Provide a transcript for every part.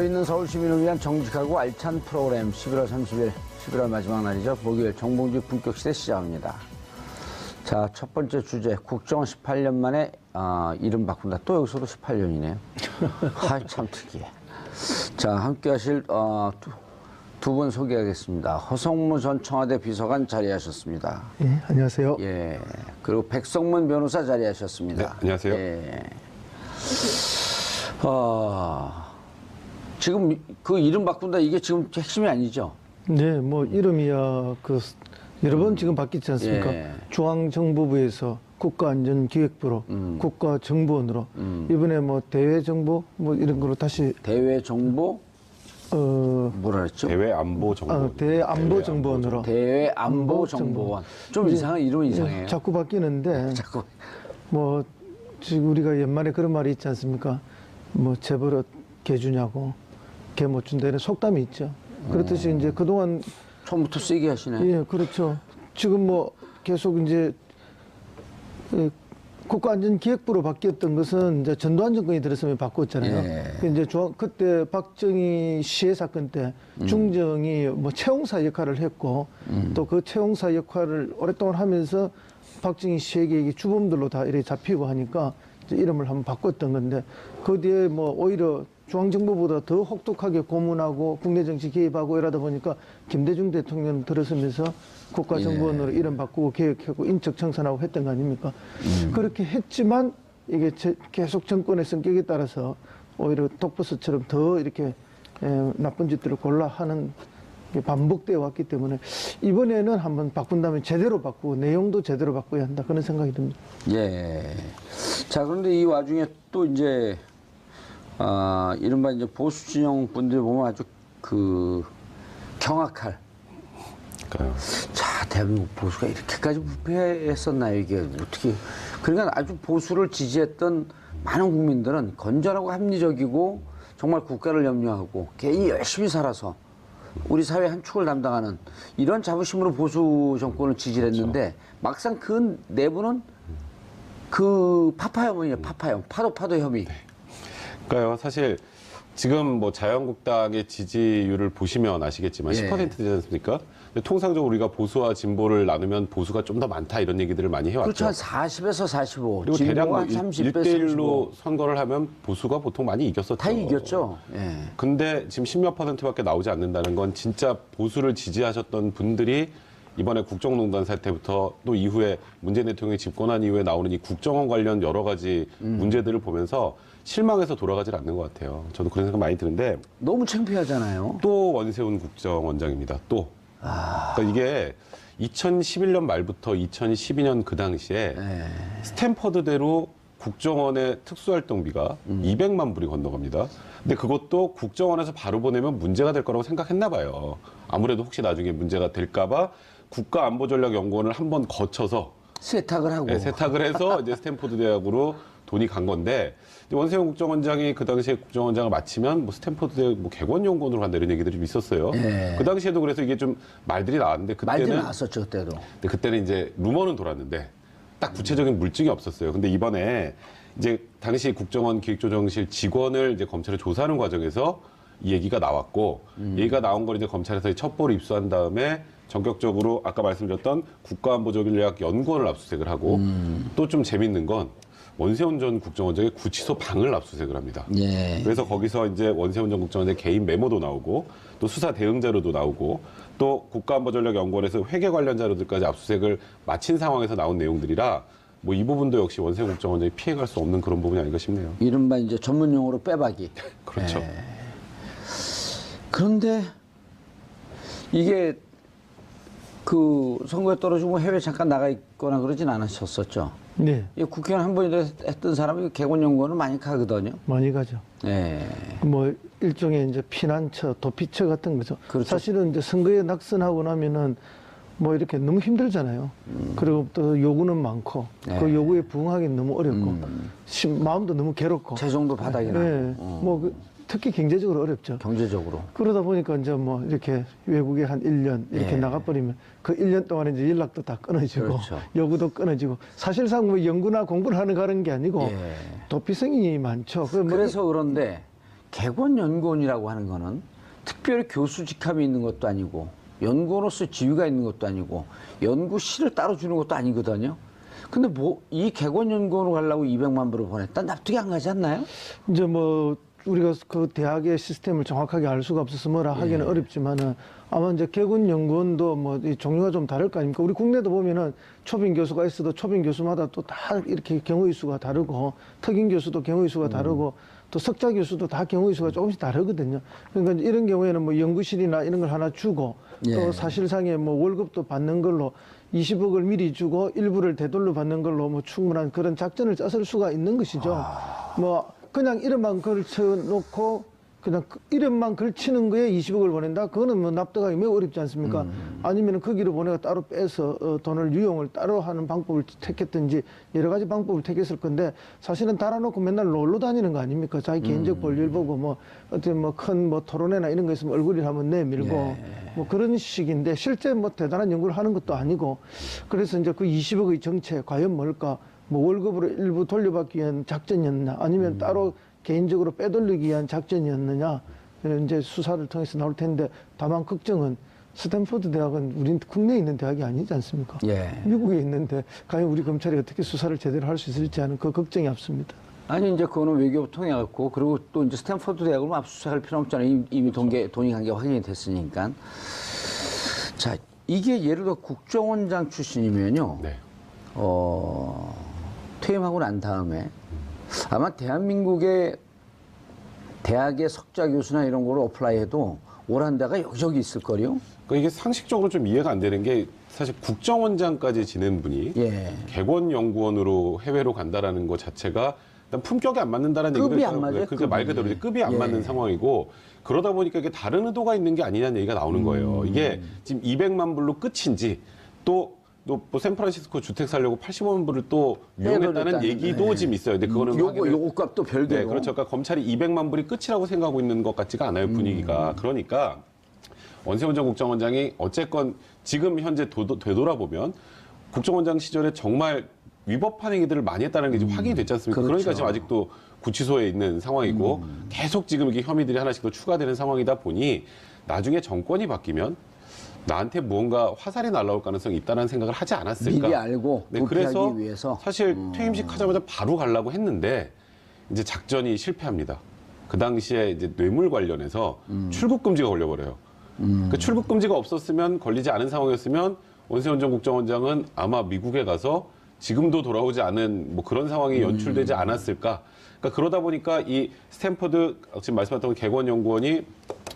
깨어있는 서울 시민을 위한 정직하고 알찬 프로그램 11월 30일, 11월 마지막 날이죠. 목요일 정봉주 품격시대 시작합니다. 자, 첫 번째 주제, 국정원 18년 만에 이름 바꾼다. 또 여기서도 18년이네요. 참 특이해. 자, 함께 하실 두 분 소개하겠습니다. 허성무 전 청와대 비서관 자리하셨습니다. 예, 안녕하세요. 예. 그리고 백성문 변호사 자리하셨습니다. 네, 안녕하세요. 예. 지금 그 이름 바꾼다 이게 지금 핵심이 아니죠? 네, 뭐 이름이야 여러 번 지금 바뀌지 않습니까? 예. 중앙정보부에서 국가안전기획부로 국가정보원으로 이번에 뭐 대외정보 뭐 이런 걸로 다시 대외정보 뭐라 그랬죠? 대외안보정보원. 대외안보정보원으로 대외안보정보원. 좀 이상한 이름이 이상해요. 자꾸 바뀌는데 자꾸 뭐 지금 우리가 옛말에 그런 말이 있지 않습니까? 뭐 재벌은 개 주냐고 개 못 준다는 속담이 있죠. 그렇듯이 이제 그동안 처음부터 세게 하시네. 예, 그렇죠. 지금 뭐 계속 이제 국가안전기획부로 바뀌었던 것은 이제 전두환 정권이 들었으면 바꿨잖아요. 예. 이제 그때 박정희 시해 사건 때 중정이 뭐 채용사 역할을 했고 또 그 채용사 역할을 오랫동안 하면서 박정희 시해계획이 주범들로 다 이렇게 잡히고 하니까 이제 이름을 한번 바꿨던 건데 그 뒤에 뭐 오히려 중앙정보보다 더 혹독하게 고문하고 국내 정치 개입하고 이러다 보니까 김대중 대통령 들어서면서 국가정보원으로 이름 바꾸고 개혁하고 인적 청산하고 했던 거 아닙니까? 그렇게 했지만 이게 계속 정권의 성격에 따라서 오히려 독버섯처럼 더 이렇게 나쁜 짓들을 골라 하는 게 반복되어 왔기 때문에 이번에는 한번 바꾼다면 제대로 바꾸고 내용도 제대로 바꿔야 한다 그런 생각이 듭니다. 예. 자, 그런데 이 와중에 또 이제 이른바 이제 보수 진영 분들 보면 아주 경악할. 그러니까요. 자, 대한민국 보수가 이렇게까지 부패했었나요, 이게 어떻게? 그러니까 아주 보수를 지지했던 많은 국민들은 건전하고 합리적이고 정말 국가를 염려하고 개인이 열심히 살아서 우리 사회 한 축을 담당하는 이런 자부심으로 보수 정권을 지지했는데 그렇죠. 막상 그 내부는 파파혐오이에요, 파파혐오, 파도 혐의. 네. 그러니까요, 사실 지금 뭐 자유한국당의 지지율을 보시면 아시겠지만 예. 10% 되지 않습니까? 근데 통상적으로 우리가 보수와 진보를 나누면 보수가 좀 더 많다 이런 얘기들을 많이 해왔죠. 그렇죠. 한 40에서 45. 그리고 대략 진보가 30배 1대1로 선거를 하면 보수가 보통 많이 이겼었죠. 다 이겼죠. 예. 근데 지금 10몇 %밖에 나오지 않는다는 건 진짜 보수를 지지하셨던 분들이 이번에 국정농단 사태부터 또 이후에 문재인 대통령이 집권한 이후에 나오는 이 국정원 관련 여러 가지 문제들을 보면서 실망해서 돌아가질 않는 것 같아요. 저도 그런 생각 많이 드는데 너무 창피하잖아요. 또 원세훈 국정원장입니다. 또. 그러니까 이게 2011년 말부터 2012년 그 당시에 스탠퍼드대로 국정원의 특수활동비가 200만 불이 건너갑니다. 근데 그것도 국정원에서 바로 보내면 문제가 될 거라고 생각했나 봐요. 아무래도 혹시 나중에 문제가 될까봐 국가안보전략연구원을 한번 거쳐서 세탁을 하고. 네, 세탁을 해서 이제 스탠포드 대학으로 돈이 간 건데 원세훈 국정원장이 그 당시에 국정원장을 마치면 뭐 스탠포드 대학 뭐 객원연구원으로 간다 이런 얘기들이 좀 있었어요. 예. 그 당시에도 그래서 이게 좀 말들이 나왔는데 말도 그때는 나왔었죠, 그때도. 근데 그때는 이제 루머는 돌았는데 딱 구체적인 물증이 없었어요. 근데 이번에 이제 당시 국정원 기획조정실 직원을 이제 검찰에 조사하는 과정에서 이 얘기가 나왔고 얘기가 나온 걸 이제 검찰에서 첩보를 입수한 다음에 전격적으로 아까 말씀드렸던 국가안보전략연구원을 압수수색을 하고 또 좀 재밌는 건 원세훈 전 국정원장의 구치소 방을 압수수색을 합니다. 예. 그래서 거기서 이제 원세훈 전 국정원장의 개인 메모도 나오고 또 수사 대응 자료도 나오고 또 국가안보전략연구원에서 회계 관련 자료들까지 압수수색을 마친 상황에서 나온 내용들이라 뭐 이 부분도 역시 원세훈 국정원장이 피해갈 수 없는 그런 부분이 아닌가 싶네요. 이른바 이제 전문 용어로 빼박이. 그렇죠. 예. 그런데 이게 선거에 떨어지고 해외 잠깐 나가 있거나 그러진 않으셨었죠. 네, 이 국회의원 한 번이라도 했던 사람이 객원연구원을 많이 가거든요. 많이 가죠. 예. 뭐 일종의 이제 피난처, 도피처 같은 거죠. 그렇죠. 사실은 이제 선거에 낙선하고 나면은 뭐 이렇게 너무 힘들잖아요. 그리고 또 요구는 많고 그 요구에 부응하기 너무 어렵고 마음도 너무 괴롭고 재정도 바닥이 나고. 뭐 특히 경제적으로 어렵죠. 경제적으로. 그러다 보니까 이제 뭐 이렇게 외국에 한 1년 이렇게 나가버리면 그 1년 동안에 이제 연락도 다 끊어지고 그렇죠. 요구도 끊어지고 사실상 뭐 연구나 공부를 하는 게 아니고 예. 도피성이 많죠. 그래서 그런데 객원연구원이라고 하는 거는 특별히 교수 직함이 있는 것도 아니고 연구원으로서 지위가 있는 것도 아니고 연구실을 따로 주는 것도 아니거든요. 근데 뭐 이 객원연구원으로 가려고 200만 불을 보냈다? 납득이 안 가지 않나요? 이제 뭐 우리가 그 대학의 시스템을 정확하게 알 수가 없어서 뭐라 하기는 어렵지만은 아마 이제 개군 연구원도 뭐 이 종류가 좀 다를 거 아닙니까? 우리 국내도 보면은 초빙 교수가 있어도 초빙 교수마다 또 다 이렇게 경우의 수가 다르고 특임 교수도 경우의 수가 다르고 또 석자 교수도 다 경우의 수가 조금씩 다르거든요. 그러니까 이제 이런 경우에는 뭐 연구실이나 이런 걸 하나 주고 예. 또 사실상의 뭐 월급도 받는 걸로 20억을 미리 주고 일부를 되돌려 받는 걸로 뭐 충분한 그런 작전을 짰을 수가 있는 것이죠. 뭐 그냥 이름만 걸쳐놓고 그냥 이름만 걸치는 거에 20억을 보낸다? 그거는 뭐 납득하기 매우 어렵지 않습니까? 아니면 거기로 보내가 따로 빼서 돈을 유용을 따로 하는 방법을 택했든지 여러 가지 방법을 택했을 건데 사실은 달아놓고 맨날 놀러 다니는 거 아닙니까? 자기 개인적 볼일 보고 뭐 어떤 뭐 큰 뭐 토론회나 이런 거 있으면 얼굴이 한번 내밀고 뭐 그런 식인데 실제 뭐 대단한 연구를 하는 것도 아니고 그래서 이제 그 20억의 정체 과연 뭘까? 뭐 월급으로 일부 돌려받기 위한 작전이었나 아니면 따로 개인적으로 빼돌리기 위한 작전이었느냐 이제 수사를 통해서 나올 텐데 다만 걱정은 스탠포드 대학은 우린 국내에 있는 대학이 아니지 않습니까? 예. 미국에 있는데 과연 우리 검찰이 어떻게 수사를 제대로 할 수 있을지 하는 그 걱정이 앞섭니다. 아니 이제 그거는 외교부 통해 갖고 그리고 또 이제 스탠퍼드 대학을 압수수색할 필요 없잖아요. 이미 돈이 관계 확인이 됐으니까. 자 이게 예를 들어 국정원장 출신이면요. 네. 퇴임하고 난 다음에 아마 대한민국의 대학의 석좌 교수나 이런 거를 어플라이해도 오란 데가 여기저기 있을 거요. 그러니까 이게 상식적으로 좀 이해가 안 되는 게 사실 국정원장까지 지낸 분이 예. 객원연구원으로 해외로 간다라는 것 자체가 일단 품격이 안 맞는다는 얘기도 급이 안 맞아요, 그러니까 말 그대로 이제 급이 안 예. 맞는 상황이고 그러다 보니까 이게 다른 의도가 있는 게 아니냐는 얘기가 나오는 거예요. 이게 지금 200만 불로 끝인지 또 뭐 샌프란시스코 주택 살려고 80만 불을 또 유용했다는 얘기도 네. 지금 있어요. 근데 그거는 요거 값도 별개로. 네, 그렇죠. 그러니까 검찰이 200만 불이 끝이라고 생각하고 있는 것 같지가 않아요, 분위기가. 그러니까 원세훈 전 국정원장이 어쨌건 지금 현재 되돌아보면 국정원장 시절에 정말 위법한 행위들을 많이 했다는 게 지금 확인이 됐지 않습니까? 그렇죠. 그러니까 지금 아직도 구치소에 있는 상황이고 계속 지금 이게 혐의들이 하나씩 더 추가되는 상황이다 보니 나중에 정권이 바뀌면 나한테 무언가 화살이 날라올 가능성이 있다는 생각을 하지 않았을까? 미리 알고 네, 도피하기 그래서 위해서. 사실 퇴임식 하자마자 바로 가려고 했는데 이제 작전이 실패합니다. 그 당시에 이제 뇌물 관련해서 출국 금지가 걸려버려요. 그 출국 금지가 없었으면 걸리지 않은 상황이었으면 원세훈 전 국정원장은 아마 미국에 가서 지금도 돌아오지 않은 뭐 그런 상황이 연출되지 않았을까? 그러니까 그러다 보니까 이 스탠퍼드 지금 말씀하셨던 객원연구원이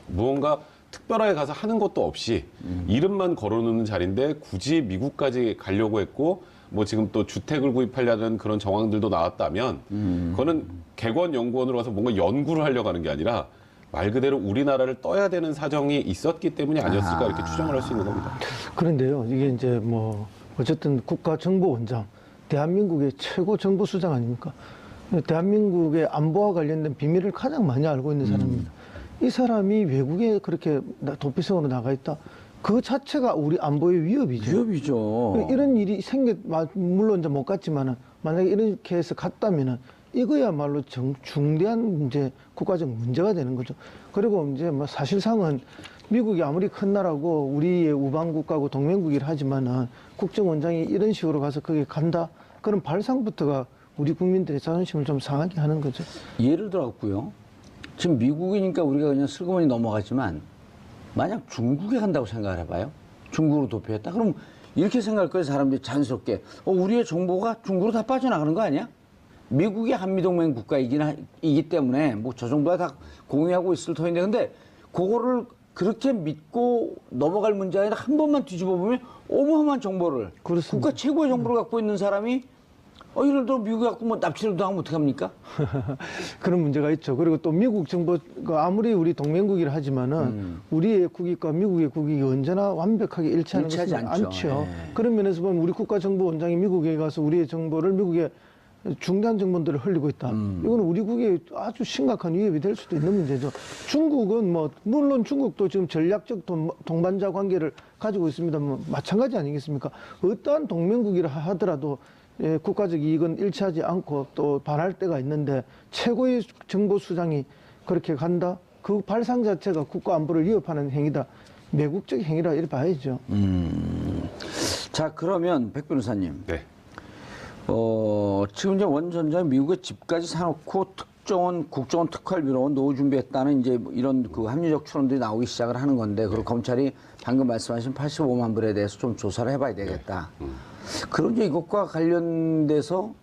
무언가 특별하게 가서 하는 것도 없이 이름만 걸어놓는 자리인데 굳이 미국까지 가려고 했고 뭐 지금 또 주택을 구입하려는 그런 정황들도 나왔다면 그거는 객원연구원으로 가서 뭔가 연구를 하려고 하는 게 아니라 말 그대로 우리나라를 떠야 되는 사정이 있었기 때문이 아니었을까 이렇게 추정을 할 수 있는 겁니다. 그런데요, 이게 이제 뭐 어쨌든 국가정보원장, 대한민국의 최고 정보수장 아닙니까? 대한민국의 안보와 관련된 비밀을 가장 많이 알고 있는 사람입니다. 이 사람이 외국에 그렇게 도피성으로 나가 있다. 그 자체가 우리 안보의 위협이죠. 위협이죠. 이런 일이 물론 이제 못 갔지만은 만약에 이렇게 해서 갔다면은 이거야말로 중대한 문제, 국가적 문제가 되는 거죠. 그리고 이제 뭐 사실상은 미국이 아무리 큰 나라고 우리의 우방국가고 동맹국이라 하지만은 국정원장이 이런 식으로 가서 거기 간다? 그런 발상부터가 우리 국민들의 자존심을 좀 상하게 하는 거죠. 예를 들어갖고요. 지금 미국이니까 우리가 그냥 슬그머니 넘어가지만 만약 중국에 간다고 생각을 해봐요. 중국으로 도피했다. 그럼 이렇게 생각할 거예요. 사람들이 자연스럽게. 우리의 정보가 중국으로 다 빠져나가는 거 아니야? 미국이 한미동맹 국가이기 때문에 뭐 저 정도야 다 공유하고 있을 터인데 근데 그거를 그렇게 믿고 넘어갈 문제 아니라 한 번만 뒤집어 보면 어마어마한 정보를 그렇습니다. 국가 최고의 정보를 갖고 있는 사람이 예를 들어 미국에 갖고 뭐 납치를 당하면 어떡합니까? 그런 문제가 있죠. 그리고 또 미국 정보가 아무리 우리 동맹국이라 하지만은 우리의 국익과 미국의 국익이 언제나 완벽하게 일치하는 일치하지 것은 않죠. 않죠. 예. 그런 면에서 보면 우리 국가정보원장이 미국에 가서 우리의 정보를 미국에 중대한 정보들을 흘리고 있다. 이건 우리 국에 아주 심각한 위협이 될 수도 있는 문제죠. 중국은 뭐 물론 중국도 지금 전략적 동반자 관계를 가지고 있습니다. 뭐 마찬가지 아니겠습니까? 어떠한 동맹국이라 하더라도 국가적 이익은 일치하지 않고 또 반할 때가 있는데 최고의 정보수장이 그렇게 간다. 그 발상 자체가 국가 안보를 위협하는 행위다. 매국적 행위라 이렇게 봐야죠. 자, 그러면 백 변호사님. 네. 지금 이제 원 전장이 미국의 집까지 사놓고 국정원 특활비로 노후 준비했다는 이제 뭐 이런 그 합리적 추론들이 나오기 시작을 하는 건데, 그리고 검찰이 방금 말씀하신 85만 불에 대해서 좀 조사를 해봐야 되겠다. 그런 이제 이것과 관련돼서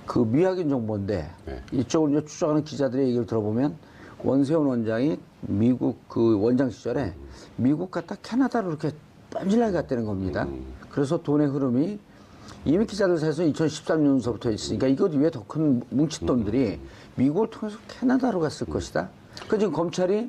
그 미확인 정보인데 네. 이쪽을 이제 추적하는 기자들의 얘기를 들어보면 원세훈 원장이 미국 그 원장 시절에 미국 갔다 캐나다로 이렇게 뺨질나게 갔다는 겁니다. 그래서 돈의 흐름이 이미 기자들 사이에서 2013년서부터 있으니까 이것 이외에 더 큰 뭉칫돈들이 미국을 통해서 캐나다로 갔을 것이다. 그 지금 검찰이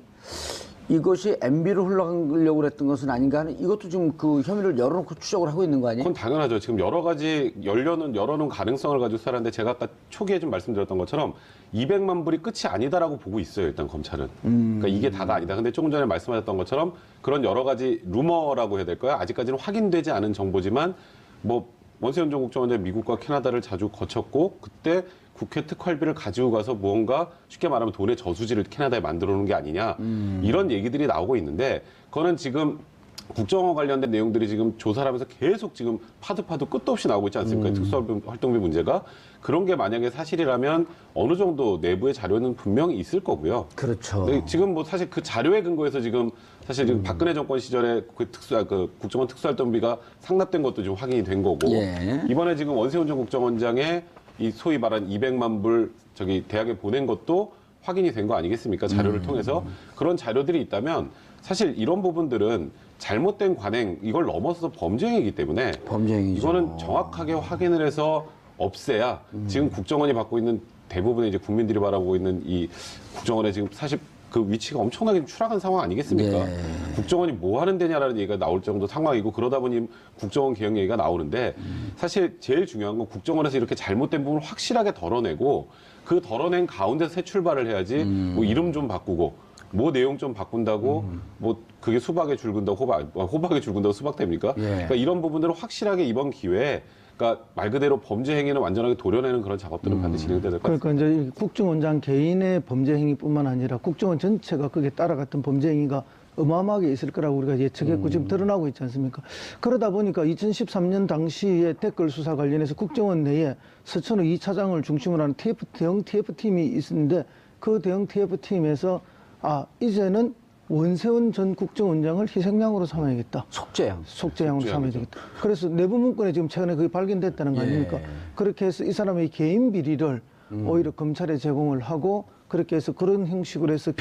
이것이 MB로 흘러가려고 그랬던 것은 아닌가 하는, 이것도 지금 그 혐의를 열어놓고 추적을 하고 있는 거 아니에요? 그건 당연하죠. 지금 여러 가지 열어놓은 가능성을 가지고 수사하는데, 제가 아까 초기에 좀 말씀드렸던 것처럼 200만 불이 끝이 아니다라고 보고 있어요. 일단 검찰은. 그러니까 이게 다가 아니다. 근데 조금 전에 말씀하셨던 것처럼 그런 여러 가지 루머라고 해야 될까요? 아직까지는 확인되지 않은 정보지만, 뭐 원세훈 전 국정원장이 미국과 캐나다를 자주 거쳤고, 그때 국회 특활비를 가지고 가서 무언가 쉽게 말하면 돈의 저수지를 캐나다에 만들어 놓은 게 아니냐, 이런 얘기들이 나오고 있는데, 그거는 지금 국정원 관련된 내용들이 지금 조사를 하면서 계속 지금 파도 끝도 없이 나오고 있지 않습니까? 특수활동비 문제가. 그런 게 만약에 사실이라면 어느 정도 내부의 자료는 분명히 있을 거고요. 그렇죠. 근데 지금 뭐 사실 그 자료에 근거해서 지금 사실 지금 박근혜 정권 시절에 그 국정원 특수활동비가 상납된 것도 지금 확인이 된 거고, 예. 이번에 지금 원세훈 전 국정원장의 이 소위 말한 200만 불 저기 대학에 보낸 것도 확인이 된 거 아니겠습니까? 자료를 통해서. 그런 자료들이 있다면 사실 이런 부분들은 잘못된 관행, 이걸 넘어서서 범죄 행위이기 때문에 범죄행위죠. 이거는 정확하게 확인을 해서 없애야 지금 국정원이 받고 있는 대부분의 이제 국민들이 바라보고 있는 이 국정원의 지금 사실 그 위치가 엄청나게 추락한 상황 아니겠습니까? 예. 국정원이 뭐 하는 데냐라는 얘기가 나올 정도 상황이고, 그러다 보니 국정원 개혁 얘기가 나오는데, 사실 제일 중요한 건 국정원에서 이렇게 잘못된 부분을 확실하게 덜어내고, 그 덜어낸 가운데서 새 출발을 해야지, 뭐 이름 좀 바꾸고, 뭐 내용 좀 바꾼다고, 뭐 그게 수박에 줄 근다고 호박에 줄 근다고 수박 됩니까? 예. 그러니까 이런 부분들을 확실하게 이번 기회에, 그러니까 말 그대로 범죄 행위는 완전하게 도려내는 그런 작업들은 반드시 진행돼야 될 것 같습니다. 그러니까 이제 이 국정원장 개인의 범죄 행위뿐만 아니라 국정원 전체가 거기에 따라갔던 범죄 행위가 어마어마하게 있을 거라고 우리가 예측했고 지금 드러나고 있지 않습니까? 그러다 보니까 2013년 당시에 댓글 수사 관련해서 국정원 내에 서천후 2차장을 중심으로 하는 대형 TF팀이 있었는데, 그 대형 TF팀에서 이제는 원세훈 전 국정원장을 희생양으로 삼아야겠다. 속죄양으로 삼아야 되겠다. 그래서 내부 문건에 지금 최근에 그게 발견됐다는 거 아닙니까? 그렇게 해서 이 사람의 개인 비리를 오히려 검찰에 제공을 하고, 그렇게 해서 그런 형식으로 해서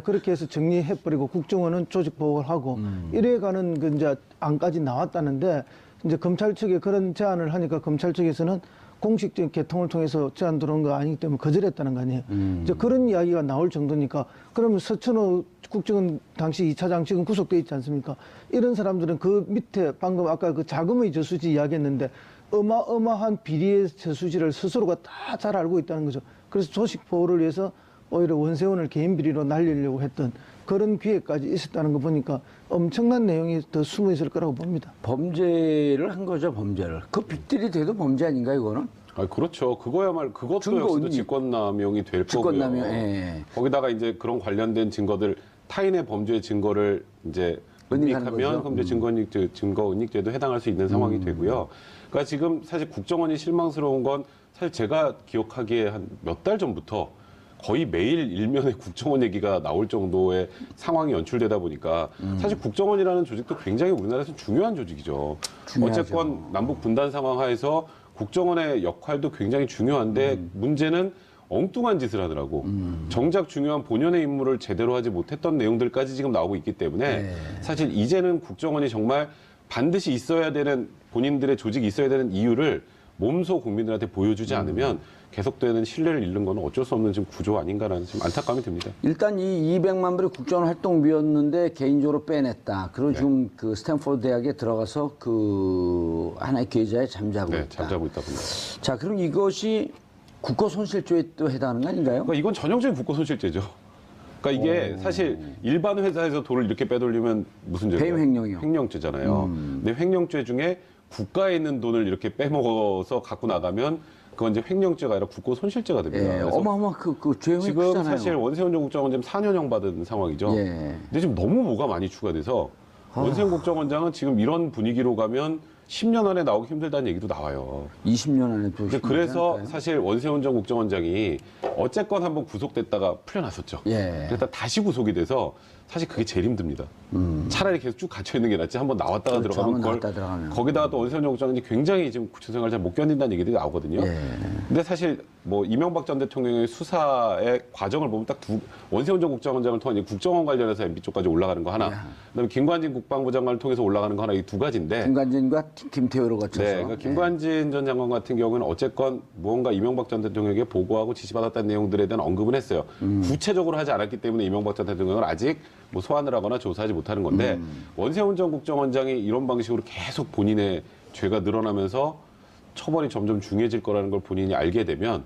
그렇게 해서 정리해버리고 국정원은 조직 보호를 하고 이래가는 그 이제 안까지 나왔다는데, 이제 검찰 측에 그런 제안을 하니까 검찰 측에서는 공식적인 개통을 통해서 제안 들어온 거 아니기 때문에 거절했다는 거 아니에요. 이제 그런 이야기가 나올 정도니까, 그러면 서천호 국정원 당시 2차장 지금 구속돼 있지 않습니까? 이런 사람들은 그 밑에 방금 아까 그 자금의 저수지 이야기했는데, 어마어마한 비리의 저수지를 스스로가 다 잘 알고 있다는 거죠. 그래서 조직 보호를 위해서 오히려 원세훈을 개인 비리로 날리려고 했던 그런 기회까지 있었다는 거 보니까 엄청난 내용이 더 숨어 있을 거라고 봅니다. 범죄를 한 거죠, 범죄를. 그 빅딜이 돼도 범죄 아닌가, 이거는? 그렇죠. 그거야말로 그것도 증거 역시도 은닉. 직권남용이 될 직권남용, 거고요. 예. 거기다가 이제 그런 관련된 증거들, 타인의 범죄 증거를 이제 은닉하는 은닉하면 거죠. 그럼 이제 증거은닉죄도 해당할 수 있는 상황이 되고요. 그러니까 지금 사실 국정원이 실망스러운 건, 사실 제가 기억하기에 한 몇 달 전부터 거의 매일 일면에 국정원 얘기가 나올 정도의 상황이 연출되다 보니까, 사실 국정원이라는 조직도 굉장히 우리나라에서 중요한 조직이죠. 중요하죠. 어쨌건 남북 분단 상황 하에서 국정원의 역할도 굉장히 중요한데, 문제는 엉뚱한 짓을 하느라고 정작 중요한 본연의 임무를 제대로 하지 못했던 내용들까지 지금 나오고 있기 때문에, 사실 이제는 국정원이 정말 반드시 있어야 되는, 본인들의 조직이 있어야 되는 이유를 몸소 국민들한테 보여주지 않으면 계속되는 신뢰를 잃는 건 어쩔 수 없는 지금 구조 아닌가라는 지금 안타까움이 듭니다. 일단 이 200만 불이 국정원 활동비였는데 개인적으로 빼냈다. 그리고 지금 그 스탠포드 대학에 들어가서 그 하나의 계좌에 잠자고 있다. 잠자고 있다 봅니다. 자, 그럼 이것이 국고 손실죄에 또 해당하는 거 아닌가요? 그러니까 이건 전형적인 국고 손실죄죠. 그러니까 이게 사실 일반 회사에서 돈을 이렇게 빼돌리면 무슨 죄죠? 배임 횡령이요. 횡령죄잖아요. 근데 횡령죄 중에 국가에 있는 돈을 이렇게 빼먹어서 갖고 나가면 그건 이제 횡령죄가 아니라 국고 손실죄가 됩니다. 예, 그래서 어마어마한 그 죄형이 지금 크잖아요. 사실 원세훈 전 국정원장 4년형 받은 상황이죠. 예. 근데 지금 너무 뭐가 많이 추가돼서 원세훈 국정원장은 지금 이런 분위기로 가면 10년 안에 나오기 힘들다는 얘기도 나와요. 20년 안에 또. 근데 그래서 사실 원세훈 전 국정원장이 어쨌건 한번 구속됐다가 풀려났었죠. 예. 그랬다 다시 구속이 돼서 사실 그게 제일 힘듭니다. 차라리 계속 쭉 갇혀 있는 게 낫지 한번 나왔다가 그렇죠, 들어가면 한번 그걸 나왔다 들어가면. 거기다가 또 원세훈 전 국정원장이 굉장히 지금 구치생활 잘 못 견딘다는 얘기들이 나오거든요. 예. 근데 사실 뭐 이명박 전 대통령의 수사의 과정을 보면 딱 원세훈 전 국정원장을 통한 국정원 관련해서 MB 쪽까지 올라가는 거 하나, 그다음에 김관진 국방부 장관을 통해서 올라가는 거 하나, 이 두 가지인데. 김관진과 김태호를 거쳐서. 네, 그러니까 김관진 전 장관 같은 경우는 어쨌건 무언가 이명박 전 대통령에게 보고하고 지시받았다는 내용들에 대한 언급은 했어요. 구체적으로 하지 않았기 때문에 이명박 전 대통령은 아직 뭐 소환을 하거나 조사하지 못하는 건데 원세훈 전 국정원장이 이런 방식으로 계속 본인의 죄가 늘어나면서 처벌이 점점 중해질 거라는 걸 본인이 알게 되면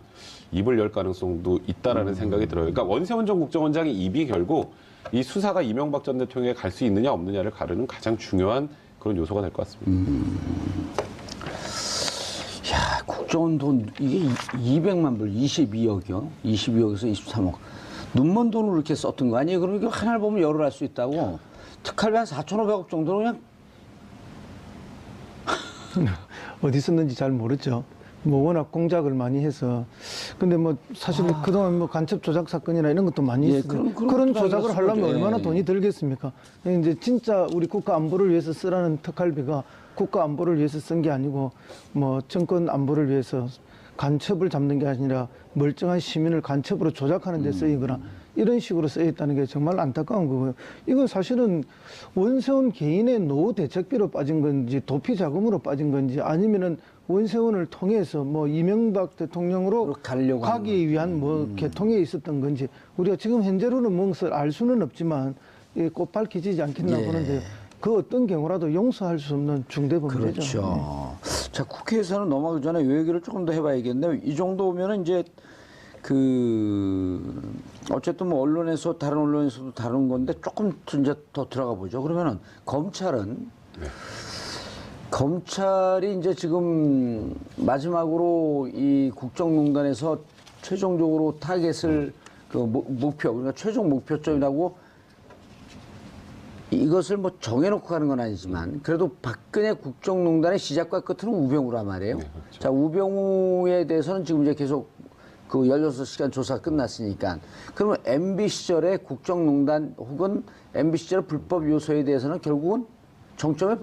입을 열 가능성도 있다라는 생각이 들어요. 그러니까 원세훈 전 국정원장의 입이 결국 이 수사가 이명박 전 대통령에 갈 수 있느냐 없느냐를 가르는 가장 중요한 그런 요소가 될 것 같습니다. 야, 국정원 돈 이게 200만 불, 22억이요. 22억에서 23억. 눈먼 돈으로 이렇게 썼던 거 아니에요? 그럼 이거 하나를 보면 열을 할 수 있다고. 특활비 한 4,500억 정도로 그냥. 어디 썼는지 잘 모르죠. 뭐 워낙 공작을 많이 해서. 근데 뭐 사실 그동안 뭐 간첩 조작 사건이나 이런 것도 많이 예, 있어요. 그런 그런 것도 조작을 알겠습니다. 하려면 예. 얼마나 돈이 들겠습니까? 이제 진짜 우리 국가 안보를 위해서 쓰라는 특활비가 국가 안보를 위해서 쓴 게 아니고 뭐 정권 안보를 위해서 간첩을 잡는 게 아니라 멀쩡한 시민을 간첩으로 조작하는 데 쓰이거나 이런 식으로 쓰였다는 게 정말 안타까운 거고요. 이건 사실은 원세훈 개인의 노후 대책비로 빠진 건지 도피 자금으로 빠진 건지 아니면은 원세훈을 통해서 뭐 이명박 대통령으로 가려고 하는 가기 위한 뭐 개통에 있었던 건지 우리가 지금 현재로는 무엇을 알 수는 없지만 꼭 밝혀지지 않겠나 예. 보는데 그 어떤 경우라도 용서할 수 없는 중대 범죄죠. 그렇죠. 자, 국회에서는 넘어가기 전에 요 얘기를 조금 더 해봐야겠는데 이 정도면은 이제 어쨌든 뭐 언론에서 다른 언론에서도 다룬 건데 조금 이제 더 들어가 보죠. 그러면은 검찰은 검찰이 이제 지금 마지막으로 이 국정농단에서 최종적으로 타겟을 그 목표, 그러니까 최종 목표점이라고 이것을 뭐 정해놓고 가는 건 아니지만 그래도 박근혜 국정농단의 시작과 끝은 우병우란 말이에요. 네, 그렇죠. 자, 우병우에 대해서는 지금 이제 계속 그 16시간 조사가 끝났으니까 그러면 MB 시절의 국정농단 혹은 MB 시절의 불법 요소에 대해서는 결국은 정점에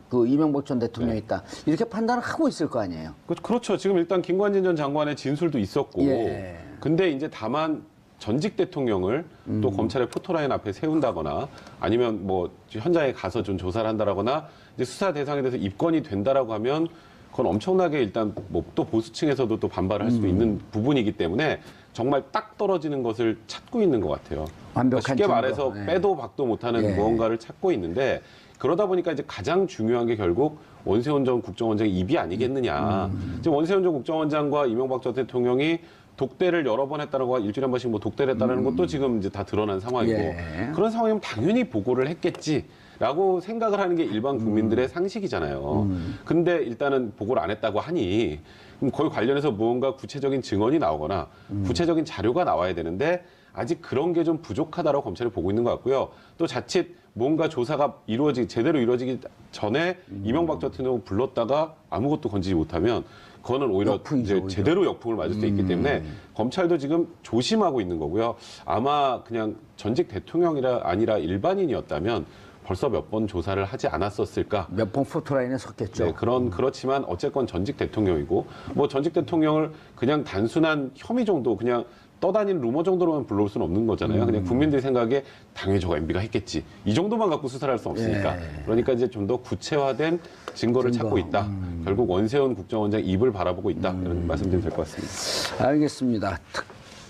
그 이명박 전 대통령이 있다. 이렇게 판단을 하고 있을 거 아니에요. 그렇죠. 지금 일단 김관진 전 장관의 진술도 있었고, 예. 근데 이제 다만 전직 대통령을 또 검찰의 포토라인 앞에 세운다거나 아니면 뭐 현장에 가서 좀 조사를 한다라거나 이제 수사 대상에 대해서 입건이 된다라고 하면 그건 엄청나게 일단 뭐 또 보수층에서도 또 반발을 할 수도 있는 부분이기 때문에 정말 딱 떨어지는 것을 찾고 있는 것 같아요. 완벽한 쉽게 증거. 말해서 예. 빼도 박도 못하는 예. 무언가를 찾고 있는데 그러다 보니까 이제 가장 중요한 게 결국 원세훈 전 국정원장의 입이 아니겠느냐. 지금 원세훈 전 국정원장과 이명박 전 대통령이 독대를 여러 번 했다는 거 일주일에 한 번씩 뭐 독대를 했다는 것도 지금 이제 다 드러난 상황이고 예. 그런 상황이면 당연히 보고를 했겠지라고 생각을 하는 게 일반 국민들의 상식이잖아요. 근데 일단은 보고를 안 했다고 하니 그럼 거기 관련해서 무언가 구체적인 증언이 나오거나 구체적인 자료가 나와야 되는데 아직 그런 게 좀 부족하다라고 검찰이 보고 있는 것 같고요. 또 자칫 뭔가 조사가 제대로 이루어지기 전에 이명박 전 대통령 불렀다가 아무것도 건지지 못하면 그거는 오히려 역풍이죠, 이제 오히려. 제대로 역풍을 맞을 수 있기 때문에 검찰도 지금 조심하고 있는 거고요. 아마 그냥 전직 대통령이라 아니라 일반인이었다면 벌써 몇 번 조사를 하지 않았었을까? 몇 번 포토라인에 섰겠죠. 네, 그렇지만 어쨌건 전직 대통령이고 뭐 전직 대통령을 그냥 단순한 혐의 정도 그냥 떠다니는 루머 정도로만 불러올 수는 없는 거잖아요. 그냥 국민들이 생각에 당연히 저거 MB가 했겠지. 이 정도만 갖고 수사를 할 수 없으니까. 예. 그러니까 이제 좀 더 구체화된 증거를 찾고 있다. 결국 원세훈 국정원장 입을 바라보고 있다. 이런 말씀드리면 될 것 같습니다. 알겠습니다.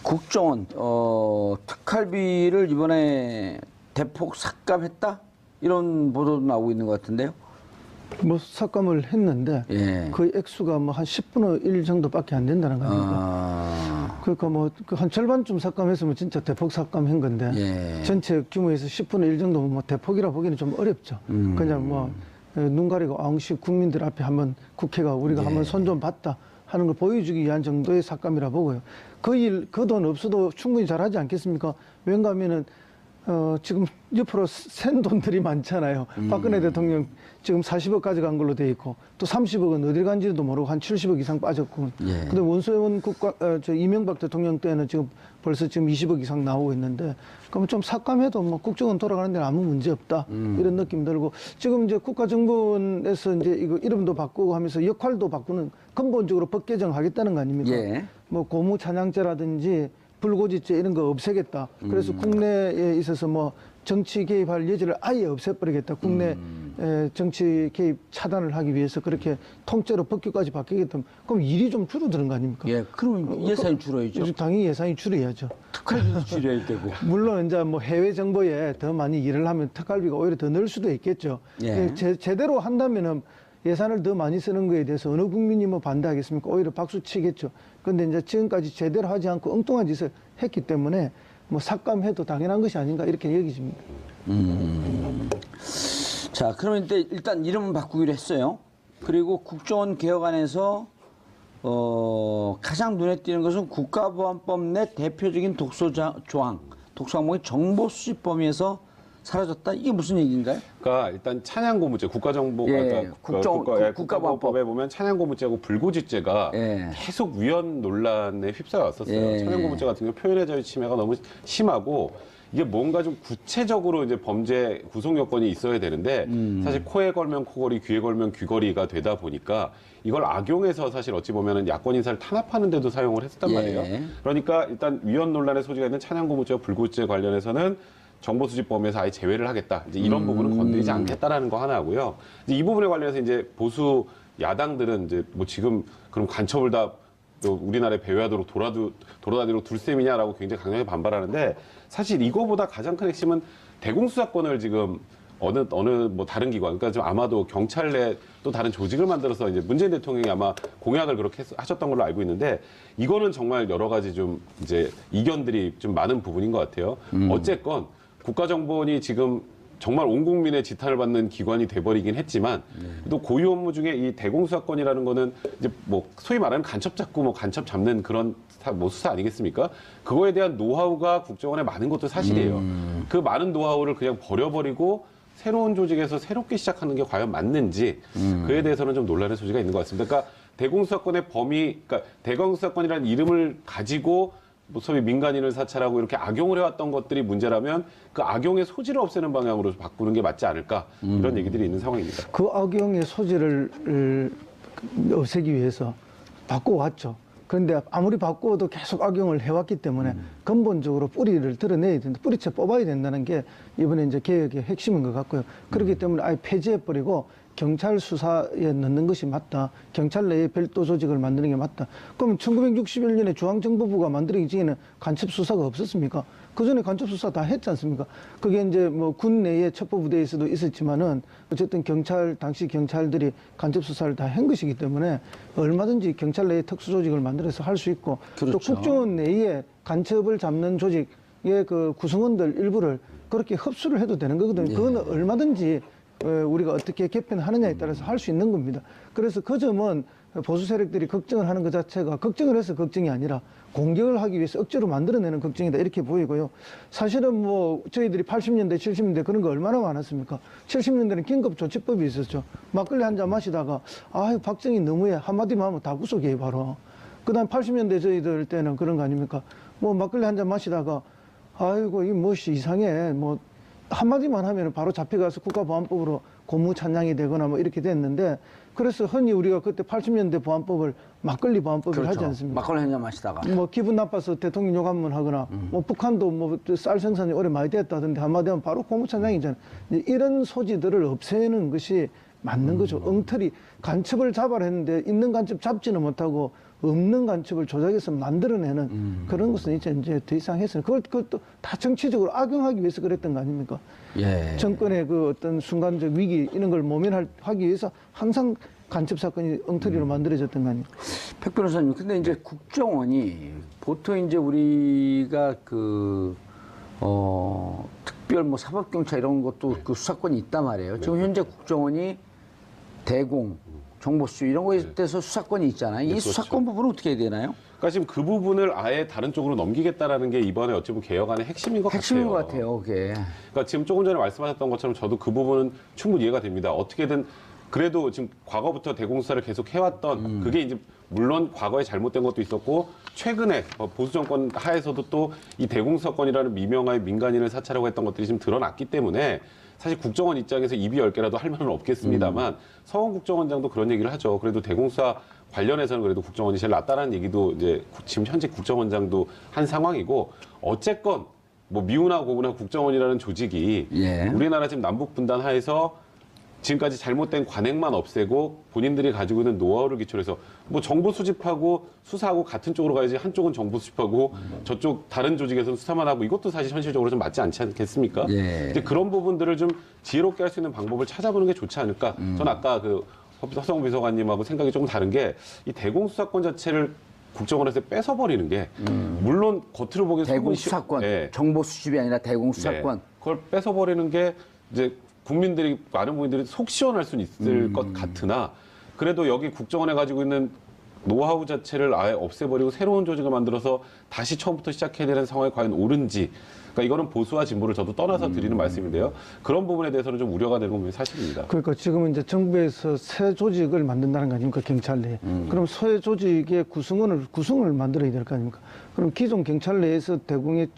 국정원 특활비를 이번에 대폭 삭감했다? 이런 보도도 나오고 있는 것 같은데요. 뭐 삭감을 했는데 예. 그 액수가 뭐 한 10분의 1 정도밖에 안 된다는 겁니다. 그러니까 뭐 한 절반쯤 삭감했으면 진짜 대폭 삭감한 건데 예. 전체 규모에서 10분의 1 정도면 뭐 대폭이라 보기는 좀 어렵죠. 그냥 뭐 눈 가리고 아웅식 국민들 앞에 한번 국회가 우리가 예. 한번 손 좀 봤다 하는 걸 보여주기 위한 정도의 삭감이라 보고요. 그 돈 없어도 충분히 잘하지 않겠습니까? 왠가 하면은 지금 옆으로 센 돈들이 많잖아요. 박근혜 대통령 지금 40억 가져간 걸로 돼 있고 또 30억은 어딜 간지도 모르고 한 70억 이상 빠졌고. 예. 근데 원소원 이명박 대통령 때는 지금 벌써 지금 20억 이상 나오고 있는데 그러면 좀 삭감해도 뭐 국정원 돌아가는 데는 아무 문제 없다. 이런 느낌 들고 지금 이제 국가정보원에서 이제 이거 이름도 바꾸고 하면서 역할도 바꾸는 근본적으로 법 개정하겠다는 거 아닙니까? 예. 뭐 고무 찬양죄라든지 불고지죄 이런 거 없애겠다. 그래서 국내에 있어서 뭐 정치 개입할 여지를 아예 없애버리겠다. 국내 정치 개입 차단을 하기 위해서 그렇게 통째로 법규까지 바뀌겠다. 그럼 일이 좀 줄어드는 거 아닙니까? 예, 그럼 예산이 줄어야죠. 당연히 예산이 줄어야죠. 특활비도 줄여야 되고. 물론 이제 뭐 해외 정보에 더 많이 일을 하면 특활비가 오히려 더 늘 수도 있겠죠. 예. 제대로 한다면은 예산을 더 많이 쓰는 거에 대해서 어느 국민이 뭐 반대하겠습니까? 오히려 박수 치겠죠. 그런데 이제 지금까지 제대로 하지 않고 엉뚱한 짓을 했기 때문에 뭐 삭감해도 당연한 것이 아닌가 이렇게 여기집니다. 자, 그러면 일단 이름은 바꾸기로 했어요. 그리고 국정원 개혁안에서 가장 눈에 띄는 것은 국가보안법 내 대표적인 조항, 독소 항목이 정보 수집 범위에서 사라졌다. 이게 무슨 얘기인가요? 그러니까 일단 찬양고무죄, 국가정보, 예, 그러니까 국가보안법. 국가보안법에 보면 찬양고무죄하고 불고지죄가 예. 계속 위헌 논란에 휩싸여 왔었어요. 예. 찬양고무죄 같은 경우 표현의 자유 침해가 너무 심하고 이게 뭔가 좀 구체적으로 이제 범죄 구성 요건이 있어야 되는데 사실 코에 걸면 코걸이, 귀에 걸면 귀걸이가 되다 보니까 이걸 악용해서 사실 어찌 보면은 야권 인사를 탄압하는 데도 사용을 했었단 예. 말이에요. 그러니까 일단 위헌 논란의 소지가 있는 찬양고무죄와 불고지죄 관련해서는 정보 수집 범위에서 아예 제외를 하겠다. 이제 이런 부분은 건드리지 않겠다라는 거 하나고요. 이제 이 부분에 관련해서 이제 보수 야당들은 이제 뭐 지금 그럼 간첩을 다 우리나라에 배회하도록 돌아다니도록 둘 셈이냐라고 굉장히 강하게 반발하는데 사실 이거보다 가장 큰 핵심은 대공수사권을 지금 어느 뭐 다른 기관, 그러니까 좀 아마도 경찰 내 또 다른 조직을 만들어서 이제 문재인 대통령이 아마 공약을 그렇게 하셨던 걸로 알고 있는데 이거는 정말 여러 가지 좀 이제 이견들이 좀 많은 부분인 것 같아요. 어쨌건 국가정보원이 지금 정말 온 국민의 지탄을 받는 기관이 돼버리긴 했지만 또 고유 업무 중에 이 대공수사권이라는 거는 이제 뭐 소위 말하는 간첩 잡고 뭐 간첩 잡는 그런 뭐 수사 아니겠습니까? 그거에 대한 노하우가 국정원에 많은 것도 사실이에요. 그 많은 노하우를 그냥 버려버리고 새로운 조직에서 새롭게 시작하는 게 과연 맞는지 그에 대해서는 좀 논란의 소지가 있는 것 같습니다. 그러니까 대공수사권의 범위, 그러니까 대공수사권이라는 이름을 가지고 뭐 소위 민간인을 사찰하고 이렇게 악용을 해왔던 것들이 문제라면 그 악용의 소지를 없애는 방향으로 바꾸는 게 맞지 않을까 이런 얘기들이 있는 상황입니다. 그 악용의 소지를 없애기 위해서 바꿔왔죠. 그런데 아무리 바꾸어도 계속 악용을 해왔기 때문에 근본적으로 뿌리를 드러내야 된다. 뿌리채 뽑아야 된다는 게 이번에 이제 개혁의 핵심인 것 같고요. 그렇기 때문에 아예 폐지해버리고 경찰 수사에 넣는 것이 맞다. 경찰 내에 별도 조직을 만드는 게 맞다. 그러면 1961년에 중앙정보부가 만들어지기 전에는 간첩 수사가 없었습니까? 그 전에 간첩 수사 다 했지 않습니까? 그게 이제 뭐 군 내의 첩보부대에서도 있었지만은 어쨌든 당시 경찰들이 간첩 수사를 다 한 것이기 때문에 얼마든지 경찰 내에 특수조직을 만들어서 할 수 있고 그렇죠. 또 국정원 내에 간첩을 잡는 조직의 그 구성원들 일부를 그렇게 흡수를 해도 되는 거거든요. 그거는 얼마든지 우리가 어떻게 개편하느냐에 따라서 할 수 있는 겁니다. 그래서 그 점은 보수 세력들이 걱정을 하는 것 자체가 걱정을 해서 걱정이 아니라 공격을 하기 위해서 억지로 만들어내는 걱정이다 이렇게 보이고요. 사실은 뭐 저희들이 80년대, 70년대 그런 거 얼마나 많았습니까? 70년대는 긴급조치법이 있었죠. 막걸리 한 잔 마시다가 아유 박정희 너무해 한마디만 하면 다 구속이에요 바로. 그다음 80년대 저희들 때는 그런 거 아닙니까? 뭐 막걸리 한 잔 마시다가 아이고 이 무엇이 이상해 뭐 한마디만 하면 바로 잡혀가서 국가보안법으로 고무 찬양이 되거나 뭐 이렇게 됐는데 그래서 흔히 우리가 그때 80년대 보안법을 막걸리 보안법을 그렇죠. 하지 않습니까? 막걸리 한잔 마시다가. 뭐 기분 나빠서 대통령 욕 한번 하거나 뭐 북한도 뭐 쌀 생산이 오래 많이 됐다던데 한마디 하면 바로 고무 찬양이잖아요. 이런 소지들을 없애는 것이 맞는 거죠. 엉터리 간첩을 잡아라 했는데 있는 간첩 잡지는 못하고 없는 간첩을 조작해서 만들어내는 그런 것은 이제 더 이상 해서는 그것도 다 정치적으로 악용하기 위해서 그랬던 거 아닙니까? 예. 정권의 그 어떤 순간적 위기 이런 걸 모면하기 위해서 항상 간첩 사건이 엉터리로 만들어졌던 거 아닙니까? 백 변호사님, 근데 이제 국정원이 보통 이제 우리가 특별 뭐 사법경찰 이런 것도 그 수사권이 있단 말이에요. 지금 현재 국정원이 대공, 정보수 이런 거에 대해서 수사권이 있잖아요. 이 그렇죠. 수사권 부분은 어떻게 해야 되나요? 그러니까 지금 그 부분을 아예 다른 쪽으로 넘기겠다라는 게 이번에 어찌 보면 개혁안의 핵심인 것 핵심인 같아요. 것 같아요, 그게. 그러니까 지금 조금 전에 말씀하셨던 것처럼 저도 그 부분은 충분히 이해가 됩니다. 어떻게든 그래도 지금 과거부터 대공수사를 계속 해왔던 그게 이제 물론 과거에 잘못된 것도 있었고 최근에 보수 정권 하에서도 또 이 대공수사권이라는 미명하에 민간인을 사찰하고 했던 것들이 지금 드러났기 때문에 사실 국정원 입장에서 입이 10개라도 할 말은 없겠습니다만 서훈 국정원장도 그런 얘기를 하죠. 그래도 대공수사 관련해서는 그래도 국정원이 제일 낫다라는 얘기도 이제 지금 현재 국정원장도 한 상황이고 어쨌건 뭐 미우나 고우나 국정원이라는 조직이 예. 우리나라 지금 남북 분단 하에서 지금까지 잘못된 관행만 없애고 본인들이 가지고 있는 노하우를 기초로 해서 뭐 정보 수집하고 수사하고 같은 쪽으로 가야지 한쪽은 정보 수집하고 저쪽 다른 조직에서는 수사만 하고 이것도 사실 현실적으로 좀 맞지 않지 않겠습니까? 예. 이제 그런 부분들을 좀 지혜롭게 할 수 있는 방법을 찾아보는 게 좋지 않을까? 저는 아까 그 허성우 비서관님하고 생각이 조금 다른 게 이 대공수사권 자체를 국정원에서 뺏어버리는 게 물론 겉으로 보기엔 대공수사권, 네. 정보 수집이 아니라 대공수사권. 네. 그걸 뺏어버리는 게 이제 국민들이 많은 국민들이 속 시원할 수는 있을 것 같으나 그래도 여기 국정원에 가지고 있는 노하우 자체를 아예 없애버리고 새로운 조직을 만들어서 다시 처음부터 시작해야 되는 상황이 과연 옳은지. 그러니까 이거는 보수와 진보를 저도 떠나서 드리는 말씀인데요. 그런 부분에 대해서는 좀 우려가 되는 부분이 사실입니다. 그러니까 지금은 이제 정부에서 새 조직을 만든다는 거 아닙니까? 경찰 내에. 그럼 새 조직의 구성을 만들어야 될 거 아닙니까? 그럼 기존 경찰 내에서 대공의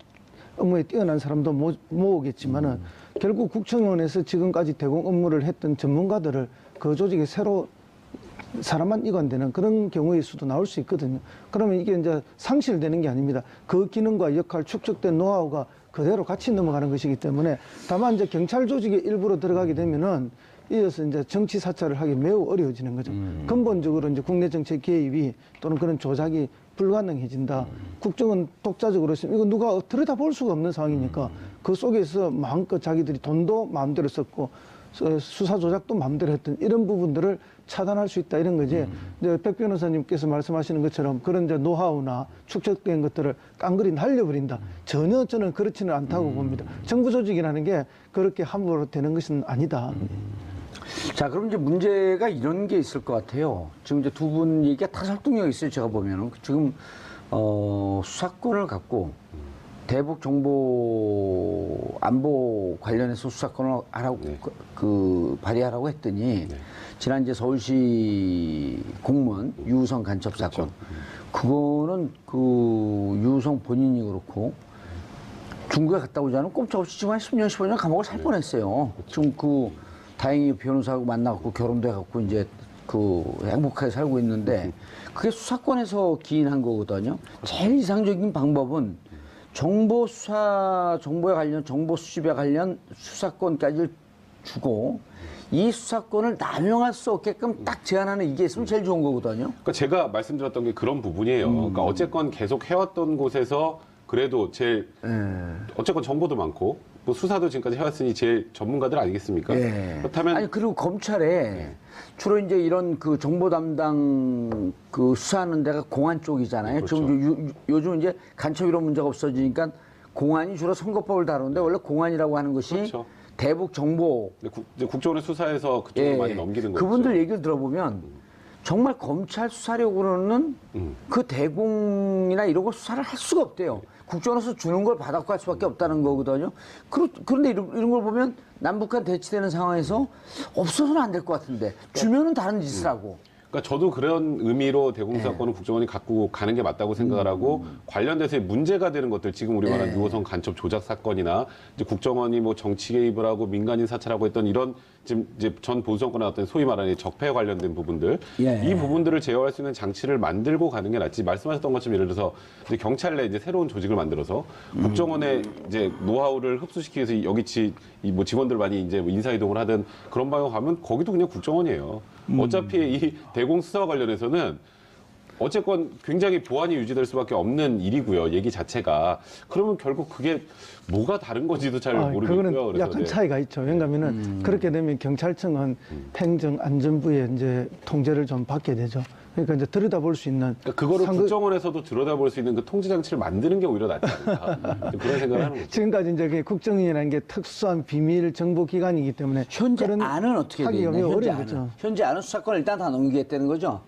업무에 뛰어난 사람도 모으겠지만은 결국 국정원에서 지금까지 대공 업무를 했던 전문가들을 그 조직에 새로 사람만 이관되는 그런 경우의 수도 나올 수 있거든요. 그러면 이게 이제 상실되는 게 아닙니다. 그 기능과 역할, 축적된 노하우가 그대로 같이 넘어가는 것이기 때문에 다만 이제 경찰 조직에 일부러 들어가게 되면은 이어서 이제 정치 사찰을 하기 매우 어려워지는 거죠. 근본적으로 이제 국내 정책 개입이 또는 그런 조작이 불가능해진다. 국정은 독자적으로 있으면 이거 누가 들여다볼 수가 없는 상황이니까 그 속에서 마음껏 자기들이 돈도 마음대로 썼고 수사 조작도 마음대로 했던 이런 부분들을 차단할 수 있다 이런 거지. 이제 백 변호사님께서 말씀하시는 것처럼 그런 이제 노하우나 축적된 것들을 깡그리 날려버린다. 전혀 저는 그렇지는 않다고 봅니다. 정부 조직이라는 게 그렇게 함부로 되는 것은 아니다. 자, 그럼 이제 문제가 이런 게 있을 것 같아요. 지금 이제 두 분 얘기가 다 설득력이 있어요. 제가 보면은 지금 수사권을 갖고 대북 정보 안보 관련해서 수사권을 하라고 발의하라고 했더니 지난 이제 서울시 공무원 유우성 간첩 사건 그거는 그 유우성 본인이 그렇고 중국에 갔다 오지 않으면 꼼짝없이 지금 한 10년, 15년 감옥을 살 뻔했어요. 지금 다행히 변호사하고 만나갖고 결혼도 해갖고 이제 행복하게 살고 있는데 그게 수사권에서 기인한 거거든요. 제일 이상적인 방법은 정보에 관련, 정보 수집에 관련 수사권까지 주고 이 수사권을 남용할 수 없게끔 딱 제한하는 이게 있으면 제일 좋은 거거든요. 그러니까 제가 말씀드렸던 게 그런 부분이에요. 그러니까 어쨌건 계속 해왔던 곳에서 그래도 제일 어쨌건 정보도 많고 뭐 수사도 지금까지 해왔으니 제일 전문가들 아니겠습니까? 예. 그렇다면 아니 그리고 검찰에 주로 이제 이런 그 정보 담당 수사하는 데가 공안 쪽이잖아요. 그렇죠. 지금 요즘 이제 간첩 이런 문제가 없어지니까 공안이 주로 선거법을 다루는데 원래 공안이라고 하는 것이 그렇죠. 대북 정보 이제 국정원의 수사에서 그쪽으로 많이 넘기는 거죠. 그분들 얘기를 들어보면 정말 검찰 수사력으로는 그 대공이나 이런 걸 수사를 할 수가 없대요. 국정원에서 주는 걸 받아고 할 수밖에 없다는 거거든요. 그런데 이런 걸 보면 남북한 대치되는 상황에서 없어서는 안 될 것 같은데 주면은 다른 짓을 하고. 그러니까 저도 그런 의미로 대공수사권은 국정원이 갖고 가는 게 맞다고 생각을 하고 관련돼서 문제가 되는 것들 지금 우리 말한 유호성 간첩 조작 사건이나 이제 국정원이 뭐 정치 개입을 하고 민간인 사찰하고 했던 이런 지금 이제 전 보수 정권의 어떤 소위 말하는 적폐 관련된 부분들 이 부분들을 제어할 수 있는 장치를 만들고 가는 게 낫지 말씀하셨던 것처럼 예를 들어서 이제 경찰 내 이제 새로운 조직을 만들어서 국정원의 이제 노하우를 흡수시키기 위해서 여기치 뭐 직원들 많이 이제 뭐 인사 이동을 하든 그런 방향 가면 거기도 그냥 국정원이에요. 어차피 이 대공 수사와 관련해서는 어쨌건 굉장히 보안이 유지될 수밖에 없는 일이고요. 얘기 자체가. 그러면 결국 그게 뭐가 다른 건지도 잘 모르겠고요. 그거는 그래서 약간 네. 차이가 있죠. 왜냐하면은 그렇게 되면 경찰청은 행정안전부의 이제 통제를 좀 받게 되죠. 그러니까 이제 들여다볼 수 있는 그러니까 그거를 상급- 국정원에서도 들여다볼 수 있는 그 통제 장치를 만드는 게 오히려 낫지 않을까. 그런 생각을 하는 거죠. 지금까지 이제 그 국정원이라는 게 특수한 비밀 정보 기관이기 때문에 현재 그런 안은 어떻게 돼 하기가 있나요? 매우 현재 어려운 안은. 거죠. 현재 안은 수사권을 일단 다 넘기겠다는 거죠?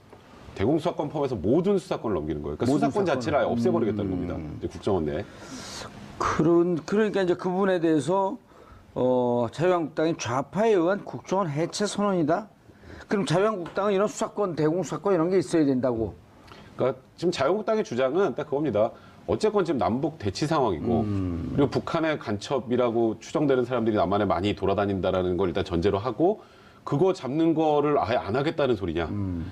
대공수사권 포함해서 모든 수사권을 넘기는 거예요. 그러니까 모든 수사권 자체를 아예 없애버리겠다는 겁니다. 이제 국정원 내에. 그러니까 이제 그 부분에 대해서 자유한국당이 좌파에 의한 국정원 해체 선언이다. 그럼 자유한국당은 이런 수사권, 대공수사권 이런 게 있어야 된다고. 그러니까 지금 자유한국당의 주장은 딱 그겁니다. 어쨌건 지금 남북 대치 상황이고 그리고 북한의 간첩이라고 추정되는 사람들이 남한에 많이 돌아다닌다라는 걸 일단 전제로 하고 그거 잡는 거를 아예 안 하겠다는 소리냐.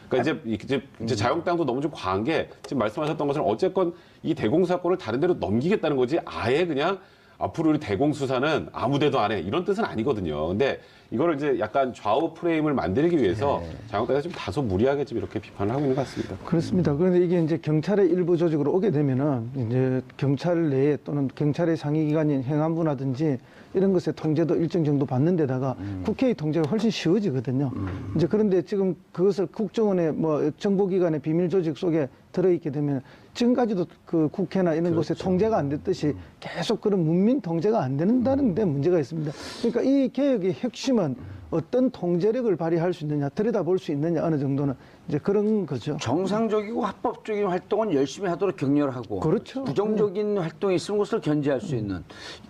그러니까 이제 자유한국당도 너무 좀 과한 게 지금 말씀하셨던 것처럼 어쨌건 이 대공수사권을 다른 데로 넘기겠다는 거지 아예 그냥 앞으로 우리 대공수사는 아무 데도 안 해. 이런 뜻은 아니거든요. 근데 이거를 이제 약간 좌우 프레임을 만들기 위해서 자유한국당이 좀 다소 무리하게 좀 이렇게 비판을 하고 있는 것 같습니다. 그렇습니다. 그런데 이게 이제 경찰의 일부 조직으로 오게 되면은 이제 경찰 내에 또는 경찰의 상위 기관인 행안부라든지 이런 것의 통제도 일정 정도 받는 데다가 국회의 통제가 훨씬 쉬워지거든요. 이제 그런데 지금 그것을 국정원의 뭐 정보기관의 비밀 조직 속에 들어있게 되면 지금까지도 그 국회나 이런 곳에 통제가 안 됐듯이 계속 그런 문민 통제가 안 된다는 데 문제가 있습니다. 그러니까 이 개혁의 핵심은 어떤 통제력을 발휘할 수 있느냐, 들여다볼 수 있느냐 어느 정도는 이제 그런 거죠. 정상적이고 합법적인 활동은 열심히 하도록 격려하고 그렇죠. 부정적인 활동이 있으면 그것을 견제할 수 있는.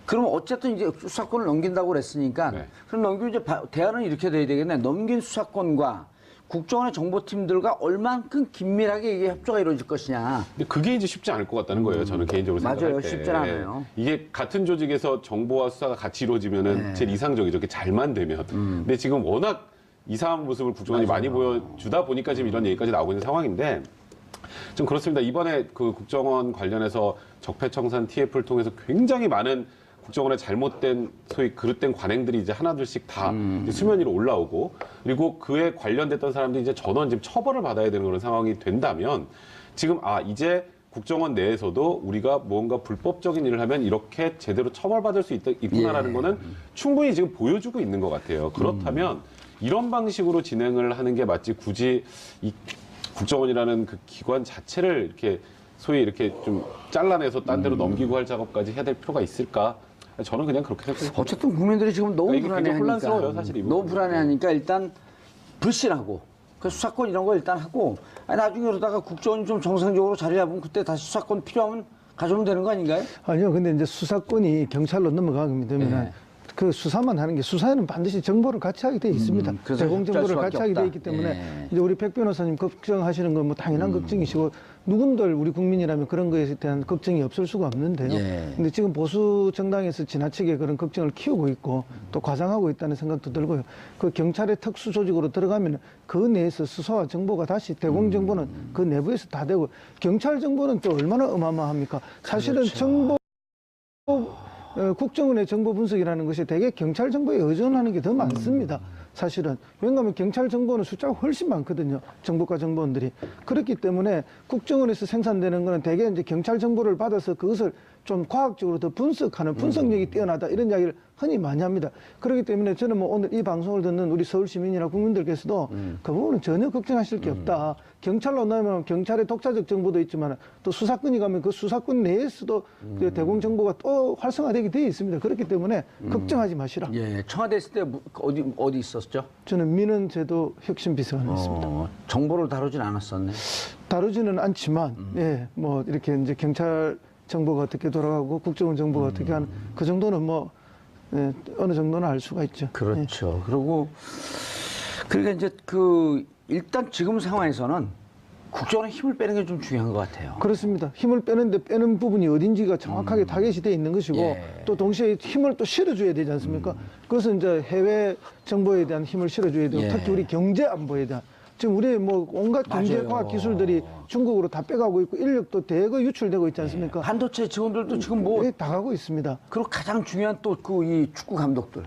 그럼 어쨌든 이제 수사권을 넘긴다고 그랬으니까 네. 그럼 넘기면 이제 대안은 이렇게 돼야 되겠네. 넘긴 수사권과 국정원의 정보팀들과 얼만큼 긴밀하게 이게 협조가 이루어질 것이냐. 근데 그게 이제 쉽지 않을 것 같다는 거예요. 저는 개인적으로 생각할 맞아요. 때. 쉽진 않아요. 이게 같은 조직에서 정보와 수사가 같이 이루어지면은 제일 이상적이죠. 이렇게 잘만 되면. 근데 지금 워낙 이상한 모습을 국정원이 많이 보여주다 보니까 지금 이런 얘기까지 나오고 있는 상황인데 좀 그렇습니다. 이번에 그 국정원 관련해서 적폐청산 TF를 통해서 굉장히 많은 국정원의 잘못된 소위 그릇된 관행들이 이제 하나둘씩 다 이제 수면 위로 올라오고 그리고 그에 관련됐던 사람들이 이제 전원 지금 처벌을 받아야 되는 그런 상황이 된다면 지금 이제 국정원 내에서도 우리가 뭔가 불법적인 일을 하면 이렇게 제대로 처벌받을 수 있구나라는 거는 충분히 지금 보여주고 있는 것 같아요. 그렇다면 이런 방식으로 진행을 하는 게 맞지 굳이 이 국정원이라는 그 기관 자체를 이렇게 소위 이렇게 좀 잘라내서 딴 데로 넘기고 할 작업까지 해야 될 필요가 있을까? 저는 그냥 그렇게 생각합니다. 어쨌든 국민들이 지금 너무 그러니까 이게 굉장히 불안해하니까 혼란스러워요, 사실 이 부분은. 너무 불안해하니까 일단 불신하고 그 수사권 이런 거 일단 하고 나중에 그러다가 국정원이 좀 정상적으로 자리 잡으면 그때 다시 수사권 필요하면 가져오면 되는 거 아닌가요? 아니요. 근데 이제 수사권이 경찰로 넘어가게 되면 그 수사만 하는 게 수사에는 반드시 정보를 같이 하게 돼 있습니다. 그래서 제공 정보를 협조할 같이 수밖에 하게 돼 없다. 있기 때문에 예. 이제 우리 백 변호사님 걱정하시는 건 뭐 당연한 걱정이시고 누군들 우리 국민이라면 그런 거에 대한 걱정이 없을 수가 없는데요. 예. 근데 지금 보수 정당에서 지나치게 그런 걱정을 키우고 있고 또 과장하고 있다는 생각도 들고요. 그 경찰의 특수 조직으로 들어가면 그 내에서 수사와 정보가 다시 대공 정보는 그 내부에서 다 되고 경찰 정보는 또 얼마나 어마어마합니까? 사실은 그렇죠. 정보 국정원의 정보 분석이라는 것이 대개 경찰 정보에 의존하는 게 더 많습니다. 사실은. 왜냐하면 경찰 정보는 숫자가 훨씬 많거든요. 정보과 정보원들이. 그렇기 때문에 국정원에서 생산되는 거는 대개 이제 경찰 정보를 받아서 그것을 좀 과학적으로 더 분석하는 분석력이 뛰어나다 이런 이야기를 흔히 많이 합니다. 그렇기 때문에 저는 뭐 오늘 이 방송을 듣는 우리 서울 시민이나 국민들께서도 그 부분은 전혀 걱정하실 게 없다. 경찰로 나면 경찰의 독자적 정보도 있지만 또 수사권이 가면 그 수사권 내에서도 그 대공 정보가 또 활성화되게 되어 있습니다. 그렇기 때문에 걱정하지 마시라. 예, 청와대 있을 때 어디 있었죠? 저는 민원제도 혁신 비서관이었습니다. 정보를 다루진 않았었네. 다루지는 않지만 예, 뭐 이렇게 이제 경찰 정보가 어떻게 돌아가고 국정원 정보가 어떻게 하는 그 정도는 뭐 예, 어느 정도는 알 수가 있죠. 그렇죠. 그리고 그러니까 이제 그 일단 지금 상황에서는 국정원의 힘을 빼는 게 좀 중요한 것 같아요. 그렇습니다. 힘을 빼는데 빼는 부분이 어딘지가 정확하게 타겟이 돼 있는 것이고 예. 또 동시에 힘을 또 실어줘야 되지 않습니까? 그것은 이제 해외 정보에 대한 힘을 실어줘야 되고 예. 특히 우리 경제 안보에 대한 지금 우리 뭐 온갖 경제 맞아요. 과학 기술들이 중국으로 다 빼가고 있고 인력도 대거 유출되고 있지 않습니까? 반도체 직원들도 지금 뭐 예, 다 가고 있습니다. 그리고 가장 중요한 또 그 이 축구 감독들.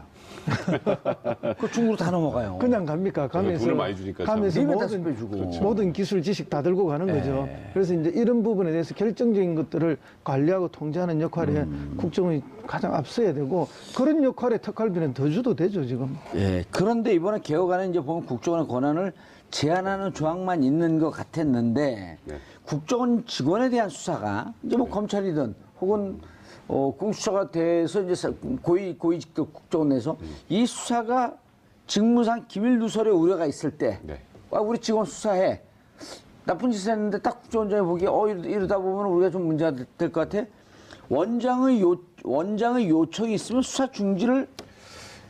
그 중국으로 다 넘어가요. 그냥 갑니까? 가면서 돈을 많이 주니까 참. 가면서 리베 모든, 다섯 배 주고. 그렇죠. 모든 기술 지식 다 들고 가는 거죠. 그래서 이제 이런 부분에 대해서 결정적인 것들을 관리하고 통제하는 역할에 국정원이 가장 앞서야 되고 그런 역할에 특활비는 더 줘도 되죠 지금. 예. 그런데 이번에 개혁안에 이제 보면 국정원의 권한을 제한하는 조항만 있는 것 같았는데 네. 국정원 직원에 대한 수사가 이제 뭐 검찰이든 혹은 공수처가 돼서 이제 고위 직급 국정원 내에서 이 수사가 직무상 기밀 누설의 우려가 있을 때, 네. 우리 직원 수사해. 나쁜 짓을 했는데 딱 국정원장이 보기에 이러다 보면 우리가 좀 문제가 될 것 같아. 원장의 요청이 있으면 수사 중지를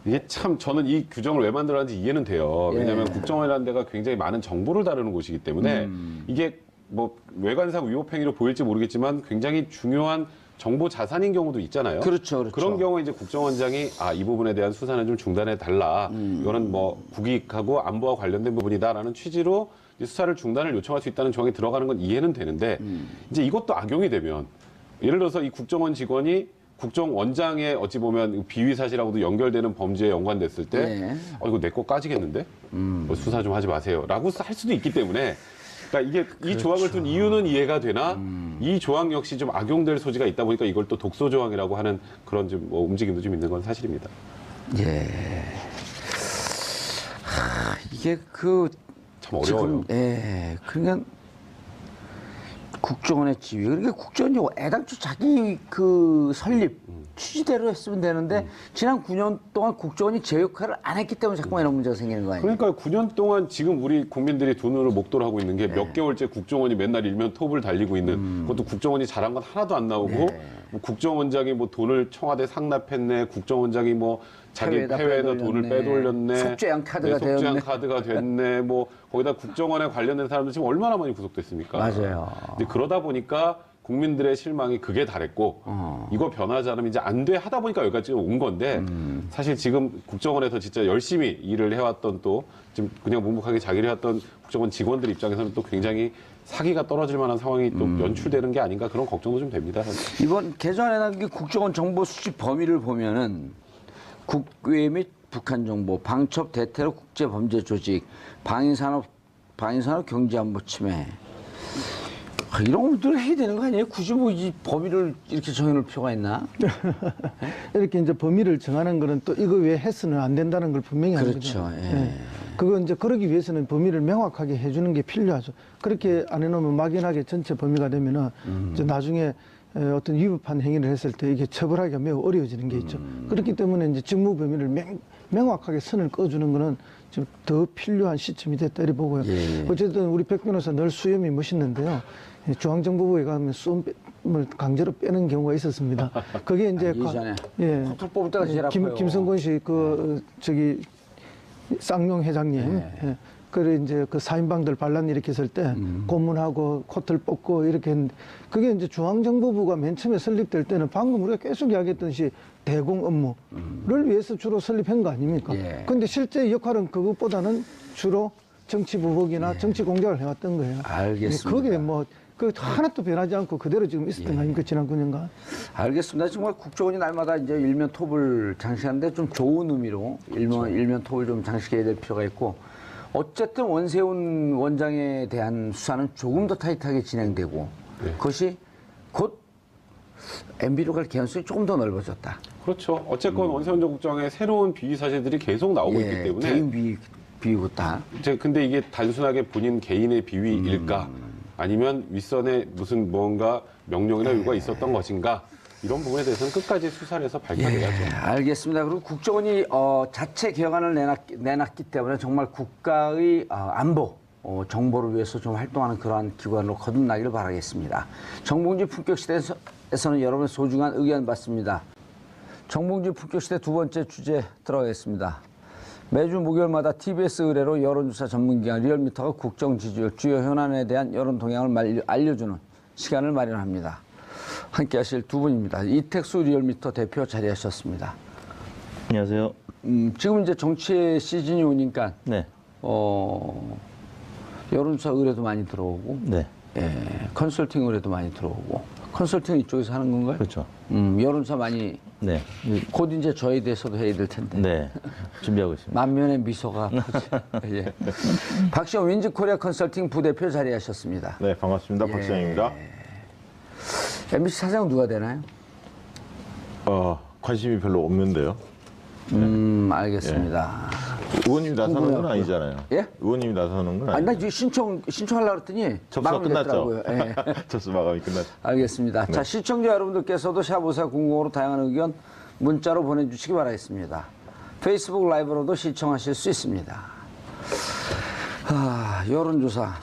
이게 참 저는 이 규정을 왜 만들었는지 이해는 돼요. 왜냐하면 국정원이라는 데가 굉장히 많은 정보를 다루는 곳이기 때문에 이게 뭐 외관상 위법행위로 보일지 모르겠지만 굉장히 중요한 정보 자산인 경우도 있잖아요. 그렇죠. 그런 경우에 이제 국정원장이 이 부분에 대한 수사는 좀 중단해 달라. 이거는 뭐 국익하고 안보와 관련된 부분이다라는 취지로 이제 수사를 중단을 요청할 수 있다는 조항이 들어가는 건 이해는 되는데 이제 이것도 악용이 되면 예를 들어서 이 국정원 직원이 국정원장의 어찌 보면 비위 사실하고도 연결되는 범죄에 연관됐을 때 이거 내 거 까지겠는데 뭐 수사 좀 하지 마세요라고 할 수도 있기 때문에 그러니까 이게 이 조항을 둔 이유는 이해가 되나 이 조항 역시 좀 악용될 소지가 있다 보니까 이걸 또 독소 조항이라고 하는 그런 좀 뭐 움직임도 좀 있는 건 사실입니다. 예. 이게 참 어려워요. 그러니까 국정원의 지위. 그러니까 국정원이 애당초 자기 그 설립 취지대로 했으면 되는데 지난 9년 동안 국정원이 제 역할을 안 했기 때문에 자꾸만 이런 문제가 생기는 거 아니에요? 그러니까 9년 동안 지금 우리 국민들이 눈으로 목도를 하고 있는 게 몇 개월째 국정원이 맨날 일면 톱을 달리고 있는 그것도 국정원이 잘한 건 하나도 안 나오고 뭐 국정원장이 뭐 돈을 청와대 상납했네, 국정원장이 뭐 자기 해외에다 돈을 빼돌렸네, 속죄한 카드가 속죄한 되었네. 카드가 됐네, 뭐 거기다 국정원에 관련된 사람들 지금 얼마나 많이 구속됐습니까? 맞아요. 근데 그러다 보니까 국민들의 실망이 극에 달했고 이거 변하지 않으면 이제 안 돼 하다 보니까 여기까지 온 건데 사실 지금 국정원에서 진짜 열심히 일을 해왔던 또 지금 그냥 묵묵하게 자기를 해왔던 국정원 직원들 입장에서는 또 굉장히 사기가 떨어질 만한 상황이 또 연출되는 게 아닌가 그런 걱정도 좀 됩니다. 사실. 이번 개정안에 나온 게 국정원 정보 수집 범위를 보면은 국외 및 북한 정보, 방첩 대테러 국제 범죄 조직, 방위산업 경제안보 침해. 이런 것들을 해야 되는 거 아니에요? 굳이 뭐 이 범위를 이렇게 정해놓을 필요가 있나? 이렇게 이제 범위를 정하는 거는 또 이거 왜 해서는 안 된다는 걸 분명히 하는 그렇죠. 거죠. 예. 그거 이제 그러기 위해서는 범위를 명확하게 해주는 게 필요하죠. 그렇게 안 해놓으면 막연하게 전체 범위가 되면은 이제 나중에 어떤 위법한 행위를 했을 때 이게 처벌하기가 매우 어려워지는 게 있죠. 그렇기 때문에 이제 직무 범위를 명확하게 선을 꺼주는 거는 좀 더 필요한 시점이 됐다 이렇게 보고요. 어쨌든 우리 백 변호사 늘 수염이 멋있는데요. 중앙정보부에 가면 수염을 강제로 빼는 경우가 있었습니다. 그게 이제 예전에 코털 뽑을 때가 제일 아파요. 김성곤 씨 저기 쌍용 회장님. 그래 이제 그 사인방들 반란 일으켰을 때 고문하고 코털 뽑고 이렇게 했는데 그게 이제 중앙정보부가 맨 처음에 설립될 때는 방금 우리가 계속 이야기했듯이 대공 업무를 위해서 주로 설립한 거 아닙니까? 근데 실제 역할은 그것보다는 주로 정치 보복이나 정치 공작을 해왔던 거예요. 알겠습니다. 그게 뭐 그 하나도 변하지 않고 그대로 지금 있었던 거 아닙니까? 지난 9년간. 알겠습니다. 정말 국정원이 날마다 이제 일면 톱을 장식하는데 좀 좋은 의미로 일면 톱을 좀 장식해야 될 필요가 있고 어쨌든 원세훈 원장에 대한 수사는 조금 더 타이트하게 진행되고 그것이 곧 MB로 갈 개연성이 조금 더 넓어졌다. 그렇죠. 어쨌건 원세훈 전 국장의 새로운 비위 사실들이 계속 나오고 있기 때문에 개인 비위고 다. 근데 이게 단순하게 본인 개인의 비위일까 아니면 윗선에 무슨 뭔가 명령이나 요구가 있었던 것인가 이런 부분에 대해서는 끝까지 수사를 해서 밝혀내야죠. 알겠습니다. 그리고 국정원이 자체 개혁안을 내놨기 때문에 정말 국가의 안보, 정보를 위해서 좀 활동하는 그러한 기관으로 거듭나기를 바라겠습니다. 정봉주 품격시대에서는 여러분의 소중한 의견 받습니다. 정봉주 품격시대 두 번째 주제 들어가겠습니다. 매주 목요일마다 TBS 의뢰로 여론조사 전문기관 리얼미터가 국정 지지율 주요 현안에 대한 여론 동향을 알려주는 시간을 마련합니다. 함께 하실 두 분입니다. 이택수 리얼미터 대표 자리하셨습니다. 안녕하세요. 지금 이제 정치의 시즌이 오니까 네. 여론조사 의뢰도 많이 들어오고 네. 컨설팅 의뢰도 많이 들어오고 컨설팅 이쪽에서 하는 건가요? 그렇죠. 여론조사 많이 네. 곧 이제 저희 대해서도 해야 될 텐데. 네. 준비하고 있습니다. 만면의 미소가. 예. 박시영 윈즈코리아 컨설팅 부대표 자리하셨습니다. 네, 반갑습니다. 박시영입니다. MBC 사장 누가 되나요? 관심이 별로 없는데요. 알겠습니다. 의원님이 나서는 건 궁금해요. 아니잖아요. 예? 의원님이 나서는 건 아니, 나 아니죠. 이제 신청하려고 했더니 접수가 마감이 끝났죠. 됐더라고요. 예. 접수 마감이 끝났죠. 알겠습니다. 자, 시청자 여러분들께서도 샤브사 공공으로 다양한 의견 문자로 보내주시기 바라겠습니다. 페이스북 라이브로도 시청하실 수 있습니다. 여론조사.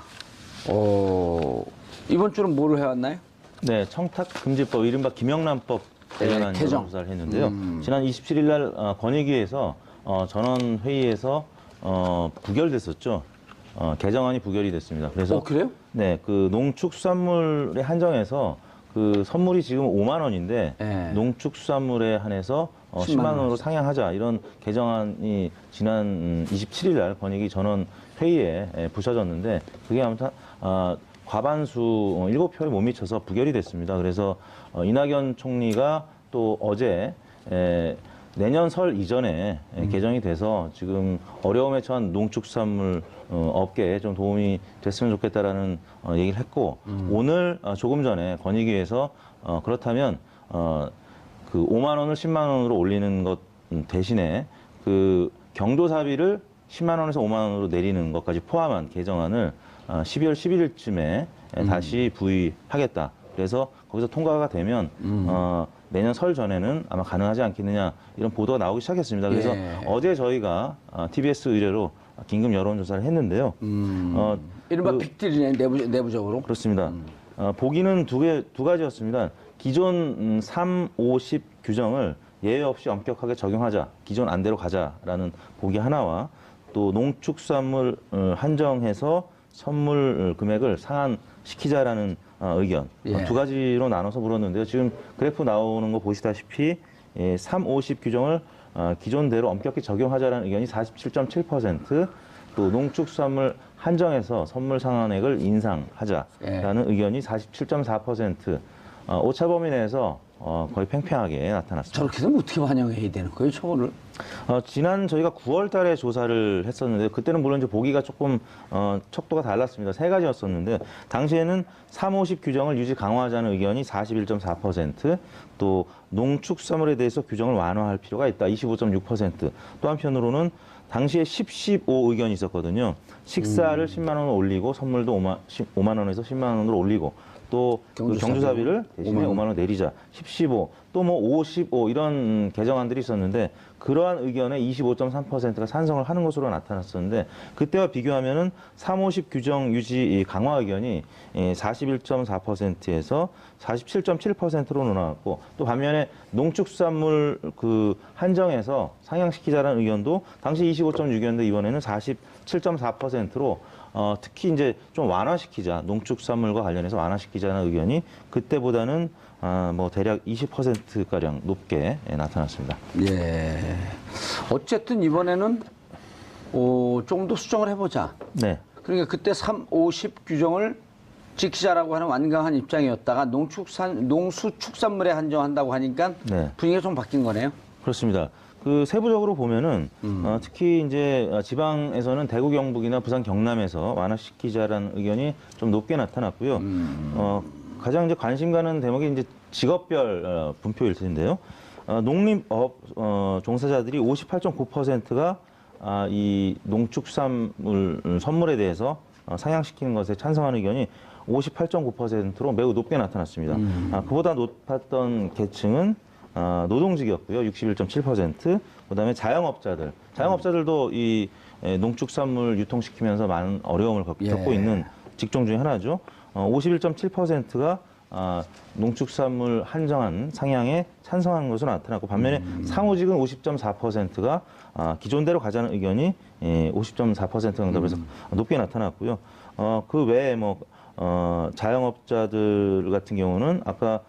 이번 주는 뭘 해왔나요? 네, 청탁금지법, 이른바 김영란법 관련한 개정. 여론조사를 했는데요. 지난 27일 날 권익위에서 전원 회의에서 부결됐었죠. 개정안이 부결이 됐습니다. 그래서 그래요? 네, 그 농축수산물에 한정해서 그 선물이 지금 5만 원인데 네. 농축수산물에 한해서 10만 원으로 상향하자 이런 개정안이 지난 27일 날 권익위 전원 회의에 부서졌는데 그게 아무튼 과반수 7표에 못 미쳐서 부결이 됐습니다. 그래서 이낙연 총리가 또 어제 내년 설 이전에 개정이 돼서 지금 어려움에 처한 농축수산물 업계에 좀 도움이 됐으면 좋겠다라는 얘기를 했고 오늘 조금 전에 권익위에서 그렇다면 그 5만 원을 10만 원으로 올리는 것 대신에 그 경조사비를 10만 원에서 5만 원으로 내리는 것까지 포함한 개정안을 12월 11일쯤에 다시 부의하겠다. 그래서 거기서 통과가 되면 내년 설 전에는 아마 가능하지 않겠느냐 이런 보도가 나오기 시작했습니다. 그래서 예. 어제 저희가 TBS 의뢰로 긴급 여론조사를 했는데요. 이른바 빅딜이네, 내부적으로. 그렇습니다. 보기는 두 가지였습니다. 기존 3, 50 규정을 예외 없이 엄격하게 적용하자, 기존 안대로 가자라는 보기 하나와 또 농축수산물 한정해서 선물 금액을 상한시키자라는 의견 예. 두 가지로 나눠서 물었는데요. 지금 그래프 나오는 거 보시다시피 3, 50 규정을 기존대로 엄격히 적용하자라는 의견이 47.7%, 또 농축수산물 한정해서 선물 상한액을 인상하자라는 의견이 47.4%, 오차 범위 내에서 거의 팽팽하게 나타났습니다. 저렇게 되면 어떻게 반영해야 되는 거예요, 저거를? 지난 저희가 9월 달에 조사를 했었는데 그때는 물론 이제 보기가 조금 척도가 달랐습니다. 세 가지였었는데 당시에는 3, 50 규정을 유지 강화하자는 의견이 41.4%, 또 농축수산물에 대해서 규정을 완화할 필요가 있다 25.6%, 또 한편으로는 당시에 10, 15 의견이 있었거든요. 식사를 10만 원 올리고 선물도 5만 원에서 10만 원으로 올리고 또 경조사비를 대신에 5만 원 내리자. 10, 15, 또 뭐 5, 15 이런 개정안들이 있었는데 그러한 의견에 25.3%가 찬성을 하는 것으로 나타났었는데 그때와 비교하면은 3, 50 규정 유지 강화 의견이 41.4%에서 47.7%로 나왔고 또 반면에 농축수산물 그 한정해서 상향시키자라는 의견도 당시 25.6이었는데 이번에는 47.4%로 특히 이제 좀 완화시키자, 농축수산물과 관련해서 완화시키자는 의견이 그때보다는 뭐 대략 20%가량 높게 나타났습니다. 예. 어쨌든 이번에는 좀 더 수정을 해보자. 네. 그러니까 그때 3, 50 규정을 지키자라고 하는 완강한 입장이었다가 농수축산물에 한정한다고 하니까 네. 분위기가 좀 바뀐 거네요. 그렇습니다. 그 세부적으로 보면은 특히 이제 지방에서는 대구 경북이나 부산 경남에서 완화시키자라는 의견이 좀 높게 나타났고요. 가장 이제 관심 가는 대목이 이제 직업별 분표일 텐데요. 농림업 종사자들이 58.9%가 이 농축수산물 선물에 대해서 상향시키는 것에 찬성하는 의견이 58.9%로 매우 높게 나타났습니다. 그보다 높았던 계층은 노동직이었고요. 61.7%. 그다음에 자영업자들도 이 농축산물 유통시키면서 많은 어려움을 겪고 있는 직종 중에 하나죠. 51.7%가 농축산물 한정한 상향에 찬성하는 것으로 나타났고 반면에 상호직은 50.4%가 기존대로 가자는 의견이 50.4% 응답에서 높게 나타났고요. 그 외에 뭐 자영업자들 같은 경우는 아까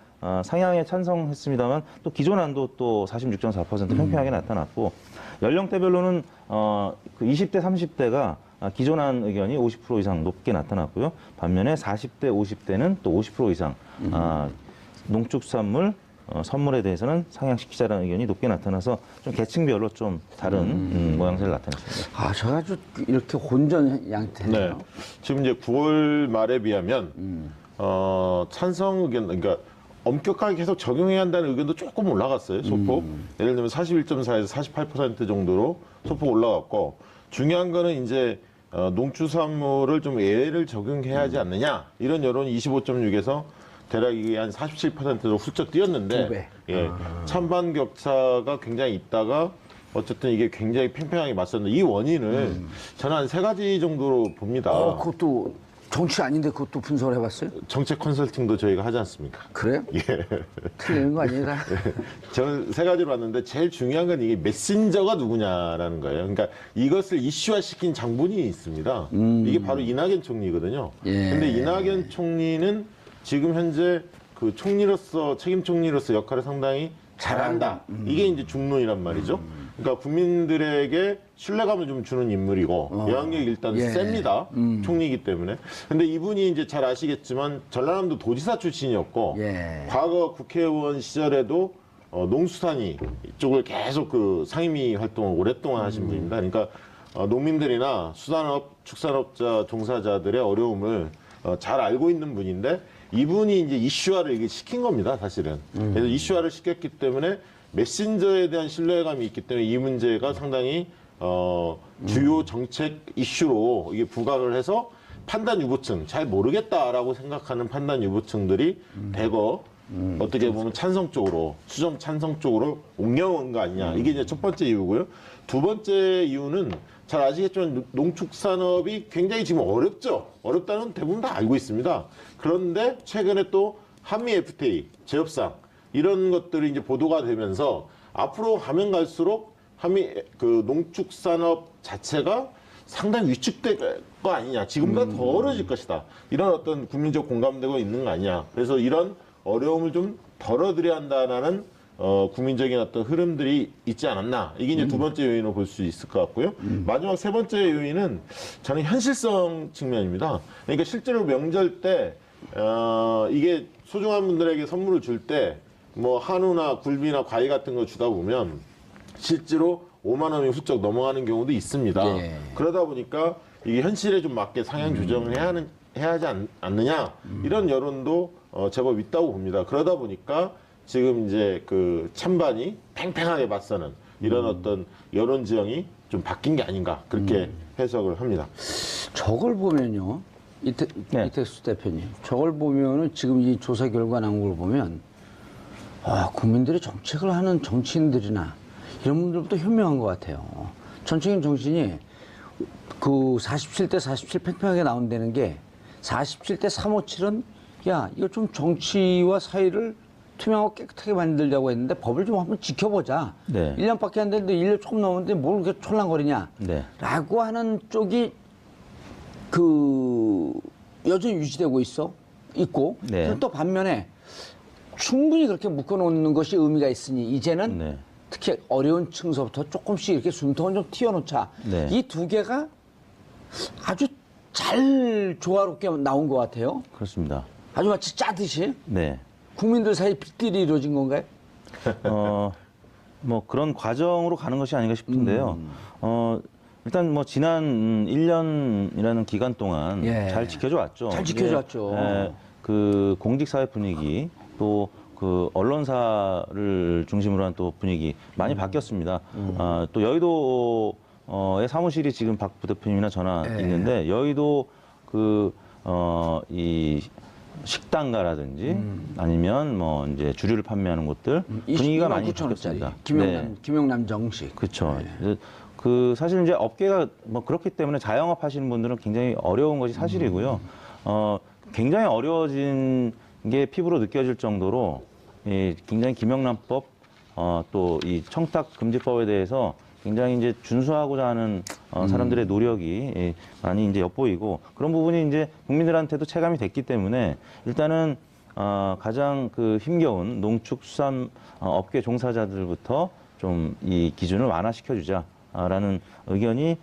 상향에 찬성했습니다만 또 기존 안도 또 46.4% 팽팽하게 나타났고 연령대별로는 그 20대, 30대가 기존안 의견이 50% 이상 높게 나타났고요. 반면에 40대, 50대는 또 50% 이상 농축산물 선물에 대해서는 상향시키자라는 의견이 높게 나타나서 좀 계층별로 좀 다른 모양새를 나타냈습니다. 아, 저 아주 이렇게 혼전 네. 양태네요. 지금 이제 9월 말에 비하면 찬성 의견, 그러니까 엄격하게 계속 적용해야 한다는 의견도 조금 올라갔어요. 소폭. 예를 들면 41.4에서 48% 정도로 소폭 올라갔고, 중요한 거는 이제 농축산물을 좀 예외를 적용해야 하지 않느냐, 이런 여론이 25.6에서 대략 이게 한 47%로 훌쩍 뛰었는데, 두 배. 예, 찬반 격차가 굉장히 있다가 어쨌든 이게 굉장히 팽팽하게 맞섰는데, 이 원인을 저는 한 3가지 정도로 봅니다. 그것도 정치 아닌데 그것도 분석을 해봤어요? 정책 컨설팅도 저희가 하지 않습니까? 그래요? 예. 틀리는 거 아니다. 저는 3가지로 봤는데 제일 중요한 건 이게 메신저가 누구냐라는 거예요. 그러니까 이것을 이슈화시킨 장본인이 있습니다. 이게 바로 이낙연 총리거든요. 예. 근데 이낙연 총리는 지금 현재 그 총리로서, 책임 총리로서 역할을 상당히 잘한다. 이게 이제 중론이란 말이죠. 그러니까 국민들에게 신뢰감을 좀 주는 인물이고 영향력이 일단 예. 셉니다. 총리이기 때문에. 근데 이분이 이제 잘 아시겠지만 전라남도 도지사 출신이었고 예. 과거 국회의원 시절에도 농수산이 이쪽을 계속 그 상임위 활동을 오랫동안 하신 분입니다. 그러니까 농민들이나 수산업, 축산업자, 종사자들의 어려움을 잘 알고 있는 분인데 이분이 이제 이슈화를 이게 시킨 겁니다, 사실은. 그래서 이슈화를 시켰기 때문에 메신저에 대한 신뢰감이 있기 때문에 이 문제가 상당히 주요 정책 이슈로 이게 부각을 해서 판단 유보층, 잘 모르겠다라고 생각하는 판단 유보층들이 대거 어떻게 보면 찬성 쪽으로, 수정 찬성 쪽으로 옮겨온 거 아니냐. 이게 이제 첫 번째 이유고요. 두 번째 이유는 잘 아시겠지만 농축산업이 굉장히 지금 어렵죠. 어렵다는 건 대부분 다 알고 있습니다. 그런데 최근에 또 한미 FTA, 재협상 이런 것들이 이제 보도가 되면서 앞으로 가면 갈수록 한미 그 농축산업 자체가 상당히 위축될 거 아니냐. 지금보다 더 어려질 것이다. 이런 어떤 국민적 공감대가 있는 거 아니냐. 그래서 이런 어려움을 좀 덜어드려야 한다는 국민적인 어떤 흐름들이 있지 않았나. 이게 이제 두 번째 요인으로 볼 수 있을 것 같고요. 마지막 세 번째 요인은 저는 현실성 측면입니다. 그러니까 실제로 명절 때, 이게 소중한 분들에게 선물을 줄 때, 뭐 한우나 굴비나 과일 같은 거 주다 보면 실제로 5만 원이 훌쩍 넘어가는 경우도 있습니다. 예. 그러다 보니까 이게 현실에 좀 맞게 상향 조정을 해야 하지 않느냐. 이런 여론도 제법 있다고 봅니다. 그러다 보니까 지금 이제 그 찬반이 팽팽하게 맞서는 이런 어떤 여론 지형이 좀 바뀐 게 아닌가 그렇게 해석을 합니다. 저걸 보면요, 이택수 대표님, 저걸 보면은 지금 이 조사 결과 나온 걸 보면 국민들이 정책을 하는 정치인들이나 이런 분들부터 현명한 것 같아요. 전체적인 정신이 그 47대 47 팽팽하게 나온다는 게 47대 357은 야, 이거 좀 정치와 사회를 투명하고 깨끗하게 만들려고 했는데 법을 좀 한번 지켜보자. 네. 1년밖에 안 됐는데 1년 조금 넘었는데 뭘 그렇게 촐랑거리냐. 네. 라고 하는 쪽이 그 여전히 유지되고 있고 네. 그리고 또 반면에 충분히 그렇게 묶어놓는 것이 의미가 있으니 이제는 네. 특히 어려운 층서부터 조금씩 이렇게 숨통을 좀 튀어놓자. 네. 이 두 개가 아주 잘 조화롭게 나온 것 같아요. 그렇습니다. 아주 마치 짜듯이 네. 국민들 사이 빗들이 이루어진 건가요? 뭐 그런 과정으로 가는 것이 아닌가 싶은데요. 일단 뭐 지난 1년이라는 기간 동안 예. 잘 지켜져 왔죠. 잘 지켜져 왔죠. 그 공직사회 분위기 또 그 언론사를 중심으로 한 또 분위기 많이 바뀌었습니다. 또 여의도의 사무실이 지금 박 부대표님이나 저나 예. 있는데 여의도 이 식당가라든지 아니면 뭐 이제 주류를 판매하는 곳들 분위기가 많이 29,000원짜리 바뀌었습니다. 김영남 정식. 그렇죠. 그 사실 이제 업계가 뭐 그렇기 때문에 자영업 하시는 분들은 굉장히 어려운 것이 사실이고요. 굉장히 어려워진 게 피부로 느껴질 정도로 굉장히 김영란법 또 이 청탁 금지법에 대해서 굉장히 이제 준수하고자 하는 사람들의 노력이 많이 이제 엿보이고 그런 부분이 이제 국민들한테도 체감이 됐기 때문에 일단은 가장 그 힘겨운 농축수산 업계 종사자들부터 좀 이 기준을 완화시켜주자라는 의견이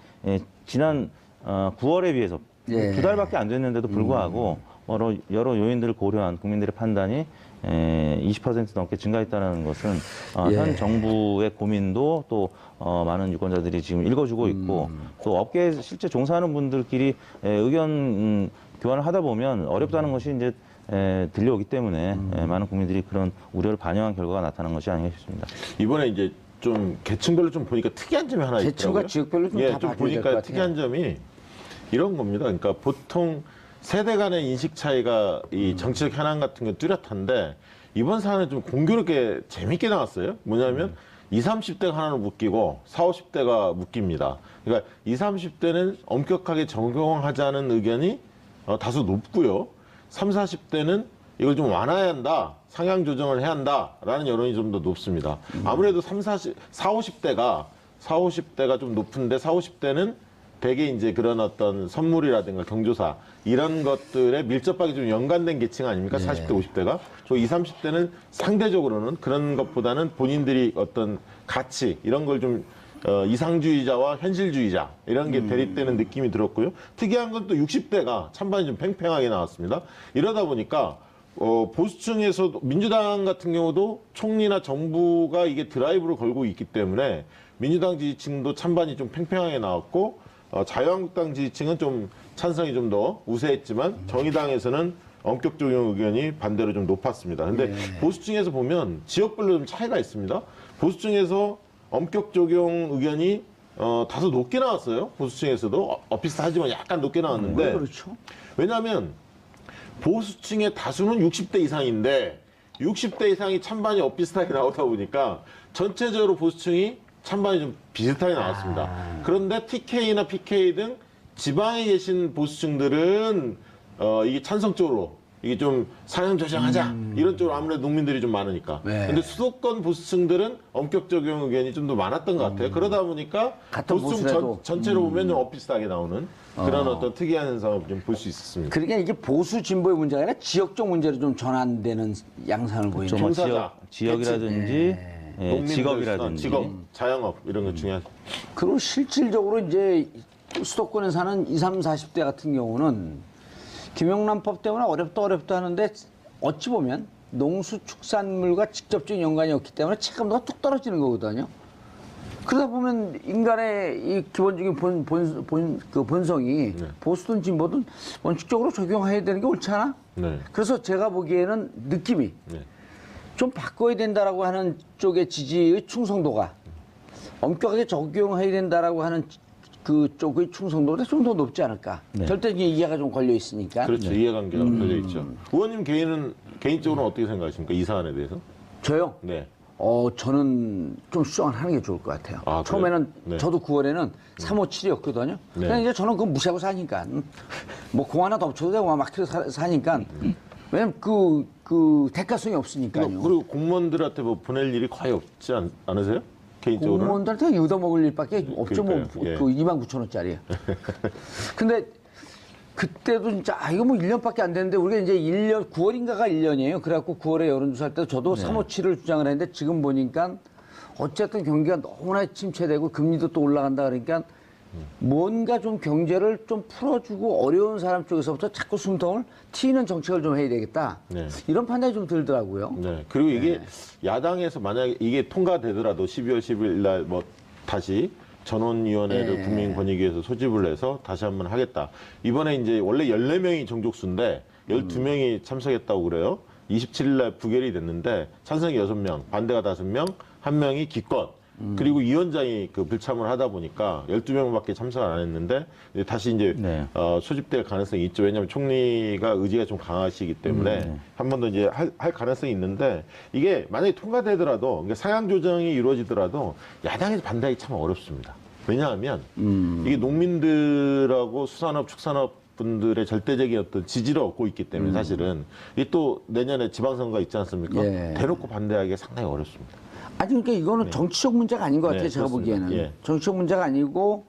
지난 9월에 비해서 예. 2달밖에 안 됐는데도 불구하고 여러 요인들을 고려한 국민들의 판단이 20% 넘게 증가했다는 것은 현 정부의 고민도 또 많은 유권자들이 지금 읽어주고 있고 또 업계에 실제 종사하는 분들끼리 의견 교환을 하다 보면 어렵다는 것이 이제 들려오기 때문에 많은 국민들이 그런 우려를 반영한 결과가 나타난 것이 아닌가 싶습니다. 이번에 이제 좀 계층별로 좀 보니까 특이한 점이 하나 있더라고요. 계층과 지역별로 좀 다 좀 봐줘야 될것 보니까 같아요. 특이한 점이 이런 겁니다. 그러니까 보통 세대 간의 인식 차이가 이 정치적 현안 같은 건 뚜렷한데 이번 사안은 좀 공교롭게 재밌게 나왔어요. 뭐냐면 20, 30대가 하나로 묶이고 40, 50대가 묶입니다. 그러니까 20, 30대는 엄격하게 적용하자는 의견이 다소 높고요. 30, 40대는 이걸 좀 완화해야 한다. 상향 조정을 해야 한다라는 여론이 좀 더 높습니다. 아무래도 40, 50대가 좀 높은데 40, 50대는 대개 이제 그런 어떤 선물이라든가 경조사 이런 것들에 밀접하게 좀 연관된 계층 아닙니까? 40대, 50대가. 저 20, 30대는 상대적으로는 그런 것보다는 본인들이 어떤 가치 이런 걸 좀 이상주의자와 현실주의자 이런 게 대립되는 느낌이 들었고요. 특이한 건 또 60대가 찬반이 좀 팽팽하게 나왔습니다. 이러다 보니까 보수층에서도 민주당 같은 경우도 총리나 정부가 이게 드라이브를 걸고 있기 때문에 민주당 지지층도 찬반이 좀 팽팽하게 나왔고 자유한국당 지지층은 좀 찬성이 좀 더 우세했지만 정의당에서는 엄격 적용 의견이 반대로 좀 높았습니다. 근데 보수층에서 보면 지역별로 좀 차이가 있습니다. 보수층에서 엄격 적용 의견이 다소 높게 나왔어요. 보수층에서도 비슷하지만 약간 높게 나왔는데 그렇죠. 왜냐하면 보수층의 다수는 60대 이상인데 60대 이상이 찬반이 엇비슷하게 나오다 보니까 전체적으로 보수층이 찬반이 좀 비슷하게 나왔습니다. 그런데 TK나 PK 등 지방에 계신 보수층들은 이게 찬성 쪽으로 이게 좀 상향 조정하자 이런 쪽으로 아무래도 농민들이 좀 많으니까. 네. 근데 수도권 보수층들은 엄격 적용 의견이 좀 더 많았던 것 같아요. 그러다 보니까 같은 보수층 보수라도. 전체로 보면 좀 엇비슷하게 나오는 그런 어떤 특이한 현상을 좀 볼 수 있었습니다. 그러니까 이게 보수 진보의 문제가 아니라 지역적 문제로 좀 전환되는 양상을 보이는 좀 거죠. 종사자, 지역이라든지 농민들, 직업이라든지 직업, 자영업 이런 거 중요하죠. 그리고 실질적으로 이제 수도권에 사는 20, 30, 40대 같은 경우는 김영란법 때문에 어렵다 하는데 어찌 보면 농수축산물과 직접적인 연관이 없기 때문에 체감도가 뚝 떨어지는 거거든요. 그러다 보면 인간의 이 기본적인 본성이 보수든 진보든 원칙적으로 적용해야 되는 게 옳지 않아? 네. 그래서 제가 보기에는 느낌이 네. 좀 바꿔야 된다라고 하는 쪽의 지지의 충성도가 엄격하게 적용해야 된다라고 하는 그쪽의 충성도보다 좀 더 높지 않을까. 절대적인 이해가 좀 걸려 있으니까. 그렇죠. 이해관계가 걸려 있죠. 의원님 개인적으로는 어떻게 생각하십니까? 이 사안에 대해서? 저요? 네. 저는 좀 수정을 하는 게 좋을 것 같아요. 아, 그래요? 처음에는 네. 저도 9월에는 357이었거든요. 그냥 이제 저는 그거 무시하고 사니까. 뭐 공 하나 덮쳐도 되고 막 이렇게 사니까. 왜냐면 그 대가성이 없으니까요. 그리고 공무원들한테 뭐 보낼 일이 거의 없지 않으세요? 개인적으로는? 공무원들한테 얻어먹을 일밖에 없죠. 뭐, 그러니까요. 예. 그 29,000원짜리. 근데 그때도 진짜, 이거 뭐 1년밖에 안 됐는데, 우리가 이제 1년, 9월인가가 1년이에요. 그래갖고 9월에 여론조사할 때 저도 357을 주장을 했는데, 지금 보니까 어쨌든 경기가 너무나 침체되고 금리도 또 올라간다 그러니까 뭔가 좀 경제를 좀 풀어주고 어려운 사람 쪽에서부터 자꾸 숨통을 튀는 정책을 좀 해야 되겠다. 네. 이런 판단이 좀 들더라고요. 네. 그리고 이게 야당에서 만약에 이게 통과되더라도 12월 10일 날 뭐 다시 전원위원회를 국민권익위에서 소집을 해서 다시 한번 하겠다. 이번에 이제 원래 14명이 정족수인데 12명이 참석했다고 그래요. 27일 날 부결이 됐는데 찬성이 6명, 반대가 5명, 1명이 기권. 그리고 위원장이 그 불참을 하다 보니까 12명밖에 참석을 안 했는데 다시 이제 소집될 가능성이 있죠. 왜냐하면 총리가 의지가 좀 강하시기 때문에 한 번 더 이제 할 가능성이 있는데 이게 만약에 통과되더라도 그러니까 상향 조정이 이루어지더라도 야당에서 반대하기 참 어렵습니다. 왜냐하면 이게 농민들하고 수산업, 축산업 분들의 절대적인 어떤 지지를 얻고 있기 때문에 사실은 이게 또 내년에 지방선거가 있지 않습니까? 예. 대놓고 반대하기가 상당히 어렵습니다. 아니 그러니까 이거는 정치적 문제가 아닌 것 같아요. 네, 제가 그렇습니다. 보기에는. 예. 정치적 문제가 아니고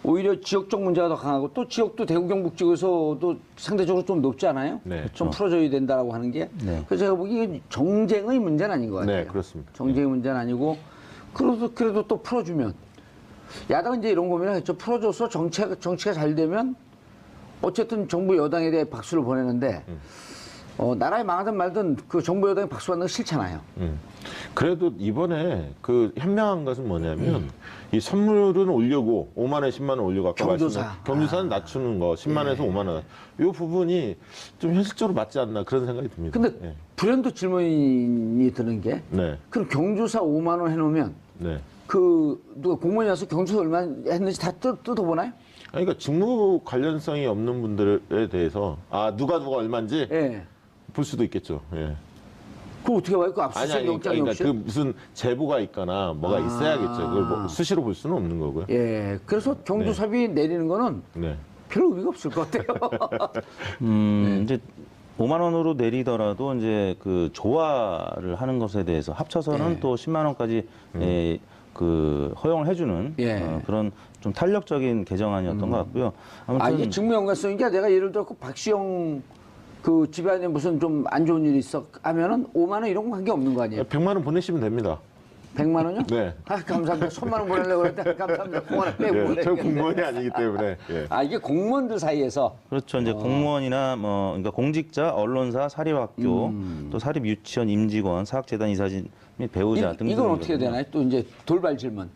오히려 지역적 문제가 더 강하고 또 지역도 대구 경북 지역에서도 상대적으로 좀 높지 않아요? 네. 좀 풀어줘야 된다라고 하는 게. 그래서 제가 보기에 정쟁의 문제는 아닌 것 같아요. 네, 그렇습니다. 정쟁의 문제는 아니고 그래도 또 풀어주면 야당은 이제 이런 고민을 했죠. 풀어줘서 정치가 잘 되면 어쨌든 정부 여당에 대해 박수를 보내는데 나라에 망하든 말든 그 정부 여당이 박수 받는 거 싫잖아요. 그래도 이번에 그 현명한 것은 뭐냐면 이 선물은 올려고 5만 원, 10만 원 올려고 아까 경조사. 말씀드린 경조사는 낮추는 거 10만 원에서 5만 원. 이 부분이 좀 현실적으로 맞지 않나 그런 생각이 듭니다. 근데 예. 불현듯 질문이 드는 게 네. 그럼 경조사 5만 원 해놓으면 네. 그 누가 공무원이 와서 경조사 얼마 했는지 다 뜯어보나요? 아니, 그러니까 직무 관련성이 없는 분들에 대해서 누가 얼마인지 예. 볼 수도 있겠죠. 예. 그거 어떻게 봐요? 그 아니, 압수수색 아니, 영장이 그러니까 없이? 그 무슨 제보가 있거나 뭐가 있어야겠죠. 그걸 뭐 수시로 볼 수는 없는 거고요. 예. 그래서 경조사비 내리는 거는 네. 별 의미가 없을 것 같아요. 이제 5만 원으로 내리더라도 이제 그 조화를 하는 것에 대해서 합쳐서는 또 10만 원까지 그 허용을 해주는 예. 그런 좀 탄력적인 개정안이었던 것 같고요. 아무튼 이게 직무 연관성이니까 내가 예를 들어 그 박시영 그 집안에 무슨 좀 안 좋은 일이 있어 하면은 5만 원 이런 거 관계 없는 거 아니에요? 100만 원 보내시면 됩니다. 100만 원요? 네. 감사합니다. 1000만 원 보내려고 그랬는데 감사합니다. 공 하나 빼고 예, 저 보내겠네. 공무원이 아니기 때문에. 예. 이게 공무원들 사이에서 그렇죠. 이제 공무원이나 뭐 그러니까 공직자, 언론사, 사립학교, 또 사립유치원 임직원, 사학재단 이사진 및 배우자 등등. 이건 어떻게 되나요? 또 이제 돌발 질문.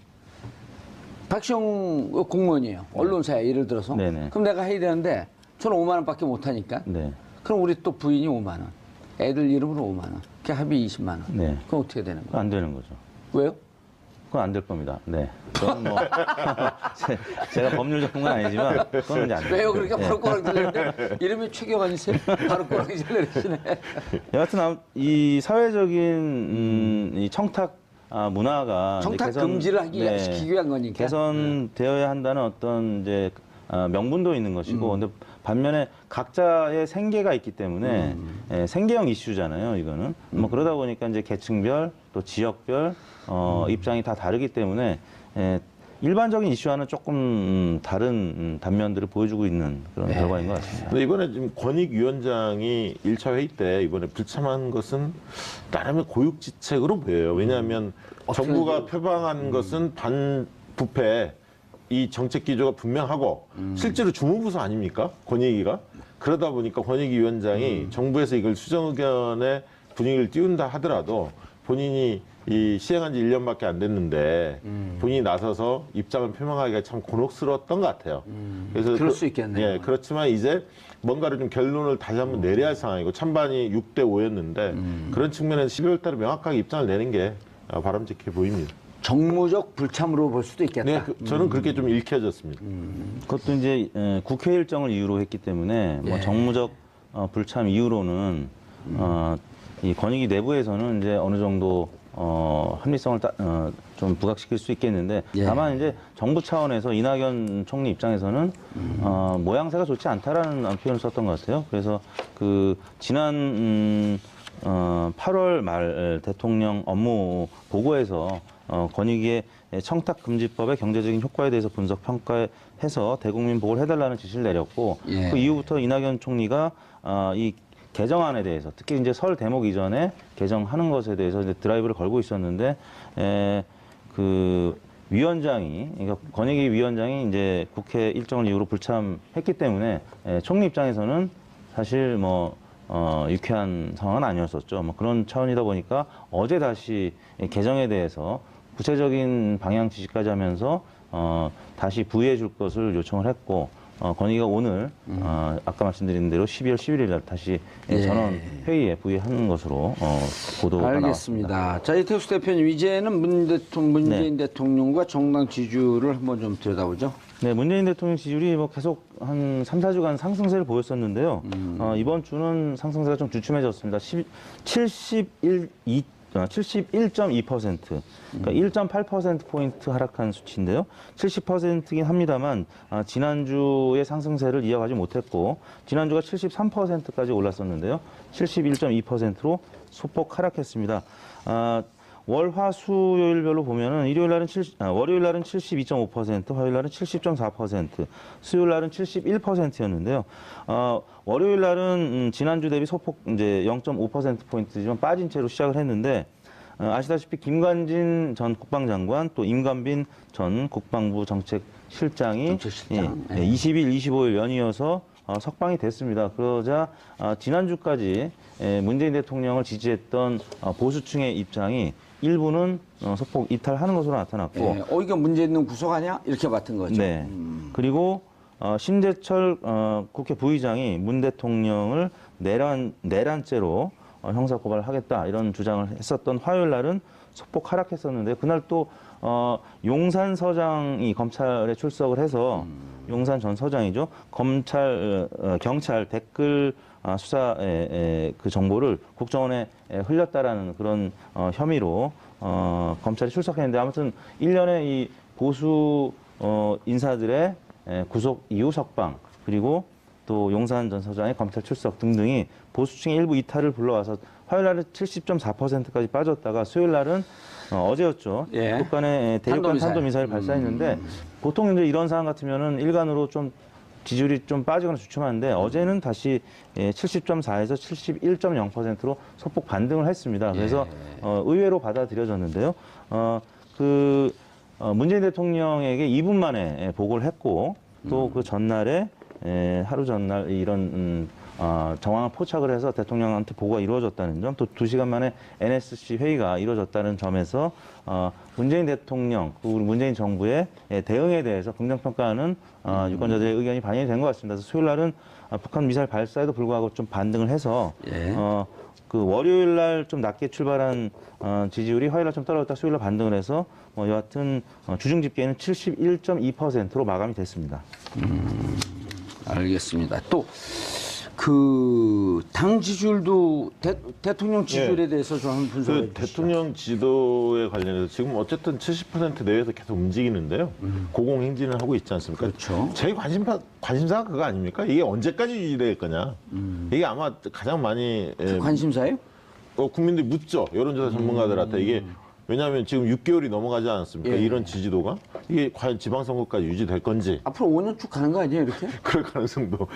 박시영 공무원이에요. 언론사에 예를 들어서. 네네. 그럼 내가 해야 되는데 저는 5만 원밖에 못 하니까. 네. 그럼 우리 또 부인이 5만 원. 애들 이름으로 5만 원. 그 합의 20만 원. 네. 그럼 어떻게 되는 거예요? 그건 안 되는 거죠. 왜요? 그건 안 될 겁니다. 네. 그건 뭐 제가 법률 전문가는 아니지만 그건 이제 안 돼요. 왜요? 그렇게 네. 바로 꼬랑지 내리는데 이름이 최경환이세요? 바로 꼬랑지 내리시네. 여하튼 이 사회적인 이 청탁 문화가 이제 청탁 금지를 시키기 위한 거니까. 개선되어야 한다는 어떤 이제 명분도 있는 것이고, 근데 반면에 각자의 생계가 있기 때문에 생계형 이슈잖아요. 이거는 뭐 그러다 보니까 이제 계층별 또 지역별 입장이 다 다르기 때문에 일반적인 이슈와는 조금 다른 단면들을 보여주고 있는 그런 결과인 것 같습니다. 근데 이번에 지금 권익위원장이 1차 회의 때 이번에 불참한 것은 나름의 고육지책으로 보여요. 왜냐하면 정부가 표방한 것은 반부패 이 정책 기조가 분명하고 실제로 주무부서 아닙니까? 권익위가. 그러다 보니까 권익위원장이 정부에서 이걸 수정 의견에 분위기를 띄운다 하더라도 본인이 이 시행한 지 1년밖에 안 됐는데 본인이 나서서 입장을 표명하기가 참 곤혹스러웠던 것 같아요. 그래서 그럴 수 있겠네요. 예, 그렇지만 이제 뭔가를 좀 결론을 다시 한번 내려야 할 상황이고 찬반이 6대 5였는데 그런 측면에서 12월 달에 명확하게 입장을 내는 게 바람직해 보입니다. 정무적 불참으로 볼 수도 있겠다. 네, 저는 그렇게 좀 읽혀졌습니다. 그것도 이제 국회 일정을 이유로 했기 때문에 뭐 정무적 불참 이후로는 이 권익위 내부에서는 이제 어느 정도 합리성을 좀 부각시킬 수 있겠는데 다만 이제 정부 차원에서 이낙연 총리 입장에서는 모양새가 좋지 않다라는 표현을 썼던 것 같아요. 그래서 그 지난 8월 말 대통령 업무 보고에서 권익위의 청탁금지법의 경제적인 효과에 대해서 분석 평가해서 대국민 보고를 해달라는 지시를 내렸고 그 이후부터 이낙연 총리가 이 개정안에 대해서 특히 이제 설 대목 이전에 개정하는 것에 대해서 이제 드라이브를 걸고 있었는데 그 위원장이 그러니까 권익위 위원장이 이제 국회 일정을 이유로 불참했기 때문에 총리 입장에서는 사실 뭐 유쾌한 상황은 아니었었죠. 뭐 그런 차원이다 보니까 어제 다시 개정에 대해서 구체적인 방향 지시까지 하면서 다시 부의해 줄 것을 요청을 했고 권익위가 오늘 아까 말씀드린 대로 12월 11일 날 다시 전원 회의에 부의하는 것으로 보도가 알겠습니다. 나왔습니다. 자, 이태수 대표님, 이제는 문재인 대통령과 정당 지지율을 한번 좀 들여다보죠. 네, 문재인 대통령 지지율이 뭐 계속 한 3, 4주간 상승세를 보였었는데요. 이번 주는 상승세가 좀 주춤해졌습니다. 71.2%, 그러니까 1.8%포인트 하락한 수치인데요. 70%이긴 합니다만, 지난주의 상승세를 이어가지 못했고, 지난주가 73%까지 올랐었는데요. 71.2%로 소폭 하락했습니다. 월, 화, 수요일별로 보면은 월요일 날은 72.5%, 화요일 날은 70.4%, 수요일 날은 71%였는데요. 월요일 날은 지난주 대비 소폭 이제 0.5%포인트지만 빠진 채로 시작을 했는데, 아시다시피 김관진 전 국방장관 또 임관빈 전 국방부 정책실장이 20일, 25일 연이어서 석방이 됐습니다. 그러자 지난주까지 문재인 대통령을 지지했던 보수층의 입장이 일부는 소폭 이탈하는 것으로 나타났고, 예. 이거 문제 있는 구속 아니야? 이렇게 봤던 거죠. 네. 그리고 심재철 국회 부의장이 문 대통령을 내란죄로 형사 고발을 하겠다 이런 주장을 했었던 화요일 날은 소폭 하락했었는데, 그날 또 용산 서장이 검찰에 출석을 해서 용산 전 서장이죠. 경찰 댓글 수사의 그 정보를 국정원에 흘렸다라는 그런 혐의로 검찰이 출석했는데, 아무튼 1년에 이 보수 인사들의 구속 이후 석방, 그리고 또 용산 전 서장의 검찰 출석 등등이 보수층의 일부 이탈을 불러와서 화요일 날은 70.4%까지 빠졌다가 수요일 날은 어제였죠. 예. 북한의 대륙간 탄도미사일 발사했는데, 보통 이제 이런 상황 같으면은 일간으로 좀 지지율이 좀 빠지거나 주춤하는데, 어제는 다시 70.4에서 71.0%로 소폭 반등을 했습니다. 그래서 의외로 받아들여졌는데요. 문재인 대통령에게 2분 만에 보고를 했고, 또 그 전날에 하루 전날 이런 정황을 포착을 해서 대통령한테 보고가 이루어졌다는 점, 또 2시간 만에 NSC 회의가 이루어졌다는 점에서 문재인 대통령, 우리 문재인 정부의 대응에 대해서 긍정평가하는 유권자들의 의견이 반영이 된 것 같습니다. 그래서 수요일 날은 북한 미사일 발사에도 불구하고 좀 반등을 해서 그 월요일 날 좀 낮게 출발한 지지율이 화요일 날 좀 떨어졌다 수요일 날 반등을 해서 여하튼 주중 집계는 71.2%로 마감이 됐습니다. 알겠습니다. 또 당 지지율도 대통령 지지율에 대해서 좀 한번 분석해 주시죠. 대통령 지도에 관련해서 지금 어쨌든 70% 내외에서 계속 움직이는데요. 고공행진을 하고 있지 않습니까? 그렇죠. 제 관심사가 그거 아닙니까? 이게 언제까지 유지될 거냐. 이게 아마 가장 많이 관심사예요? 국민들이 묻죠. 여론조사 전문가들한테. 이게 왜냐하면 지금 6개월이 넘어가지 않았습니까? 예. 이런 지지도가 이게 과연 지방선거까지 유지될 건지 앞으로 5년 쭉 가는 거 아니에요, 이렇게? 그럴 가능성도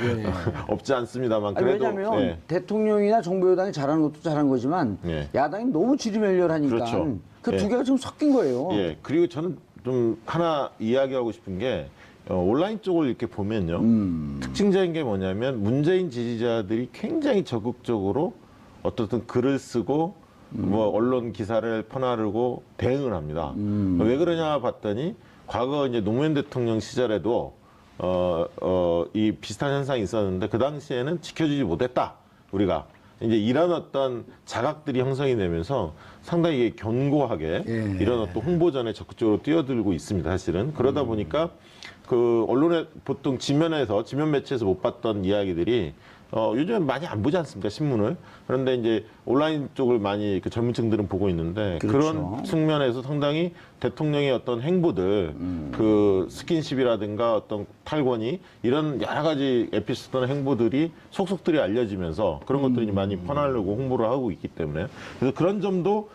없지 않습니다만 아니, 그래도 왜냐하면 대통령이나 정부 여당이 잘하는 것도 잘한 거지만 야당이 너무 지리멸렬하니까 그렇죠. 그 두 개가 지금 섞인 거예요. 예. 그리고 저는 좀 하나 이야기하고 싶은 게 온라인 쪽을 이렇게 보면요. 특징적인 게 뭐냐면 문재인 지지자들이 굉장히 적극적으로 어떻든 글을 쓰고 뭐 언론 기사를 퍼나르고 대응을 합니다. 왜 그러냐 봤더니 과거 이제 노무현 대통령 시절에도 이 비슷한 현상이 있었는데 그 당시에는 지켜주지 못했다 우리가 이제 이런 어떤 자각들이 형성이 되면서 상당히 견고하게 이런 어떤 홍보전에 적극적으로 뛰어들고 있습니다. 사실은 그러다 보니까 그 언론에 보통 지면 매체에서 못 봤던 이야기들이 요즘에 많이 안 보지 않습니까, 신문을. 그런데 이제 온라인 쪽을 많이 그 젊은층들은 보고 있는데 그렇죠. 그런 측면에서 상당히 대통령의 어떤 행보들, 그 스킨십이라든가 어떤 탈권위 이런 여러 가지 에피소드나 행보들이 속속들이 알려지면서 그런 것들이 많이 퍼나르고 홍보를 하고 있기 때문에 그래서 그런 점도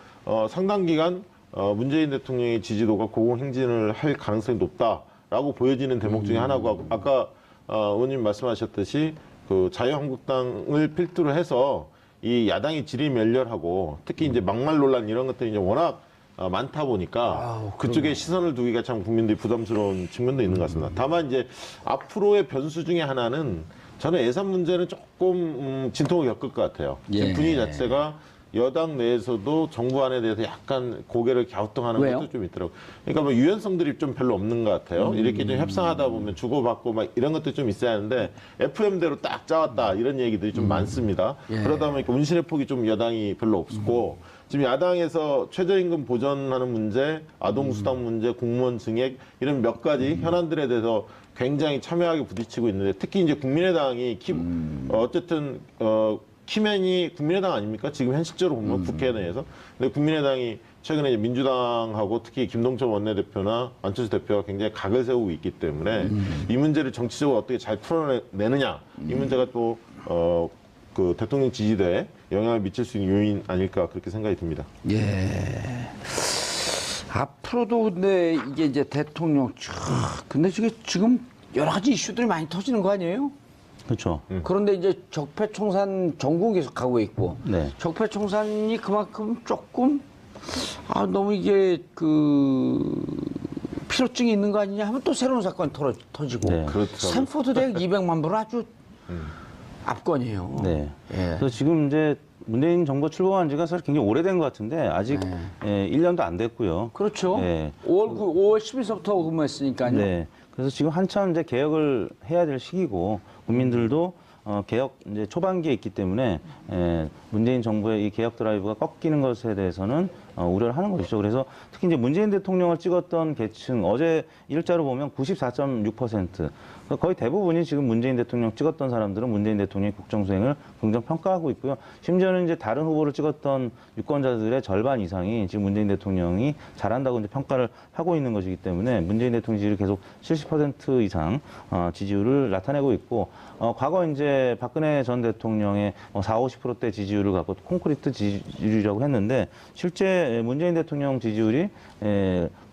상당 기간 문재인 대통령의 지지도가 고공행진을 할 가능성이 높다라고 보여지는 대목 중에 하나고 아까 의원님 말씀하셨듯이 그 자유한국당을 필두로 해서 이 야당이 지리멸렬하고 특히 이제 막말 논란 이런 것들이 이제 워낙 많다 보니까 그쪽에 시선을 두기가 참 국민들이 부담스러운 측면도 있는 것 같습니다. 다만 이제 앞으로의 변수 중에 하나는 저는 예산 문제는 조금 진통을 겪을 것 같아요. 지금 분위기 자체가 여당 내에서도 정부 안에 대해서 약간 고개를 갸우뚱하는 왜요? 것도 좀 있더라고요. 그러니까 뭐 유연성들이 좀 별로 없는 것 같아요. 이렇게 좀 협상하다 보면 주고받고 막 이런 것도 좀 있어야 하는데 FM대로 딱 짜왔다 이런 얘기들이 좀 많습니다. 그러다 보니까 운신의 폭이 좀 여당이 별로 없고 지금 야당에서 최저임금 보전하는 문제, 아동수당 문제, 공무원 증액 이런 몇 가지 현안들에 대해서 굉장히 첨예하게 부딪히고 있는데 특히 이제 국민의당이 어쨌든 키맨이 국민의당 아닙니까? 지금 현실적으로 보면 국회 내에서. 근데 국민의당이 최근에 이제 민주당하고 특히 김동철 원내대표나 안철수 대표가 굉장히 각을 세우고 있기 때문에 이 문제를 정치적으로 어떻게 잘 풀어내느냐 이 문제가 또 그 대통령 지지도에 영향을 미칠 수 있는 요인 아닐까 그렇게 생각이 듭니다. 예. 앞으로도 근데 이게 이제 대통령 근데 지금 여러 가지 이슈들이 많이 터지는 거 아니에요? 그렇죠. 그런데 이제 적폐청산 전국 계속 가고 있고 네. 적폐청산이 그만큼 조금 너무 이게 필요증이 있는 거 아니냐 하면 또 새로운 사건이 터지고 네. 그렇죠. 스탠포드 대학 200만 불은 아주 압권이에요. 네. 예. 그래서 지금 이제 문재인 정부 출범한 지가 사실 굉장히 오래된 것 같은데 아직 예, 1년도 안 됐고요. 그렇죠. 예. 5월 10일서부터 근무했으니까요. 네. 그래서 지금 한참 이제 개혁을 해야 될 시기고 국민들도 개혁 이제 초반기에 있기 때문에 문재인 정부의 이 개혁 드라이브가 꺾이는 것에 대해서는 우려를 하는 것이죠. 그래서 특히 이제 문재인 대통령을 찍었던 계층 어제 일자로 보면 94.6%. 거의 대부분이 지금 문재인 대통령 찍었던 사람들은 문재인 대통령의 국정 수행을 긍정 평가하고 있고요. 심지어는 이제 다른 후보를 찍었던 유권자들의 절반 이상이 지금 문재인 대통령이 잘한다고 이제 평가를 하고 있는 것이기 때문에 문재인 대통령 지지율이 계속 70% 이상 지지율을 나타내고 있고 과거 이제 박근혜 전 대통령의 40~50%대 지지율을 갖고 콘크리트 지지율이라고 했는데 실제 문재인 대통령 지지율이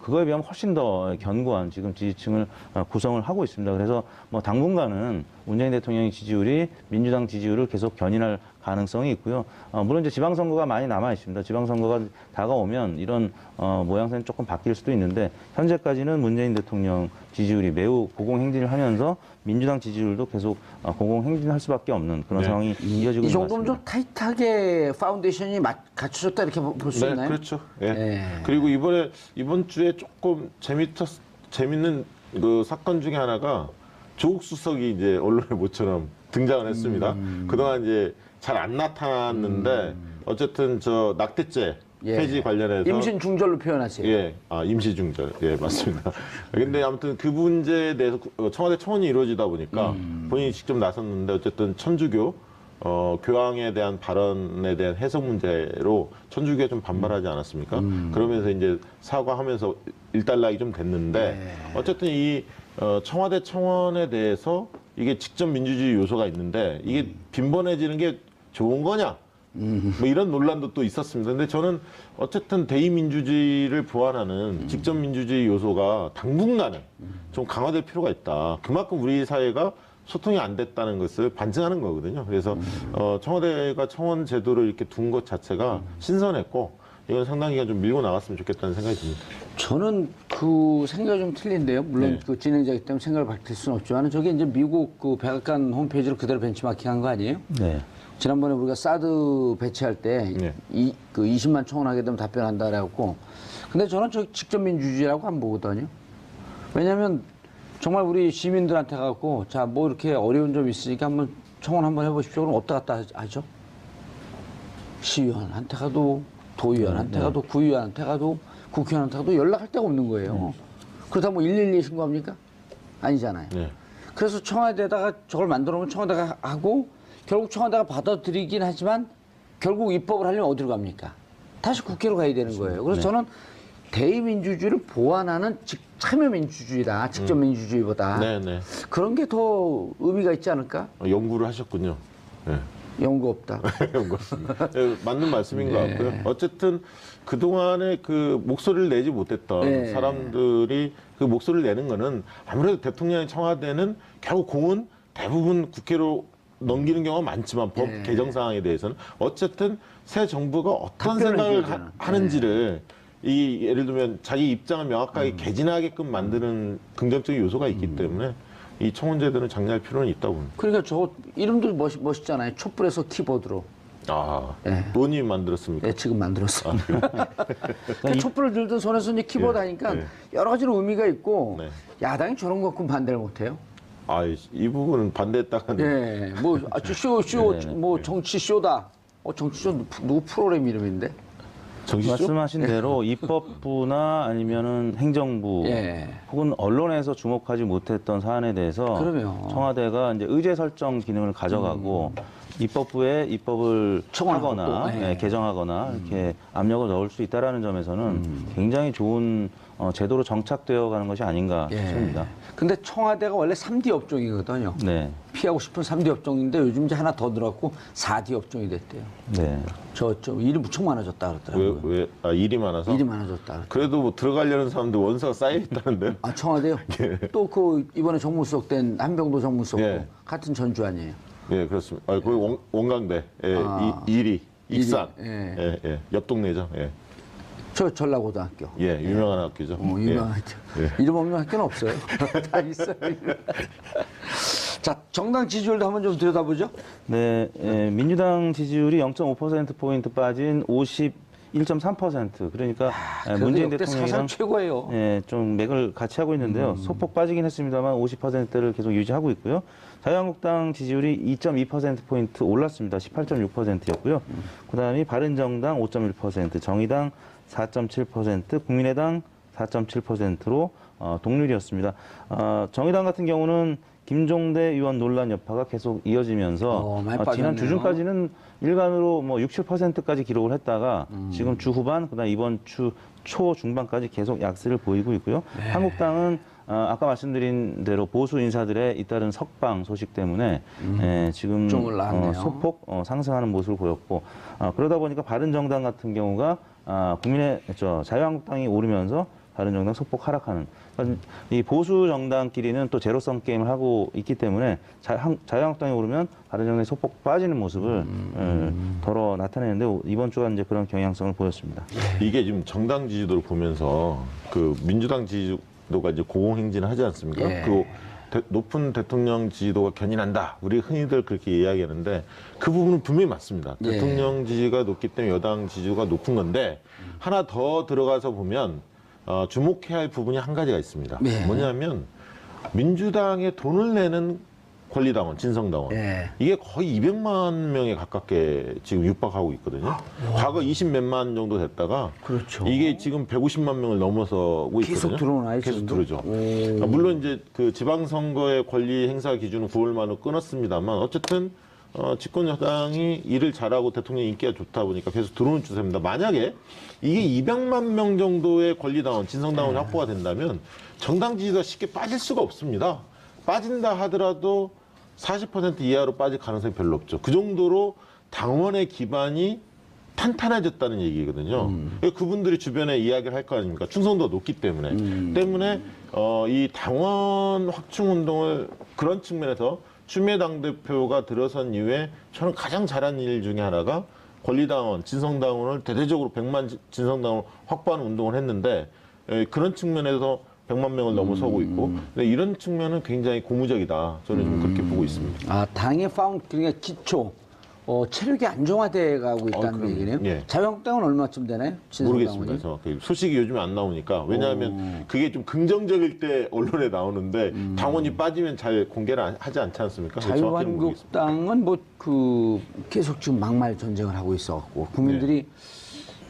그거에 비하면 훨씬 더 견고한 지금 지지층을 구성을 하고 있습니다. 그래서 뭐 당분간은 문재인 대통령의 지지율이 민주당 지지율을 계속 견인할 가능성이 있고요. 물론 이제 지방선거가 많이 남아 있습니다. 지방선거가 다가오면 이런 모양새는 조금 바뀔 수도 있는데 현재까지는 문재인 대통령 지지율이 매우 고공행진을 하면서 민주당 지지율도 계속 고공행진할 수밖에 없는 그런 네. 상황이 이어지고 이 있는 것 정도면 같습니다. 좀 타이트하게 파운데이션이 갖춰졌다 이렇게 볼 수 네, 있나요? 그렇죠. 예. 예. 그리고 이번 주에 조금 재밌는 그 사건 중에 하나가 조국 수석이 이제 언론에 모처럼 등장을 했습니다. 그동안 이제 잘 안 나타났는데 어쨌든 저 낙태죄 예. 폐지 관련해서 임신 중절로 표현하세요. 예, 임시중절. 예, 맞습니다. 근데 아무튼 그 문제에 대해서 청와대 청원이 이루어지다 보니까 본인이 직접 나섰는데 어쨌든 천주교 교황에 대한 발언에 대한 해석 문제로 천주교가 좀 반발하지 않았습니까? 그러면서 이제 사과하면서 일단락이 좀 됐는데 어쨌든 이 청와대 청원에 대해서 이게 직접 민주주의 요소가 있는데 이게 빈번해지는 게 좋은 거냐? 뭐 이런 논란도 또 있었습니다. 근데 저는 어쨌든 대의민주주의를 보완하는 직접 민주주의 요소가 당분간은 좀 강화될 필요가 있다. 그만큼 우리 사회가 소통이 안 됐다는 것을 반증하는 거거든요. 그래서 청와대가 청원 제도를 이렇게 둔 것 자체가 신선했고 이건 상당히 좀 밀고 나갔으면 좋겠다는 생각이 듭니다. 저는 그 생각이 좀 틀린데요. 물론 네. 그 진행자이기 때문에 생각을 밝힐 수는 없지만 저게 이제 미국 그 백악관 홈페이지로 그대로 벤치마킹한 거 아니에요? 네. 지난번에 우리가 사드 배치할 때 네. 그 20만 청원하게 되면 답변한다 그래갖고 근데 저는 저 직접 민주주의라고 안 보거든요. 왜냐하면 정말 우리 시민들한테 가고 자 뭐 이렇게 어려운 점 있으니까 한번 청원 한번 해보십시오. 그럼 어디다 갔다 하죠? 시의원한테 가도 도의원한테 가도 구의원한테 가도 국회의원한테 가도 연락할 데가 없는 거예요. 그러다 뭐 112에 신고합니까? 아니잖아요. 네. 그래서 청와대에다가 저걸 만들어 놓으면 청와대가 하고 결국 청와대가 받아들이긴 하지만 결국 입법을 하려면 어디로 갑니까? 다시 국회로 가야 되는 거예요. 그래서 저는 대의민주주의를 보완하는 참여민주주의다. 직접 민주주의보다. 네. 그런 게 더 의미가 있지 않을까? 연구를 하셨군요. 네. 연구 없다. 연구했습니다. 네, 맞는 말씀인 것 같고요. 어쨌든 그동안에 그 목소리를 내지 못했던 네. 사람들이 그 목소리를 내는 거는 아무래도 대통령의 청와대는 결국 공은 대부분 국회로 넘기는 경우가 많지만 법 개정 사항에 대해서는 어쨌든 새 정부가 어떤 답변을 생각을 해줘야 하는지를 예를 들면 자기 입장을 명확하게 개진하게끔 만드는 긍정적인 요소가 있기 때문에 이 청원제도는 장려할 필요는 있다고 봅니다. 그러니까 저 이름도 멋있잖아요. 촛불에서 키보드로. 논이 만들었습니까? 네, 지금 만들었어요. 그 촛불을 들던 손에서 이제 키보드 하니까 여러 가지로 의미가 있고 네. 야당이 저런 거 갖고 반대를 못 해요. 이 부분은 반대했다가 예, 뭐, 뭐, 정치 쇼다. 정치 쇼 누구 프로그램 이름인데? 정치죠? 말씀하신 대로 입법부나 아니면은 행정부 예. 혹은 언론에서 주목하지 못했던 사안에 대해서 그럼요. 청와대가 이제 의제 설정 기능을 가져가고 입법부에 입법을 청원하고 하거나 또, 예. 개정하거나 이렇게 압력을 넣을 수 있다라는 점에서는 굉장히 좋은 제도로 정착되어 가는 것이 아닌가 싶습니다. 근데 청와대가 원래 3D 업종이거든요. 네. 피하고 싶은 3D 업종인데 요즘 이제 하나 더 늘었고 4D 업종이 됐대요. 네. 좀 일이 무척 많아졌다 그러더라고요. 일이 많아서? 일이 많아졌다. 그래도 뭐 들어가려는 사람들 원서가 쌓여있다는데? 아, 청와대요? 또 그 이번에 정무수석 된 한병도 정무수석 예. 같은 전주 아니에요? 예, 그렇습니다. 거기 원광대, 일이, 익산, 예. 옆 동네죠. 저 전라고등학교. 유명한 학교죠. 유명한 학교. 이름 없는 학교는 없어요. 다 있어요. 자, 정당 지지율도 한번 좀 들여다보죠. 네, 민주당 지지율이 0.5%포인트 빠진 51.3%. 그러니까 문재인 역대 대통령이랑 사상 최고예요. 좀 맥을 같이 하고 있는데요. 소폭 빠지긴 했습니다만 50%를 계속 유지하고 있고요. 자유한국당 지지율이 2.2%포인트 올랐습니다. 18.6%였고요. 그다음에 바른정당 5.1%, 정의당 4.7%, 국민의당 4.7%로 동률이었습니다. 정의당 같은 경우는 김종대 의원 논란 여파가 계속 이어지면서 많이 지난 빠졌네요. 주중까지는 일간으로 67%까지 기록을 했다가 지금 주 후반, 그다음 이번 주 초 중반까지 계속 약세를 보이고 있고요. 네. 한국당은 아까 말씀드린 대로 보수 인사들의 잇따른 석방 소식 때문에 지금 좀 올라왔네요. 소폭 상승하는 모습을 보였고 그러다 보니까 바른정당 같은 경우가 자유한국당이 오르면서 바른정당 소폭 하락하는. 그러니까 이 보수 정당끼리는 또 제로섬 게임을 하고 있기 때문에 자유한국당이 오르면 바른정당이 소폭 빠지는 모습을 덜어 나타내는데 이번 주가 이제 그런 경향성을 보였습니다. 이게 지금 정당 지지도를 보면서 그 민주당 지지도가 이제 고공행진을 하지 않습니까? 예. 그 높은 대통령 지지도가 견인한다. 우리 흔히들 그렇게 이야기하는데 그 부분은 분명히 맞습니다. 예. 대통령 지지가 높기 때문에 여당 지지도가 높은 건데 하나 더 들어가서 보면 주목해야 할 부분이 한 가지가 있습니다. 예. 뭐냐면 민주당에 돈을 내는 권리당원, 진성당원. 예. 이게 거의 200만 명에 가깝게 지금 육박하고 있거든요. 과거 20몇만 정도 됐다가 그렇죠. 이게 지금 150만 명을 넘어서고 있거든요. 계속 들어오나요, 계속 지금도? 들어오죠. 물론 이제 그 지방선거의 권리 행사 기준은 9월 말로 끊었습니다만 어쨌든 집권 여당이 일을 잘하고 대통령 인기가 좋다 보니까 계속 들어오는 추세입니다. 만약에 이게 200만 명 정도의 권리당원, 진성당원이 확보가 된다면 정당 지지가 쉽게 빠질 수가 없습니다. 빠진다 하더라도 40% 이하로 빠질 가능성이 별로 없죠. 그 정도로 당원의 기반이 탄탄해졌다는 얘기거든요. 그분들이 주변에 이야기를 할 거 아닙니까? 충성도가 높기 때문에. 때문에 이 당원 확충 운동을 그런 측면에서 추미애 당대표가 들어선 이후에 저는 가장 잘한 일 중에 하나가 권리당원, 진성당원을 대대적으로 100만 진성당원을 확보하는 운동을 했는데 그런 측면에서 100만 명을 넘어서고 있고 근데 이런 측면은 굉장히 고무적이다. 저는 좀 그렇게 보고 있습니다. 당의 그러니까 기초, 체력이 안정화돼 가고 있다는 그럼요. 얘기네요. 예. 자유한국당은 얼마쯤 되나요? 모르겠습니다. 정확히 소식이 요즘에 안 나오니까 왜냐하면 그게 좀 긍정적일 때 언론에 나오는데 당원이 빠지면 잘 공개를 하지 않지 않습니까? 정확히는 모르겠습니다. 자유한국당은 계속 지금 막말 전쟁을 하고 있어갖고 국민들이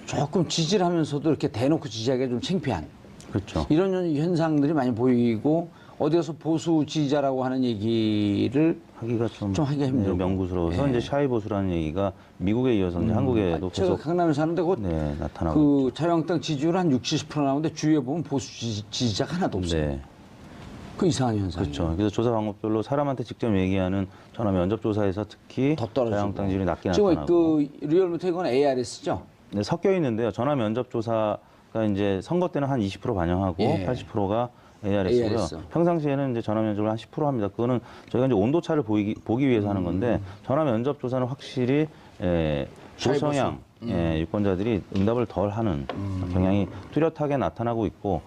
조금 지지를 하면서도 이렇게 대놓고 지지하기가 좀 창피한 그렇죠. 이런 현상들이 많이 보이고 어디 가서 보수 지지자라고 하는 얘기를 하기가 좀 하기가 힘들고. 명구스러워서 이제 샤이 보수라는 얘기가 미국에 이어서 이제 한국에도 제가 계속 강남에 사는데 나타나고 자유한국당 지지율 한 60, 70% 나오는데 주위에 보면 보수 지지자가 하나도 없어요. 네. 그 이상한 현상이에요. 그렇죠. 그래서 조사 방법별로 사람한테 직접 얘기하는 전화 면접 조사에서 특히 더 떨어지고. 자유한국당 지지율이 낮게 지금 나타나고 리얼미터 이건 ARS죠? 네, 섞여 있는데요. 전화 면접 조사가 이제 선거 때는 한 20% 반영하고 예. 80%가 ARS고요. ARS. 평상시에는 이제 전화 면접을 한 10% 합니다. 그거는 저희가 이제 온도차를 보기 위해서 하는 건데 전화 면접 조사는 확실히 조성향 유권자들이 응답을 덜 하는 경향이 뚜렷하게 나타나고 있고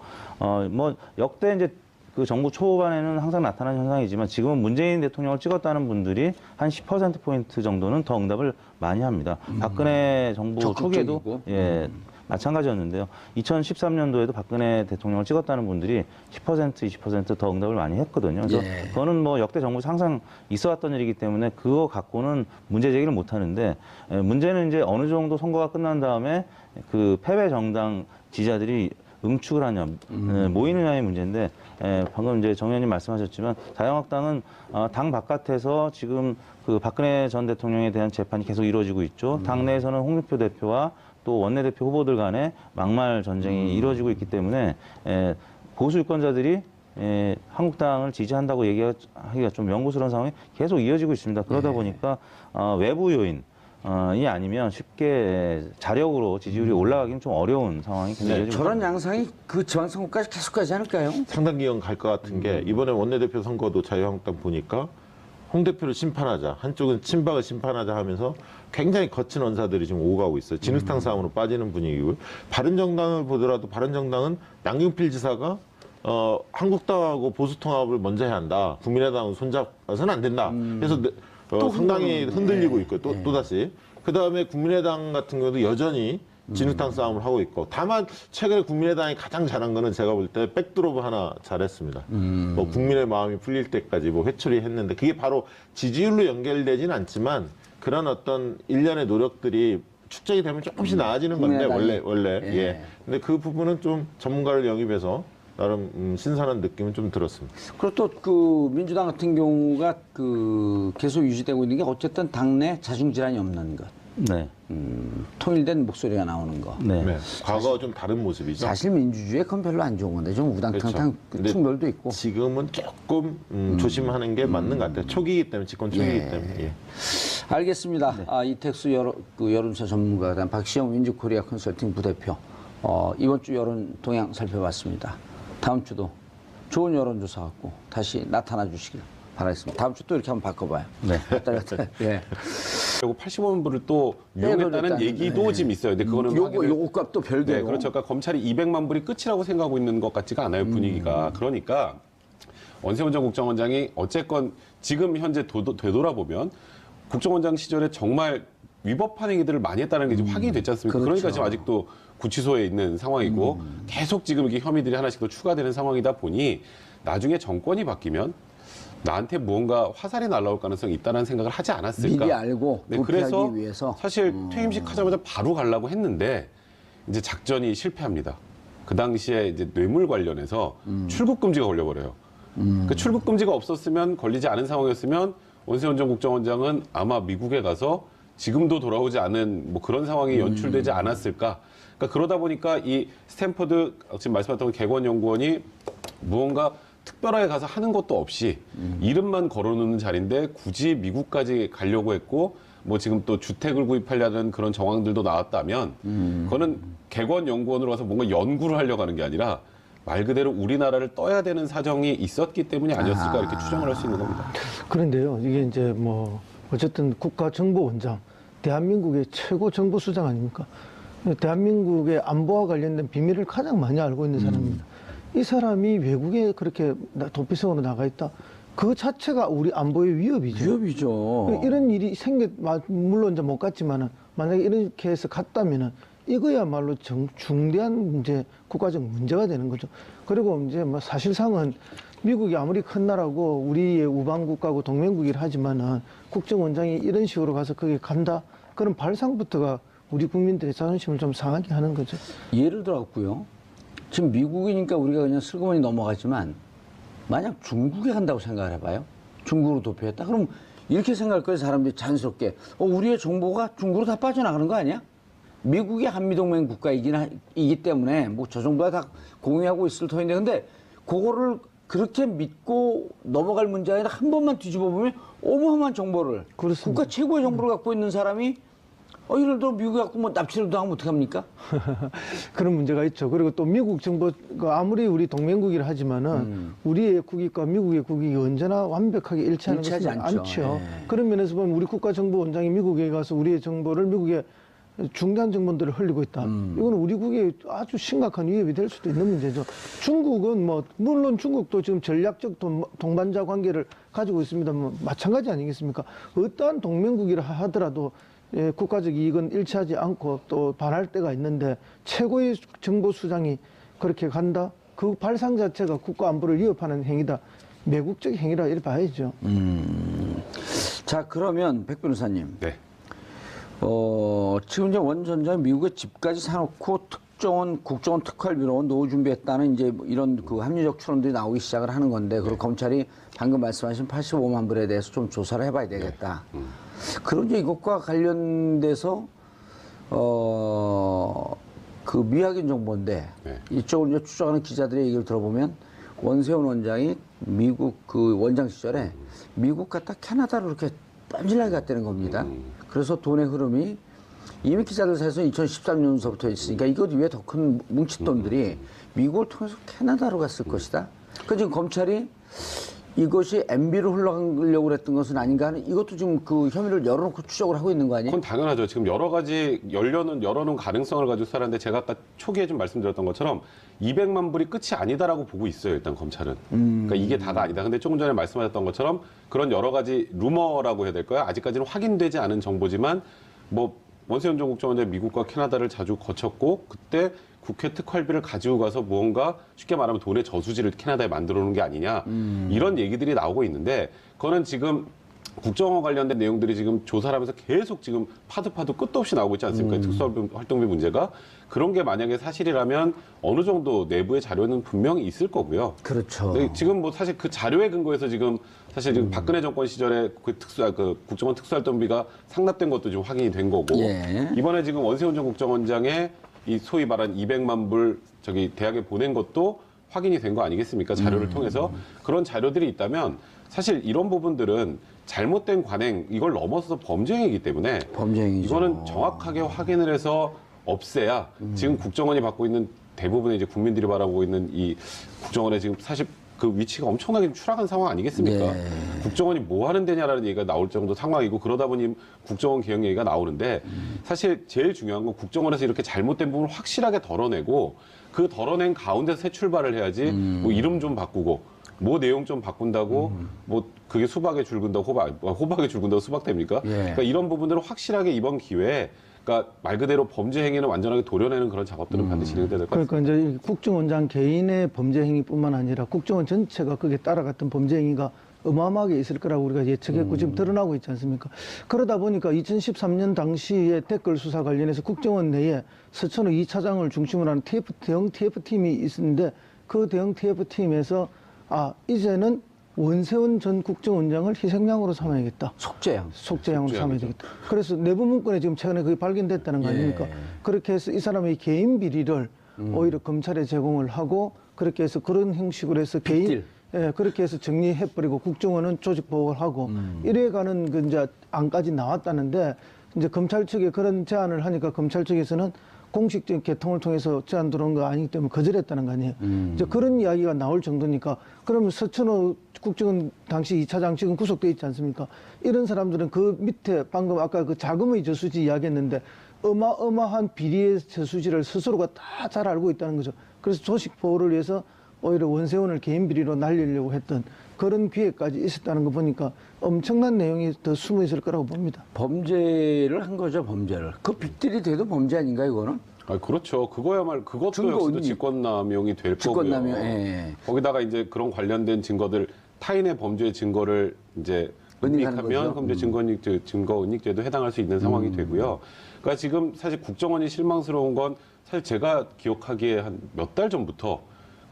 역대 이제 그 정부 초반에는 항상 나타나는 현상이지만 지금은 문재인 대통령을 찍었다는 분들이 한 10%포인트 정도는 더 응답을 많이 합니다. 박근혜 정부 초기에도 적극적이고. 마찬가지였는데요. 2013년도에도 박근혜 대통령을 찍었다는 분들이 10%, 20%더 응답을 많이 했거든요. 그래서 그거는 역대 정부 항상 있어왔던 일이기 때문에 그거 갖고는 문제 제기를 못 하는데 문제는 이제 어느 정도 선거가 끝난 다음에 그 패배 정당 지지자들이 응축을 하냐, 모이느냐의 문제인데 방금 이제 정 의원님 말씀하셨지만 자유한국당은 당 바깥에서 지금 그 박근혜 전 대통령에 대한 재판이 계속 이루어지고 있죠. 당내에서는 홍준표 대표와 또 원내대표 후보들 간의 막말 전쟁이 이루어지고 있기 때문에 보수 유권자들이 한국당을 지지한다고 얘기하기가 좀 명구스러운 상황이 계속 이어지고 있습니다. 그러다 보니까 외부 요인 이 아니면 쉽게 자력으로 지지율이 올라가기는 좀 어려운 상황이 굉장히 이어지고 저런 있습니다. 양상이 그 지방선거까지 계속 가지 않을까요? 상당 기간 갈 것 같은 게 이번에 원내대표 선거도 자유한국당 보니까 홍 대표를 심판하자, 한쪽은 친박을 심판하자 하면서 굉장히 거친 언사들이 지금 오고 가고 있어요. 진흙탕 싸움으로 빠지는 분위기고요. 바른정당을 보더라도 바른정당은 양경필 지사가 한국당하고 보수통합을 먼저 해야 한다. 국민의당은 손잡아서는 안 된다. 그래서 상당히 흔들리고 있고 또다시. 그다음에 국민의당 같은 경우도 여전히 진흙탕 싸움을 하고 있고 다만 최근에 국민의당이 가장 잘한 거는 제가 볼 때 백드롭 하나 잘했습니다. 뭐 국민의 마음이 풀릴 때까지 뭐 회초리했는데 그게 바로 지지율로 연결되지는 않지만 그런 어떤 일련의 노력들이 축적이 되면 조금씩 나아지는 건데 원래 예. 근데 그 부분은 좀 전문가를 영입해서 나름 신선한 느낌은 좀 들었습니다. 그리고 또 그 민주당 같은 경우가 그 계속 유지되고 있는 게 어쨌든 당내 자중질환이 없는 것. 네. 통일된 목소리가 나오는 거. 네. 네. 과거와 좀 다른 모습이죠. 사실 민주주의에 그건 별로 안 좋은 건데 좀 우당탕탕 근데 충돌도 있고. 지금은 조금 조심하는 게 맞는 것 같아요. 초기이기 때문에 집권 초기이기 때문에. 예. 알겠습니다. 이택수 여론조사 전문가, 그다음 박시영 윈즈코리아 컨설팅 부대표. 이번 주 여론 동향 살펴봤습니다. 다음 주도 좋은 여론조사 갖고 다시 나타나 주시길 바라겠습니다. 다음 주 또 이렇게 한번 바꿔봐요. 네. 예. 그리고 85만 불을 또 이용했다는 얘기도 지금 있어요. 근데 그거는 요거 값도 별개로. 네, 그렇죠. 그러니까 검찰이 200만 불이 끝이라고 생각하고 있는 것 같지가 않아요, 분위기가. 그러니까 원세훈 전 국정원장이 어쨌건 지금 현재 되돌아보면 국정원장 시절에 정말 위법한 행위들을 많이 했다는 게 지금 확인이 됐지 않습니까? 그렇죠. 그러니까 지금 아직도 구치소에 있는 상황이고 계속 지금 이렇게 혐의들이 하나씩 더 추가되는 상황이다 보니 나중에 정권이 바뀌면 나한테 무언가 화살이 날라올 가능성이 있다는 생각을 하지 않았을까? 미리 알고 네, 도피하기 그래서 위해서. 사실 퇴임식 하자마자 바로 가려고 했는데 이제 작전이 실패합니다. 그 당시에 이제 뇌물 관련해서 출국 금지가 걸려버려요. 그 출국 금지가 없었으면 걸리지 않은 상황이었으면 원세훈 전 국정원장은 아마 미국에 가서 지금도 돌아오지 않은 뭐 그런 상황이 연출되지 않았을까? 그러니까 그러다 보니까 이 스탠퍼드 지금 말씀하셨던 개관연구원이 무언가 특별하게 가서 하는 것도 없이 이름만 걸어놓는 자리인데 굳이 미국까지 가려고 했고 뭐 지금 또 주택을 구입하려는 그런 정황들도 나왔다면 그거는 개관연구원으로 가서 뭔가 연구를 하려고 하는 게 아니라 말 그대로 우리나라를 떠야 되는 사정이 있었기 때문이 아니었을까 이렇게 추정을 할 수 있는 겁니다. 그런데요, 이게 이제 뭐 어쨌든 국가정보원장, 대한민국의 최고 정보수장 아닙니까? 대한민국의 안보와 관련된 비밀을 가장 많이 알고 있는 사람입니다. 이 사람이 외국에 그렇게 도피성으로 나가 있다. 그 자체가 우리 안보의 위협이죠. 위협이죠. 이런 일이 물론 이제 못 갔지만은 만약에 이렇게 해서 갔다면은 이거야말로 중대한 문제, 국가적 문제가 되는 거죠. 그리고 이제 뭐 사실상은 미국이 아무리 큰 나라고 우리의 우방국가고 동맹국이라 하지만은 국정원장이 이런 식으로 가서 거기 간다? 그런 발상부터가 우리 국민들의 자존심을 좀 상하게 하는 거죠. 예를 들어갖고요. 지금 미국이니까 우리가 그냥 슬그머니 넘어가지만 만약 중국에 간다고 생각을 해봐요. 중국으로 도피했다. 그럼 이렇게 생각할 거예요. 사람들이 자연스럽게. 우리의 정보가 중국으로 다 빠져나가는 거 아니야? 미국이 한미동맹 국가이기 때문에 뭐 저 정도야 다 공유하고 있을 터인데 근데 그거를 그렇게 믿고 넘어갈 문제 아니라 한 번만 뒤집어 보면 어마어마한 정보를 그렇습니다. 국가 최고의 정보를 갖고 있는 사람이 예를 들어 미국에 갖고 뭐 납치를 당하면 어떡합니까? 그런 문제가 있죠. 그리고 또 미국 정보가 아무리 우리 동맹국이라 하지만은 우리의 국익과 미국의 국익이 언제나 완벽하게 일치하는 일치하지 것은 않죠. 않죠. 예. 그런 면에서 보면 우리 국가정보원장이 미국에 가서 우리의 정보를 미국에 중대한 정보들을 흘리고 있다. 이건 우리 국에 아주 심각한 위협이 될 수도 있는 문제죠. 중국은 뭐 물론 중국도 지금 전략적 동반자 관계를 가지고 있습니다. 뭐 마찬가지 아니겠습니까? 어떠한 동맹국이라 하더라도 국가적 이익은 일치하지 않고 또 반할 때가 있는데 최고의 정보수장이 그렇게 간다? 그 발상 자체가 국가 안보를 위협하는 행위다. 매국적 행위라 이렇게 봐야죠. 자, 그러면 백 변호사님. 네. 지금 이제 원 전 장이 미국에 집까지 사놓고 국정원 특활비로 노후 준비했다는 이제 뭐 이런 그 합리적 추론들이 나오기 시작을 하는 건데, 그리고 검찰이 방금 말씀하신 85만 불에 대해서 좀 조사를 해봐야 되겠다. 그런 이제 이것과 관련돼서 그 미확인 정보인데 이쪽을 이제 추적하는 기자들의 얘기를 들어보면 원세훈 원장이 미국 그 원장 시절에 미국 갔다 캐나다로 이렇게 뻔질나게 갔다는 겁니다. 그래서 돈의 흐름이 이미 기자들 사이에서 2013년서부터 있으니까 이것 위에 더 큰 뭉칫돈들이 미국을 통해서 캐나다로 갔을 것이다. 그 지금 검찰이 이것이 MB로 흘러가려고 그랬던 것은 아닌가 하는 이것도 지금 그 혐의를 열어놓고 추적을 하고 있는 거 아니에요? 그건 당연하죠. 지금 여러 가지 열어놓은 가능성을 가지고 수사하는데 제가 아까 초기에 좀 말씀드렸던 것처럼 200만 불이 끝이 아니다라고 보고 있어요. 일단 검찰은. 그러니까 이게 다가 아니다. 근데 조금 전에 말씀하셨던 것처럼 그런 여러 가지 루머라고 해야 될까요? 아직까지는 확인되지 않은 정보지만 뭐 원세훈 전 국정원장이 미국과 캐나다를 자주 거쳤고 그때 국회 특활비를 가지고 가서 무언가 쉽게 말하면 돈의 저수지를 캐나다에 만들어 놓은 게 아니냐 이런 얘기들이 나오고 있는데 그거는 지금 국정원 관련된 내용들이 지금 조사를 하면서 계속 지금 파도 끝도 없이 나오고 있지 않습니까? 특수활동비 문제가. 그런 게 만약에 사실이라면 어느 정도 내부의 자료는 분명히 있을 거고요. 그렇죠. 근데 지금 뭐 사실 그 자료에 근거해서 지금 사실 지금 박근혜 정권 시절에 그 국정원 특수활동비가 상납된 것도 지금 확인이 된 거고 예. 이번에 지금 원세훈 전 국정원장의 이 소위 말한 200만 불 저기 대학에 보낸 것도 확인이 된 거 아니겠습니까? 자료를 통해서 그런 자료들이 있다면 사실 이런 부분들은 잘못된 관행 이걸 넘어서서 범죄 행위이기 때문에 범죄행위죠. 이거는 정확하게 확인을 해서 없애야 지금 국정원이 받고 있는 대부분의 이제 국민들이 바라보고 있는 이 국정원의 지금 사실 그 위치가 엄청나게 추락한 상황 아니겠습니까? 예. 국정원이 뭐 하는 데냐라는 얘기가 나올 정도 상황이고 그러다 보니 국정원 개혁 얘기가 나오는데 사실 제일 중요한 건 국정원에서 이렇게 잘못된 부분을 확실하게 덜어내고 그 덜어낸 가운데서 새 출발을 해야지 뭐 이름 좀 바꾸고 뭐 내용 좀 바꾼다고 뭐 그게 수박에 줄 근다고 호박에 줄 근다고 수박 됩니까? 예. 그러니까 이런 부분들을 확실하게 이번 기회에 그러니까 말 그대로 범죄 행위는 완전하게 도려내는 그런 작업들은 반드시 진행돼야 될 것 같습니다. 그러니까 이제 이 국정원장 개인의 범죄 행위뿐만 아니라 국정원 전체가 거기에 따라갔던 범죄 행위가 어마어마하게 있을 거라고 우리가 예측했고 지금 드러나고 있지 않습니까? 그러다 보니까 2013년 당시에 댓글 수사 관련해서 국정원 내에 서천후 2차장을 중심으로 하는 대형 TF팀이 있었는데 그 대형 TF팀에서 이제는 원세훈 전 국정원장을 희생양으로 삼아야겠다. 속죄양. 속죄양으로 삼아야 되겠다. 그래서 내부 문건에 지금 최근에 그게 발견됐다는 거 아닙니까? 그렇게 해서 이 사람의 개인 비리를 오히려 검찰에 제공을 하고 그렇게 해서 그런 형식으로 해서 개인 그렇게 해서 정리해버리고 국정원은 조직 보호를 하고 이래가는 그 이제 안까지 나왔다는데 이제 검찰 측에 그런 제안을 하니까 검찰 측에서는 공식적인 개통을 통해서 제안 들어온 거 아니기 때문에 거절했다는 거 아니에요. 이제 그런 이야기가 나올 정도니까 그러면 서천호 국정원 당시 2차장 지금 구속돼 있지 않습니까? 이런 사람들은 그 밑에 방금 아까 그 자금의 저수지 이야기했는데 어마어마한 비리의 저수지를 스스로가 다 잘 알고 있다는 거죠. 그래서 조직 보호를 위해서 오히려 원세훈을 개인 비리로 날리려고 했던 그런 기회까지 있었다는 거 보니까 엄청난 내용이 더 숨어 있을 거라고 봅니다. 범죄를 한 거죠, 범죄를. 그 빅딜이 돼도 범죄 아닌가, 이거는? 그렇죠. 그거야말로 그것도 증거 역시도 은닉. 직권남용이 될 직권남용, 거고요. 예. 거기다가 이제 그런 관련된 증거들 타인의 범죄 증거를 이제 은닉하는 은닉하면 거죠. 그럼 이제 증거은닉죄도 해당할 수 있는 상황이 되고요. 그러니까 지금 사실 국정원이 실망스러운 건 사실 제가 기억하기에 한 몇 달 전부터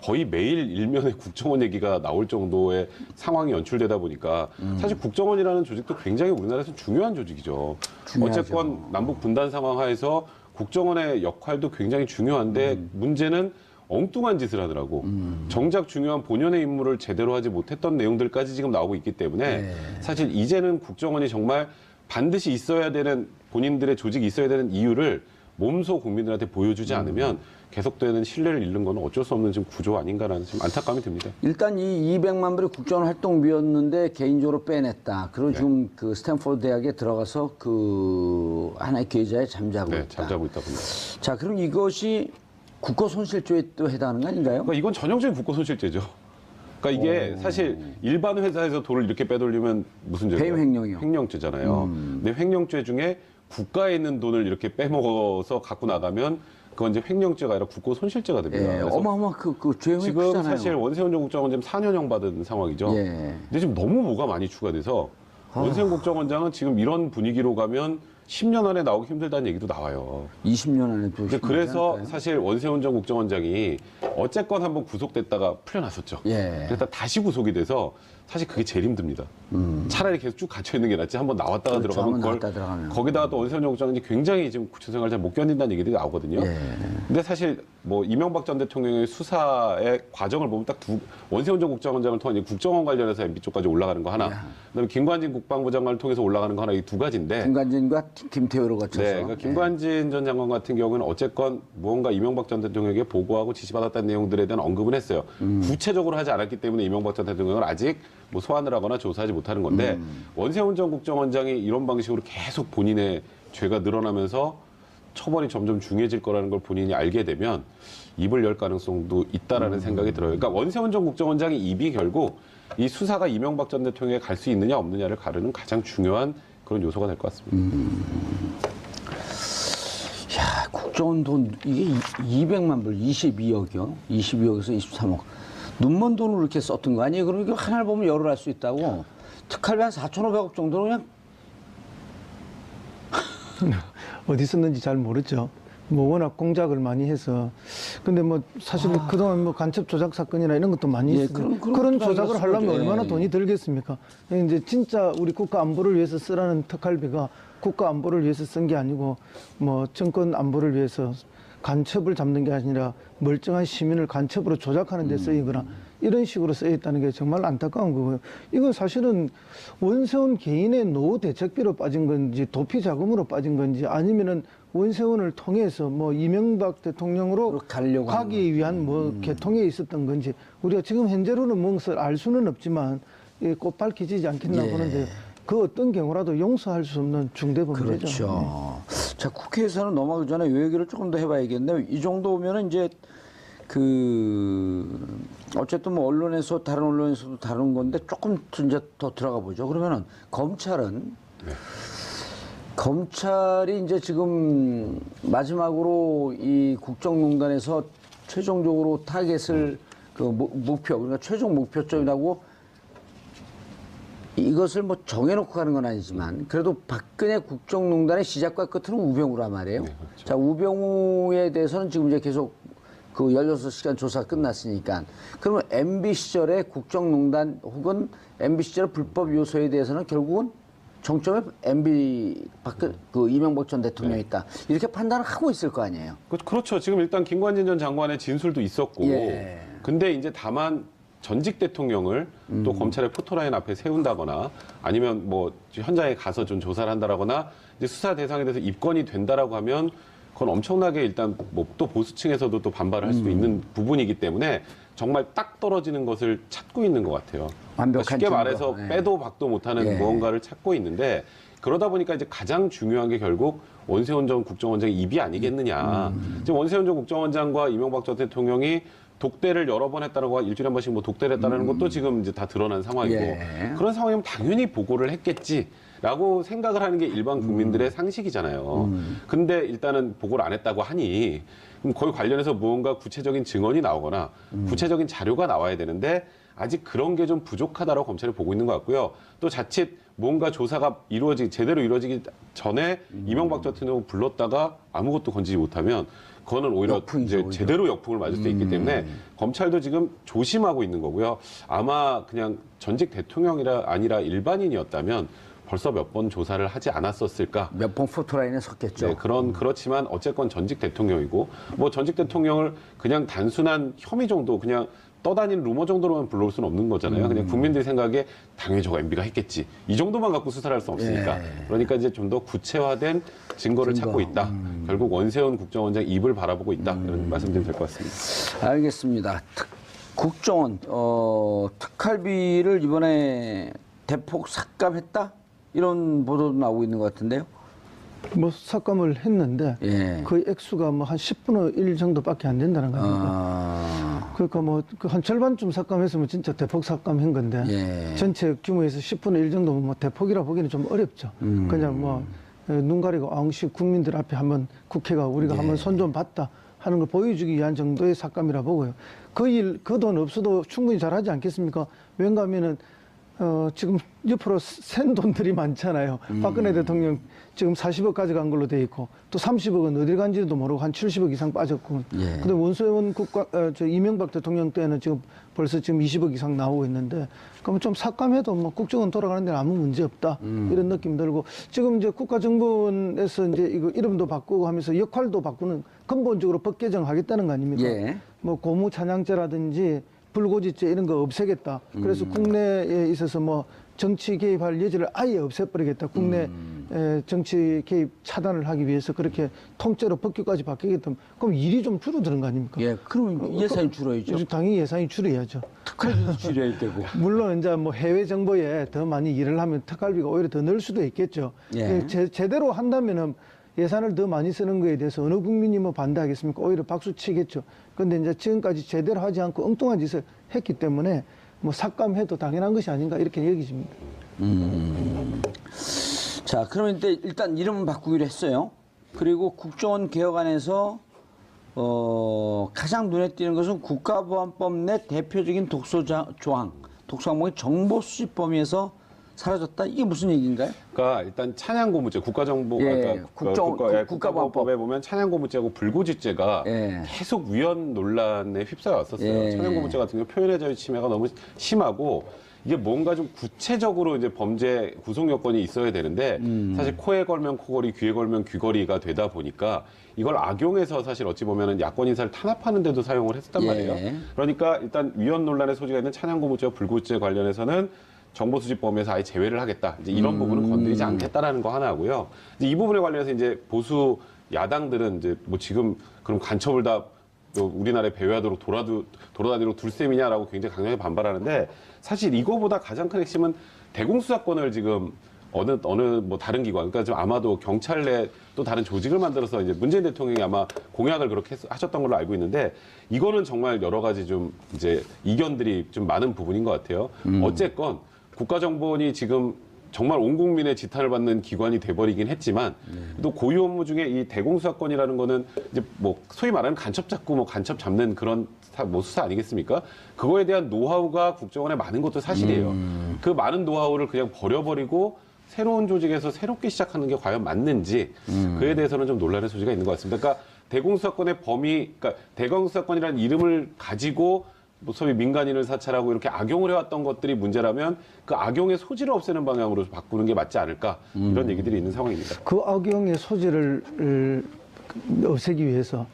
거의 매일 일면에 국정원 얘기가 나올 정도의 상황이 연출되다 보니까 사실 국정원이라는 조직도 굉장히 우리나라에서 중요한 조직이죠. 중요하죠. 어쨌건 남북 분단 상황 하에서 국정원의 역할도 굉장히 중요한데 문제는 엉뚱한 짓을 하더라고. 정작 중요한 본연의 임무를 제대로 하지 못했던 내용들까지 지금 나오고 있기 때문에 사실 이제는 국정원이 정말 반드시 있어야 되는 본인들의 조직이 있어야 되는 이유를 몸소 국민들한테 보여주지 않으면 계속되는 신뢰를 잃는 건 어쩔 수 없는 지금 구조 아닌가라는 지금 안타까움이 듭니다. 일단 이 200만 불이 국정원 활동비였는데 개인적으로 빼냈다. 그리고 지금 그 스탠포드 대학에 들어가서 그 하나의 계좌에 잠자고 네, 있다. 잠자고 있다 봅니다. 자, 그럼 이것이 국고 손실죄에 또 해당하는 거 아닌가요? 그러니까 이건 전형적인 국고손실죄죠. 그러니까 이게 사실 일반 회사에서 돈을 이렇게 빼돌리면 무슨 죄예요? 배임 횡령이요. 횡령죄잖아요. 근데 횡령죄 중에 국가에 있는 돈을 이렇게 빼먹어서 갖고 나가면 그건 이제 횡령죄가 아니라 국고손실죄가 됩니다. 예, 그래서 어마어마 그 죄형이 지금 크잖아요. 사실 원세훈 전 국정원 지금 4년형 받은 상황이죠. 예. 근데 지금 너무 뭐가 많이 추가돼서 원세훈 국정원장은 지금 이런 분위기로 가면 10년 안에 나오기 힘들다는 얘기도 나와요. 20년 안에 또 근데 그래서 사실 원세훈 전 국정원장이 어쨌건 한번 구속됐다가 풀려났었죠. 예. 그랬다 다시 구속이 돼서 사실 그게 제일 힘듭니다. 차라리 계속 쭉 갇혀 있는 게 낫지 한번 나왔다가 그렇죠. 들어가면 한번 그걸 나왔다 들어가면. 거기다가 또 원세훈 전 국정원장이 굉장히 지금 구치생활 잘 못 견딘다는 얘기들이 나오거든요. 예. 근데 사실 뭐 이명박 전 대통령의 수사의 과정을 보면 딱 원세훈 전 국정원장을 통한 국정원 관련해서 MB 쪽까지 올라가는 거 하나, 그다음에 김관진 국방부 장관을 통해서 올라가는 거 하나, 이 두 가지인데. 김관진과 김태호로 거쳐서. 네, 그러니까 김관진 전 장관 같은 경우는 어쨌건 무언가 이명박 전 대통령에게 보고하고 지시받았다는 내용들에 대한 언급은 했어요. 구체적으로 하지 않았기 때문에 이명박 전 대통령을 아직 뭐 소환을 하거나 조사하지 못하는 건데 원세훈 전 국정원장이 이런 방식으로 계속 본인의 죄가 늘어나면서 처벌이 점점 중요해질 거라는 걸 본인이 알게 되면 입을 열 가능성도 있다라는 생각이 들어요. 그러니까 원세훈 전 국정원장의 입이 결국 이 수사가 이명박 전 대통령에 갈 수 있느냐 없느냐를 가르는 가장 중요한 그런 요소가 될 것 같습니다. 야, 국정원 돈 이게 200만 불, 22억이요. 22억에서 23억. 눈먼 돈으로 이렇게 썼던 거 아니에요? 그럼 이거 하나를 보면 열을 알 수 있다고. 특활비 한 4,500억 정도로 그냥 어디 썼는지 잘 모르죠. 뭐 워낙 공작을 많이 해서. 근데 뭐 사실 그동안 뭐 간첩 조작 사건이나 이런 것도 많이 예, 있어요. 그런 그런 것도 조작을 알겠습니다. 하려면 예, 얼마나 예. 돈이 들겠습니까? 이제 진짜 우리 국가 안보를 위해서 쓰라는 특활비가 국가 안보를 위해서 쓴 게 아니고 뭐 정권 안보를 위해서 간첩을 잡는 게 아니라 멀쩡한 시민을 간첩으로 조작하는 데 쓰이거나 이런 식으로 쓰여 있다는 게 정말 안타까운 거고요. 이건 사실은 원세훈 개인의 노후 대책비로 빠진 건지 도피 자금으로 빠진 건지 아니면은 원세훈을 통해서 뭐 이명박 대통령으로 가려고 하는 가기 위한 뭐 개통에 있었던 건지 우리가 지금 현재로는 뭔가 알 수는 없지만 꼭 밝혀지지 않겠나 예. 보는데 그 어떤 경우라도 용서할 수 없는 중대 범죄죠. 그렇죠. 자, 국회에서는 넘어가기 전에 요 얘기를 조금 더 해봐야겠는데 이 정도면은 이제 어쨌든 뭐 언론에서 다른 언론에서도 다룬 건데 조금 이제 더 들어가 보죠. 그러면은 검찰은 검찰이 이제 지금 마지막으로 이 국정농단에서 최종적으로 타겟을 그 목표 그러니까 최종 목표점이라고 이것을 뭐 정해놓고 가는 건 아니지만 그래도 박근혜 국정농단의 시작과 끝은 우병우란 말이에요. 네, 그렇죠. 자, 우병우에 대해서는 지금 이제 계속 그 16시간 조사가 끝났으니까 그러면 MB 시절의 국정농단 혹은 MB 시절의 불법 요소에 대해서는 결국은 정점에 그 이명박 전 대통령이 있다. 이렇게 판단을 하고 있을 거 아니에요. 그렇죠. 지금 일단 김관진 전 장관의 진술도 있었고, 예. 근데 이제 다만 전직 대통령을 또 검찰의 포토라인 앞에 세운다거나 아니면 뭐 현장에 가서 좀 조사를 한다라거나 이제 수사 대상에 대해서 입건이 된다라고 하면 그건 엄청나게 일단 뭐 또 보수층에서도 또 반발을 할 수도 있는 부분이기 때문에 정말 딱 떨어지는 것을 찾고 있는 것 같아요. 완벽한 쉽게 증거. 말해서 예. 빼도 박도 못하는 예. 무언가를 찾고 있는데 그러다 보니까 이제 가장 중요한 게 결국 원세훈 전 국정원장의 입이 아니겠느냐. 지금 원세훈 전 국정원장과 이명박 전 대통령이 독대를 여러 번 했다라고 일주일에 한 번씩 뭐 독대를 했다는 것도 지금 이제 다 드러난 상황이고 예. 그런 상황이면 당연히 보고를 했겠지라고 생각을 하는 게 일반 국민들의 상식이잖아요. 근데 일단은 보고를 안 했다고 하니 그럼 거기 관련해서 무언가 구체적인 증언이 나오거나 구체적인 자료가 나와야 되는데 아직 그런 게 좀 부족하다라고 검찰이 보고 있는 것 같고요. 또 자칫 뭔가 조사가 제대로 이루어지기 전에 이명박 전 대통령을 불렀다가 아무것도 건지지 못하면 그거는 오히려 역풍이죠, 이제 오히려. 제대로 역풍을 맞을 수 있기 때문에 검찰도 지금 조심하고 있는 거고요. 아마 그냥 전직 대통령이라 아니라 일반인이었다면 벌써 몇 번 조사를 하지 않았었을까? 몇 번 포토라인에 섰겠죠. 네, 그렇지만 어쨌건 전직 대통령이고 뭐 전직 대통령을 그냥 단순한 혐의 정도 그냥 떠다니는 루머 정도로만 불러올 수는 없는 거잖아요. 그냥 국민들이 생각에 당연히 저거 MB가 했겠지. 이 정도만 갖고 수사를 할 수 없으니까. 예. 그러니까 이제 좀 더 구체화된 증거를 찾고 있다. 결국 원세훈 국정원장 입을 바라보고 있다. 이런 말씀드리면 될 것 같습니다. 알겠습니다. 국정원 특활비를 이번에 대폭 삭감했다? 이런 보도도 나오고 있는 것 같은데요. 뭐 삭감을 했는데 예. 그 액수가 뭐 한 10분의 1 정도밖에 안 된다는 겁니다. 그러니까 뭐 한 절반쯤 삭감했으면 진짜 대폭 삭감한 건데 예. 전체 규모에서 10분의 1 정도면 뭐 대폭이라 보기는 좀 어렵죠. 그냥 뭐 눈 가리고 아웅식 국민들 앞에 한번 국회가 우리가 한번 손 좀 봤다 하는 걸 보여주기 위한 정도의 삭감이라 보고요. 그 돈 없어도 충분히 잘하지 않겠습니까? 왠가 하면은 지금 옆으로 샌 돈들이 많잖아요. 박근혜 대통령 지금 40억 가져간 걸로 돼 있고 또 30억은 어딜 간지도 모르고 한 70억 이상 빠졌고. 예. 근데 원소연 이명박 대통령 때는 지금 벌써 지금 20억 이상 나오고 있는데 그러면 좀 삭감해도 뭐 국정원 돌아가는 데는 아무 문제 없다. 이런 느낌 들고 지금 이제 국가정보원에서 이제 이거 이름도 바꾸고 하면서 역할도 바꾸는 근본적으로 법 개정하겠다는 거 아닙니까? 예. 뭐 고무 찬양죄라든지 불고지죄 이런 거 없애겠다. 그래서 국내에 있어서 뭐 정치 개입할 여지를 아예 없애버리겠다. 국내 정치 개입 차단을 하기 위해서 그렇게 통째로 법규까지 바뀌겠다. 그럼 일이 좀 줄어드는 거 아닙니까? 예, 그럼 예산이 줄어야죠. 당연히 예산이 줄어야죠. 특활비도 줄여야 되고. 물론 이제 뭐 해외 정보에 더 많이 일을 하면 특활비가 오히려 더 늘 수도 있겠죠. 예. 제대로 한다면은 예산을 더 많이 쓰는 거에 대해서 어느 국민이 뭐 반대하겠습니까? 오히려 박수 치겠죠. 그런데 이제 지금까지 제대로 하지 않고 엉뚱한 짓을 했기 때문에 뭐 삭감해도 당연한 것이 아닌가 이렇게 여기집니다. 자, 그러면 일단 이름은 바꾸기로 했어요. 그리고 국정원 개혁안에서 가장 눈에 띄는 것은 국가보안법 내 대표적인 독소 조항, 독소 항목이 정보 수집 범위에서 사라졌다. 이게 무슨 얘기인가요? 그러니까 일단 찬양고무죄 국가정보 예, 국가보안법. 국가보안법에 보면 찬양고무죄하고 불고지죄가 예. 계속 위헌 논란에 휩싸여 왔었어요. 예. 찬양고무죄 같은 경우 표현의 자유 침해가 너무 심하고 이게 뭔가 좀 구체적으로 이제 범죄 구속 여건이 있어야 되는데 사실 코에 걸면 코걸이, 귀에 걸면 귀걸이가 되다 보니까 이걸 악용해서 사실 어찌 보면은 야권 인사를 탄압하는 데도 사용을 했었단 예. 말이에요. 그러니까 일단 위헌 논란의 소지가 있는 찬양고무죄와 불고지죄 관련해서는 정보 수집 범위에서 아예 제외를 하겠다. 이제 이런 부분은 건드리지 않겠다라는 거 하나고요. 이제 이 부분에 관련해서 이제 보수 야당들은 이제 뭐 지금 그럼 간첩을 다 우리나라에 배회하도록 돌아다니도록 둘 셈이냐라고 굉장히 강하게 반발하는데 사실 이거보다 가장 큰 핵심은 대공수사권을 지금 어느 뭐 다른 기관, 그러니까 지금 아마도 경찰 내 또 다른 조직을 만들어서 이제 문재인 대통령이 아마 공약을 그렇게 하셨던 걸로 알고 있는데 이거는 정말 여러 가지 좀 이제 이견들이 좀 많은 부분인 것 같아요. 어쨌건 국가정보원이 지금 정말 온 국민의 지탄을 받는 기관이 돼버리긴 했지만 또 고유 업무 중에 이 대공수사권이라는 거는 이제 뭐 소위 말하는 간첩 잡고 뭐 간첩 잡는 그런 뭐 수사 아니겠습니까? 그거에 대한 노하우가 국정원에 많은 것도 사실이에요. 그 많은 노하우를 그냥 버려버리고 새로운 조직에서 새롭게 시작하는 게 과연 맞는지 그에 대해서는 좀 논란의 소지가 있는 것 같습니다. 그러니까 대공수사권의 범위, 그러니까 대공수사권이라는 이름을 가지고 뭐 소위 민간인을 사찰하고 이렇게 악용을 해왔던 것들이 문제라면 그 악용의 소지를 없애는 방향으로 바꾸는 게 맞지 않을까 이런 얘기들이 있는 상황입니다. 그 악용의 소지를 없애기 위해서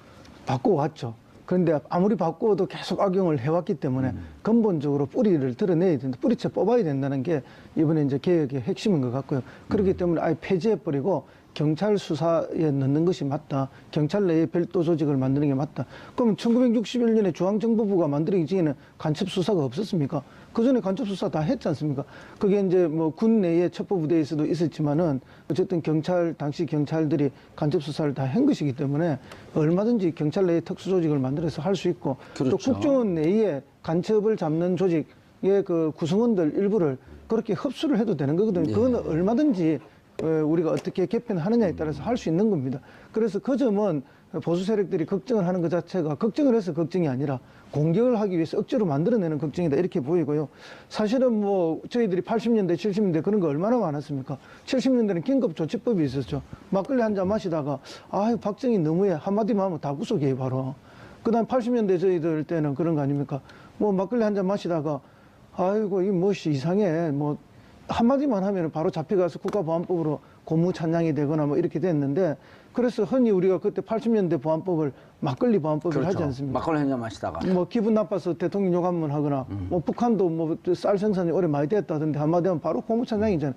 바꿔왔죠. 그런데 아무리 바꾸어도 계속 악용을 해왔기 때문에 근본적으로 뿌리를 드러내야 된다. 뿌리채 뽑아야 된다는 게 이번에 이제 개혁의 핵심인 것 같고요. 그렇기 때문에 아예 폐지해버리고 경찰 수사에 넣는 것이 맞다. 경찰 내에 별도 조직을 만드는 게 맞다. 그러면 1961년에 중앙정보부가 만들어지기 전에는 간첩 수사가 없었습니까? 그 전에 간첩 수사 다 했지 않습니까? 그게 이제 뭐 군 내의 첩보부대에서도 있었지만은 어쨌든 당시 경찰들이 간첩 수사를 다 한 것이기 때문에 얼마든지 경찰 내에 특수조직을 만들어서 할 수 있고 그렇죠. 또 국정원 내에 간첩을 잡는 조직의 그 구성원들 일부를 그렇게 흡수를 해도 되는 거거든요. 그거는 얼마든지 우리가 어떻게 개편하느냐에 따라서 할 수 있는 겁니다. 그래서 그 점은 보수 세력들이 걱정을 하는 것 자체가 걱정을 해서 걱정이 아니라 공격을 하기 위해서 억지로 만들어내는 걱정이다 이렇게 보이고요. 사실은 뭐 저희들이 80년대, 70년대 그런 거 얼마나 많았습니까? 70년대는 긴급조치법이 있었죠. 막걸리 한 잔 마시다가 아유 박정희 너무해 한마디만 하면 다 구속해 바로. 그다음 80년대 저희들 때는 그런 거 아닙니까? 뭐 막걸리 한 잔 마시다가 아이고 이 무엇이 이상해 뭐 한마디만 하면 바로 잡혀가서 국가보안법으로 고무찬양이 되거나 뭐 이렇게 됐는데 그래서 흔히 우리가 그때 80년대 보안법을 막걸리 보안법을 그렇죠. 하지 않습니까? 막걸리 한잔 마시다가. 뭐 기분 나빠서 대통령 욕 한번 하거나 뭐 북한도 뭐 쌀 생산이 오래 많이 됐다던데 한마디 하면 바로 고무찬양이잖아요.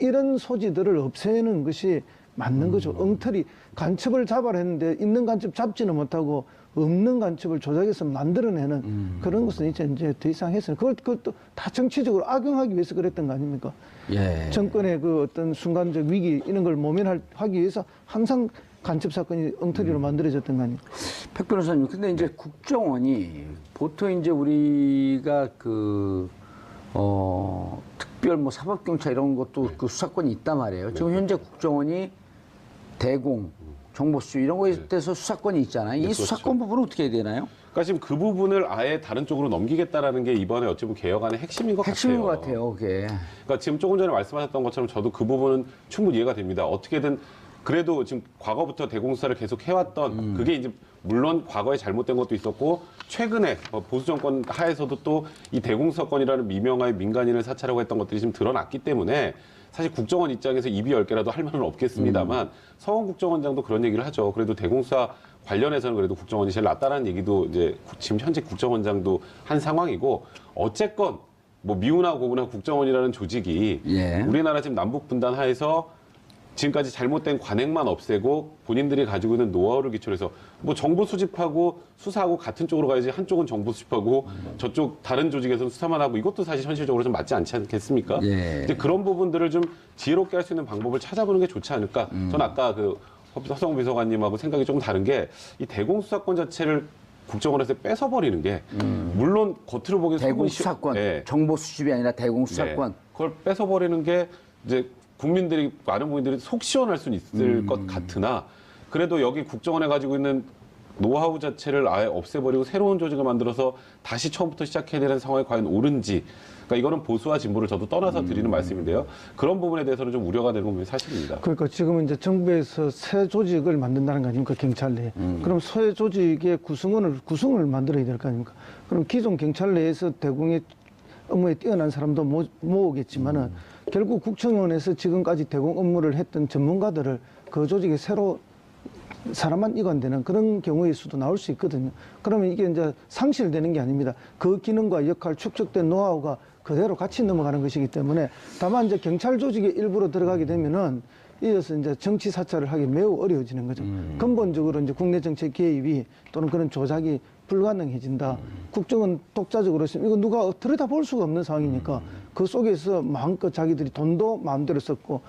이런 소지들을 없애는 것이 맞는 거죠. 엉터리 간첩을 잡아라 했는데 있는 간첩 잡지는 못하고 없는 간첩을 조작해서 만들어내는 그런 것은 이제 더 이상 해서는 그것도 다 정치적으로 악용하기 위해서 그랬던 거 아닙니까? 예. 정권의 그 어떤 순간적 위기 이런 걸 모면하기 위해서 항상 간첩 사건이 엉터리로 만들어졌던 거 아닙니까? 백 변호사님, 근데 이제 국정원이 보통 이제 우리가 특별 뭐 사법경찰 이런 것도 그 수사권이 있단 말이에요. 지금 현재 국정원이 대공, 정보 수집 이런 거에 대해서 수사권이 있잖아요. 이 그렇죠. 수사권 부분은 어떻게 해야 되나요? 그러니까 지금 그 부분을 아예 다른 쪽으로 넘기겠다라는 게 이번에 어찌 보면 개혁안의 핵심인 것 핵심인 같아요. 것 같아요, 그게. 그러니까 지금 조금 전에 말씀하셨던 것처럼 저도 그 부분은 충분히 이해가 됩니다. 어떻게든 그래도 지금 과거부터 대공수사를 계속 해왔던 그게 이제 물론 과거에 잘못된 것도 있었고 최근에 보수 정권 하에서도 또 이 대공수사권이라는 미명하에 민간인을 사찰하고 했던 것들이 지금 드러났기 때문에 사실 국정원 입장에서 입이 10개라도 할 말은 없겠습니다만 서원 국정원장도 그런 얘기를 하죠. 그래도 대공수사 관련해서는 그래도 국정원이 제일 낫다라는 얘기도 이제 지금 현재 국정원장도 한 상황이고 어쨌건 뭐 미우나 고우나 국정원이라는 조직이 예. 우리나라 지금 남북 분단 하에서 지금까지 잘못된 관행만 없애고 본인들이 가지고 있는 노하우를 기초로 해서 뭐 정보 수집하고 수사하고 같은 쪽으로 가야지 한쪽은 정보 수집하고 저쪽 다른 조직에서는 수사만 하고 이것도 사실 현실적으로 좀 맞지 않지 않겠습니까? 예. 이제 그런 부분들을 좀 지혜롭게 할 수 있는 방법을 찾아보는 게 좋지 않을까? 저는 아까 그 허성 비서관님하고 생각이 조금 다른 게 이 대공수사권 자체를 국정원에서 뺏어버리는 게 물론 겉으로 보기엔 대공수사권, 네. 정보 수집이 아니라 대공수사권. 네. 그걸 뺏어버리는 게 이제 국민들이 많은 국민들이 속 시원할 수는 있을 것 같으나 그래도 여기 국정원에 가지고 있는 노하우 자체를 아예 없애버리고 새로운 조직을 만들어서 다시 처음부터 시작해야 되는 상황이 과연 옳은지 그러니까 이거는 보수와 진보를 저도 떠나서 드리는 말씀인데요. 그런 부분에 대해서는 좀 우려가 되는 부분이 사실입니다. 그러니까 지금은 이제 정부에서 새 조직을 만든다는 거 아닙니까? 경찰 내에. 그럼 새 조직의 구성을 만들어야 될 거 아닙니까? 그럼 기존 경찰 내에서 대공의 업무에 뛰어난 사람도 모으겠지만은 결국 국정원에서 지금까지 대공 업무를 했던 전문가들을 그 조직에 새로 사람만 이관되는 그런 경우의 수도 나올 수 있거든요. 그러면 이게 이제 상실되는 게 아닙니다. 그 기능과 역할, 축적된 노하우가 그대로 같이 넘어가는 것이기 때문에 다만 이제 경찰 조직에 일부러 들어가게 되면은 이어서 이제 정치 사찰을 하기 매우 어려워지는 거죠. 근본적으로 이제 국내 정책 개입이 또는 그런 조작이 불가능해진다. 국정은 독자적으로 있으면 이거 누가 들여다볼 수가 없는 상황이니까 그 속에서 마음껏 자기들이 돈도 마음대로 썼고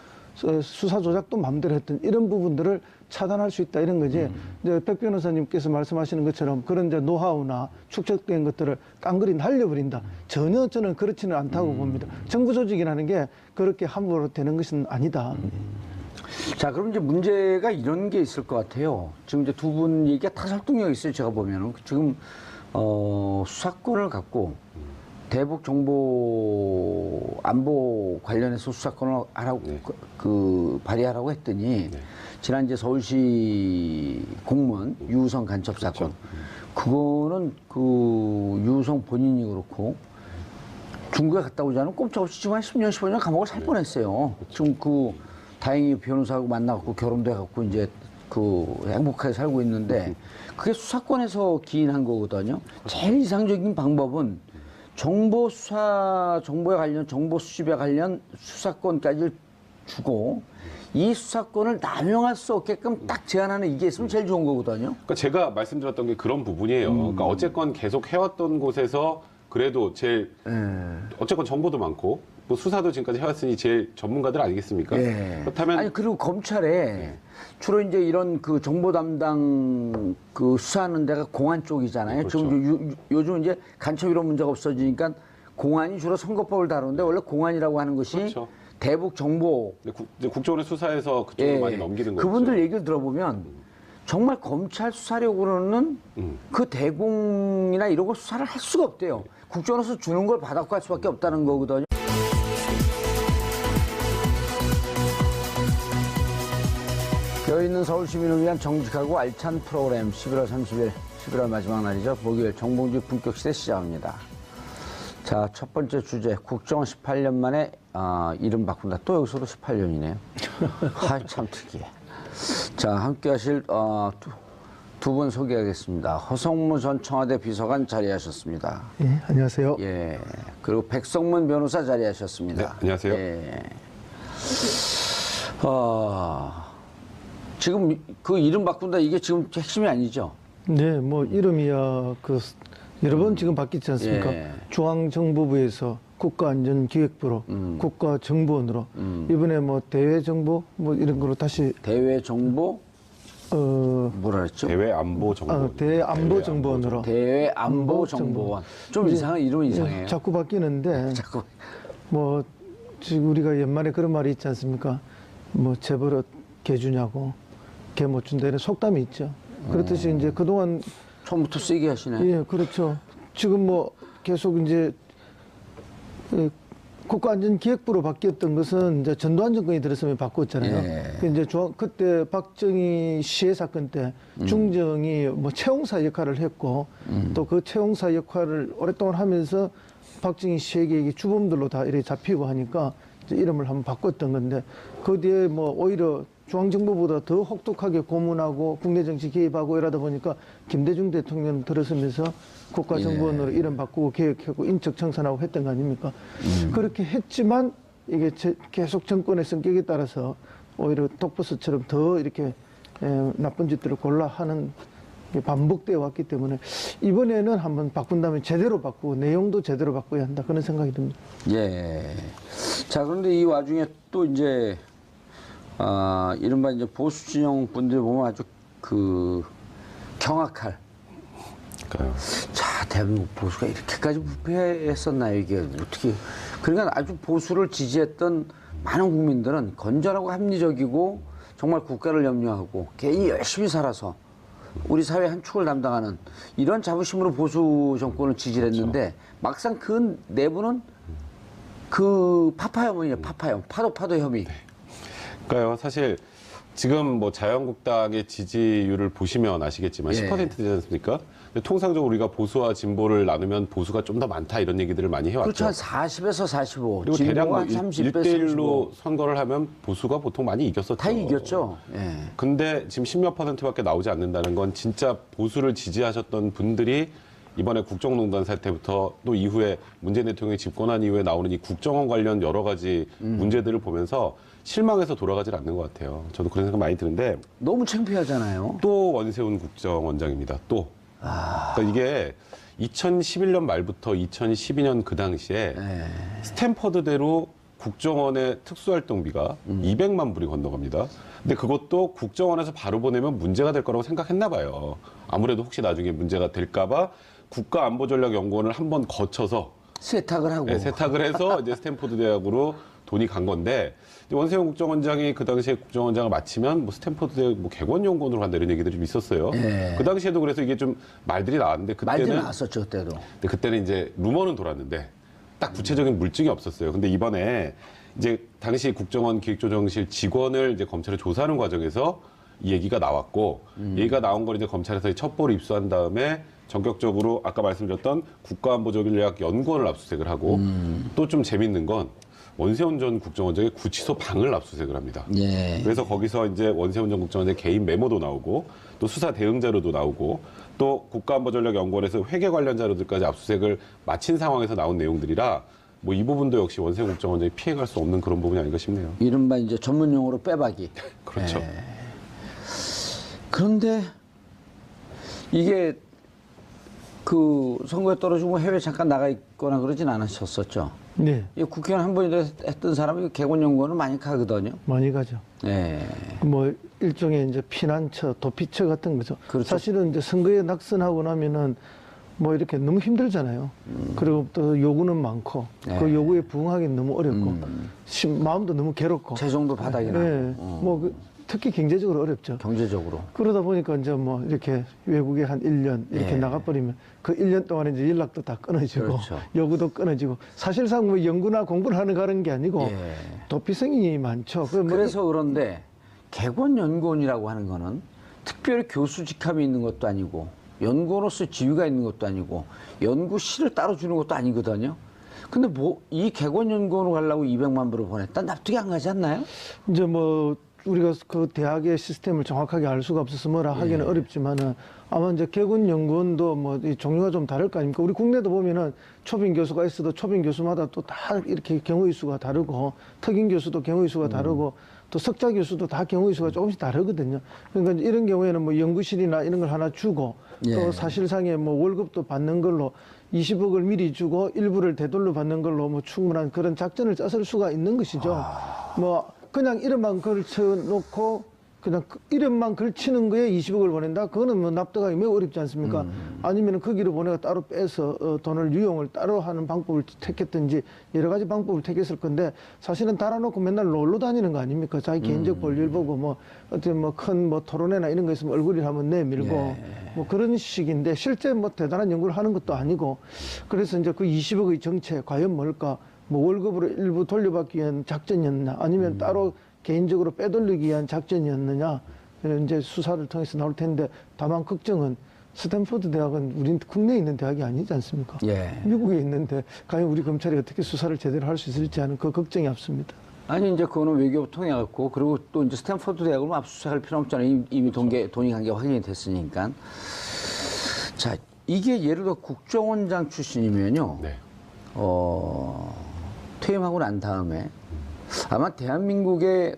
수사 조작도 마음대로 했던 이런 부분들을 차단할 수 있다 이런 거지. 이제 백 변호사님께서 말씀하시는 것처럼 그런 이제 노하우나 축적된 것들을 깡그리 날려버린다. 전혀 저는 그렇지는 않다고 봅니다. 정부 조직이라는 게 그렇게 함부로 되는 것은 아니다. 자, 그럼 이제 문제가 이런 게 있을 것 같아요. 지금 이제 두 분 얘기가 다 설득력 있어요. 제가 보면은 지금 수사권을 갖고 대북 정보 안보 관련해서 수사권을 하라고 발의하라고 했더니 지난 이제 서울시 공무원 유우성 간첩 사건 그거는 그 유우성 본인이 그렇고 중국에 갔다 오지 않으면 꼼짝없이 지금 한 10년, 15년 감옥을 살 뻔했어요. 지금 다행히 변호사하고 만나갖고 결혼도 해갖고 이제 행복하게 살고 있는데 그게 수사권에서 기인한 거거든요. 제일 이상적인 방법은 정보에 관련, 정보 수집에 관련 수사권까지 주고 이 수사권을 남용할 수 없게끔 딱 제한하는 이게 있으면 제일 좋은 거거든요. 그러니까 제가 말씀드렸던 게 그런 부분이에요. 그러니까 어쨌건 계속 해왔던 곳에서 그래도 제일 어쨌건 정보도 많고 뭐 수사도 지금까지 해왔으니 제일 전문가들 아니겠습니까? 예. 그렇다면 아니 그리고 검찰에 주로 이제 이런 그 정보 담당 수사하는 데가 공안 쪽이잖아요. 그렇죠. 지금 요즘 이제 간첩 이런 문제가 없어지니까 공안이 주로 선거법을 다루는데 원래 공안이라고 하는 것이 그렇죠. 대북 정보 이제 국정원의 수사에서 그쪽으로 많이 넘기는 거죠. 그분들 얘기를 들어보면 정말 검찰 수사력으로는 그 대공이나 이런 걸 수사를 할 수가 없대요. 국정원에서 주는 걸 받아고 할 수밖에 없다는 거거든요. 여있는 서울 시민을 위한 정직하고 알찬 프로그램 11월 30일 11월 마지막 날이죠. 목요일 정봉주 품격시대 시작합니다. 자, 첫 번째 주제 국정원 18년 만에 이름 바꾼다. 또 여기서도 18년이네요. 참 특이해. 자, 함께 하실 두 분 소개하겠습니다. 허성무 전 청와대 비서관 자리하셨습니다. 예, 안녕하세요. 예. 그리고 백성문 변호사 자리하셨습니다. 네, 안녕하세요. 예. 지금 그 이름 바꾼다 이게 지금 핵심이 아니죠? 네, 뭐 이름이야 여러 번 지금 바뀌지 않습니까? 예. 중앙정보부에서 국가안전기획부로 국가정보원으로 이번에 뭐 대외정보 뭐 이런 거로 다시 대외정보 뭐라 그랬죠? 대외안보정보원. 대안보정보원으로 대외안보정보원. 좀 이상한 이름은 이상해요. 자꾸 바뀌는데 자꾸 뭐 지금 우리가 옛말에 그런 말이 있지 않습니까? 뭐 재벌은 개주냐고 개 못 준다 이런 속담이 있죠. 그렇듯이 이제 그동안 처음부터 세게 하시네. 예, 그렇죠. 지금 뭐 계속 이제 국가안전기획부로 바뀌었던 것은 이제 전두환 정권이 들었으면 바꿨잖아요. 예. 그 이제 그때 박정희 시해 사건 때 중정이 뭐 채용사 역할을 했고 또 그 채용사 역할을 오랫동안 하면서 박정희 시해 계획이 주범들로 다 이렇게 잡히고 하니까 이제 이름을 한번 바꿨던 건데 그 뒤에 뭐 오히려 중앙정부보다 더 혹독하게 고문하고 국내 정치 개입하고 이러다 보니까 김대중 대통령 들어서면서 국가정보원으로 이름 바꾸고 개혁하고 인적 청산하고 했던 거 아닙니까? 그렇게 했지만 이게 계속 정권의 성격에 따라서 오히려 독버섯처럼 더 이렇게 나쁜 짓들을 골라 하는 게 반복되어 왔기 때문에 이번에는 한번 바꾼다면 제대로 바꾸고 내용도 제대로 바꿔야 한다 그런 생각이 듭니다. 예. 자, 그런데 이 와중에 또 이제 이른바 이제 보수 진영 분들 보면 아주 그 경악할. 그러니까요. 자, 대한민국 보수가 이렇게까지 부패했었나요, 이게 어떻게? 그러니까 아주 보수를 지지했던 많은 국민들은 건전하고 합리적이고 정말 국가를 염려하고 개인이 열심히 살아서 우리 사회 한 축을 담당하는 이런 자부심으로 보수 정권을 지지를 했는데 막상 그 내부는 그 파파혐오이에요, 파파혐오. 파도 혐의. 그러니까요. 사실 지금 뭐 자유한국당의 지지율을 보시면 아시겠지만 예. 10% 되지 않습니까? 근데 통상적으로 우리가 보수와 진보를 나누면 보수가 좀 더 많다 이런 얘기들을 많이 해왔죠. 그렇죠. 한 40에서 45. 그리고 대략 진보가 뭐 한 30배, 1대1로 선거를 하면 보수가 보통 많이 이겼었죠. 다 이겼죠. 예. 근데 지금 10몇 %밖에 나오지 않는다는 건 진짜 보수를 지지하셨던 분들이 이번에 국정농단 사태부터 또 이후에 문재인 대통령이 집권한 이후에 나오는 이 국정원 관련 여러 가지 문제들을 보면서 실망해서 돌아가질 않는 것 같아요. 저도 그런 생각 많이 드는데 너무 창피하잖아요. 또 원세훈 국정원장입니다. 또. 그러니까 이게 2011년 말부터 2012년 그 당시에 스탠퍼드대로 국정원의 특수활동비가 200만 불이 건너갑니다. 근데 그것도 국정원에서 바로 보내면 문제가 될 거라고 생각했나 봐요. 아무래도 혹시 나중에 문제가 될까 봐 국가안보전략연구원을 한번 거쳐서 세탁을 하고. 네, 세탁을 해서 이제 스탠포드 대학으로 돈이 간 건데 이제 원세훈 국정원장이 그 당시에 국정원장을 마치면 뭐 스탠포드 대학 뭐 객원연구원으로 간다 이런 얘기들이 좀 있었어요. 예. 그 당시에도 그래서 이게 좀 말들이 나왔는데 말도 그때는 나왔었죠, 그때도. 근데 그때는 이제 루머는 돌았는데 딱 구체적인 물증이 없었어요. 근데 이번에 이제 당시 국정원 기획조정실 직원을 이제 검찰에 조사하는 과정에서 이 얘기가 나왔고 얘기가 나온 걸 이제 검찰에서 첩보를 입수한 다음에 전격적으로 아까 말씀드렸던 국가안보전략연구원을 압수수색을 하고 또 좀 재밌는 건 원세훈 전 국정원장의 구치소 방을 압수수색을 합니다. 예. 그래서 거기서 이제 원세훈 전 국정원장의 개인 메모도 나오고 또 수사 대응 자료도 나오고 또 국가안보전략연구원에서 회계 관련 자료들까지 압수수색을 마친 상황에서 나온 내용들이라 뭐 이 부분도 역시 원세훈 국정원장이 피해갈 수 없는 그런 부분이 아닌가 싶네요. 이른바 이제 전문 용어로 빼박이. 그렇죠. 그런데 이게 그 선거에 떨어지고 해외 잠깐 나가 있거나 그러진 않으셨었죠. 네, 이 국회의원 한 번이라도 했던 사람이 개곤연구원을 많이 가거든요. 많이 가죠. 예. 뭐 일종의 이제 피난처, 도피처 같은 거죠. 그렇죠. 사실은 이제 선거에 낙선하고 나면은 뭐 이렇게 너무 힘들잖아요. 그리고 또 요구는 많고 그 요구에 부응하기 너무 어렵고 마음도 너무 괴롭고 재정도 바닥이나 예, 뭐 특히 경제적으로 어렵죠. 경제적으로. 그러다 보니까 이제 뭐 이렇게 외국에 한 1년 이렇게 예. 나가버리면 그 1년 동안에 이제 연락도 다 끊어지고 그렇죠. 요구도 끊어지고 사실상 뭐 연구나 공부를 하는 가는 게 아니고 예. 도피성이 많죠. 그래서 그런데 개곤연구원이라고 하는 거는 특별히 교수 직함이 있는 것도 아니고 연구원으로서 지위가 있는 것도 아니고 연구실을 따로 주는 것도 아니거든요. 근데 뭐 이 개곤연구원으로 가려고 200만 불을 보냈다? 납득이 안 가지 않나요? 이제 뭐 우리가 그 대학의 시스템을 정확하게 알 수가 없어서 뭐라 하기는 어렵지만은 아마 이제 개군연구원도 뭐 이 종류가 좀 다를 거 아닙니까? 우리 국내도 보면은 초빙 교수가 있어도 초빙 교수마다 또 다 이렇게 경우의 수가 다르고 특임 교수도 경우의 수가 다르고 또 석자 교수도 다 경우의 수가 조금씩 다르거든요. 그러니까 이제 이런 경우에는 뭐 연구실이나 이런 걸 하나 주고 또 사실상의 뭐 월급도 받는 걸로 20억을 미리 주고 일부를 되돌려 받는 걸로 뭐 충분한 그런 작전을 짰을 수가 있는 것이죠. 뭐 그냥 이름만 걸쳐놓고 그냥 그 이름만 걸치는 거에 20억을 보낸다? 그거는 뭐 납득하기 매우 어렵지 않습니까? 아니면 거기를 보내가 따로 빼서 돈을 유용을 따로 하는 방법을 택했든지 여러 가지 방법을 택했을 건데 사실은 달아놓고 맨날 놀러 다니는 거 아닙니까? 자기 개인적 볼일 보고 뭐 어떤 뭐 큰 뭐 토론회나 이런 거 있으면 얼굴이 한번 내밀고 뭐 그런 식인데 실제 뭐 대단한 연구를 하는 것도 아니고 그래서 이제 그 20억의 정체 과연 뭘까? 뭐 월급으로 일부 돌려받기 위한 작전이었느냐 아니면 따로 개인적으로 빼돌리기 위한 작전이었느냐 이제 수사를 통해서 나올 텐데 다만 걱정은 스탠포드 대학은 우린 국내에 있는 대학이 아니지 않습니까? 예. 미국에 있는데 과연 우리 검찰이 어떻게 수사를 제대로 할 수 있을지 하는 그 걱정이 앞섭니다. 아니 이제 그거는 외교부 통해 갖고 그리고 또 이제 스탠포드 대학을 뭐 압수수색할 필요 없잖아요. 이미 돈이 관계가 확인이 됐으니까. 자 이게 예를 들어 국정원장 출신이면요. 네. 퇴임하고 난 다음에 아마 대한민국의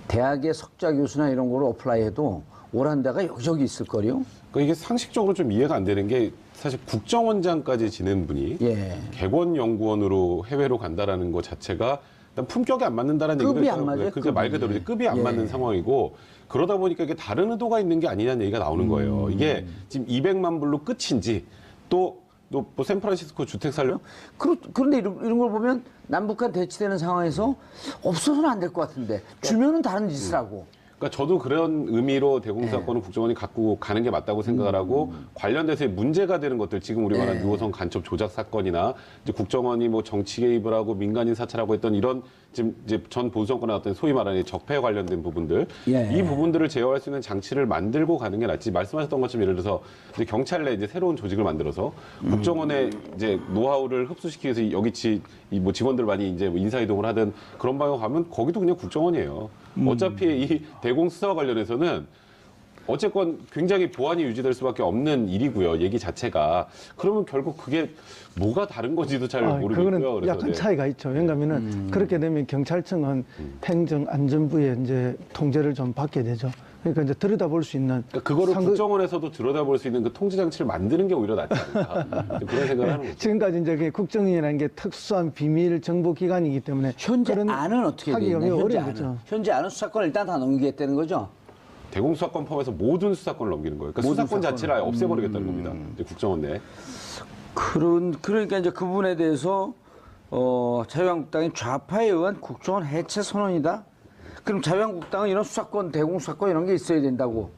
대학의 석좌 교수나 이런 거를 어플라이해도 오란 데가 여기저기 있을 거요. 그러니까 이게 상식적으로 좀 이해가 안 되는 게 사실 국정원장까지 지낸 분이 예. 객원연구원으로 해외로 간다라는 것 자체가 일단 품격이 안 맞는다는 얘기도 급이 안 맞아요, 그게 말 그대로 급이. 급이 안 예. 맞는 상황이고 그러다 보니까 이게 다른 의도가 있는 게 아니냐는 얘기가 나오는 거예요. 이게 지금 200만 불로 끝인지 또 뭐 샌프란시스코 주택 살려? 그런데 이런 걸 보면 남북한 대치되는 상황에서 없어서는 안 될 것 같은데 주면은 다른 짓을 하고. 그러니까 저도 그런 의미로 대공사건은 국정원이 갖고 가는 게 맞다고 생각을 하고 관련돼서 문제가 되는 것들 지금 우리 말한 유호성 간첩 조작 사건이나 이제 국정원이 뭐 정치 개입을 하고 민간인 사찰하고 했던 이런 지금 이제 전 보수 정권의 어떤 소위 말하는 적폐 관련된 부분들 예. 이 부분들을 제어할 수 있는 장치를 만들고 가는 게 낫지 말씀하셨던 것처럼 예를 들어서 이제 경찰 내 이제 새로운 조직을 만들어서 국정원의 이제 노하우를 흡수시키기 위해서 여기치 뭐 직원들 많이 이제 뭐 인사 이동을 하든 그런 방향 가면 거기도 그냥 국정원이에요. 어차피 이 대공 수사와 관련해서는 어쨌건 굉장히 보안이 유지될 수밖에 없는 일이고요. 얘기 자체가. 그러면 결국 그게 뭐가 다른 건지도 잘 모르겠고요. 그거는 그래서 약간 네. 차이가 있죠. 왜냐하면은 그렇게 되면 경찰청은 행정안전부의 이제 통제를 좀 받게 되죠. 그러니까 이제 들여다볼 수 있는 그러니까 그거를 상급- 국정원에서도 들여다볼 수 있는 그 통제 장치를 만드는 게 오히려 낫지 않을까. 그런 생각을 하는 거죠. 지금까지 이제 그 국정원이라는 게 특수한 비밀 정보 기관이기 때문에 현재 그런 안은 어떻게 돼 하기가 있나요? 매우 현재 어려운 안은. 거죠. 현재 안은 수사권을 일단 다 넘기겠다는 거죠. 대공수사권 포함해서 모든 수사권을 넘기는 거예요. 그러니까 모든 수사권 자체를 아예 없애버리겠다는 겁니다. 이제 국정원 내에. 그러니까 이제 그 부분에 대해서 자유한국당이 좌파에 의한 국정원 해체 선언이다. 그럼 자유한국당은 이런 수사권, 대공수사권 이런 게 있어야 된다고.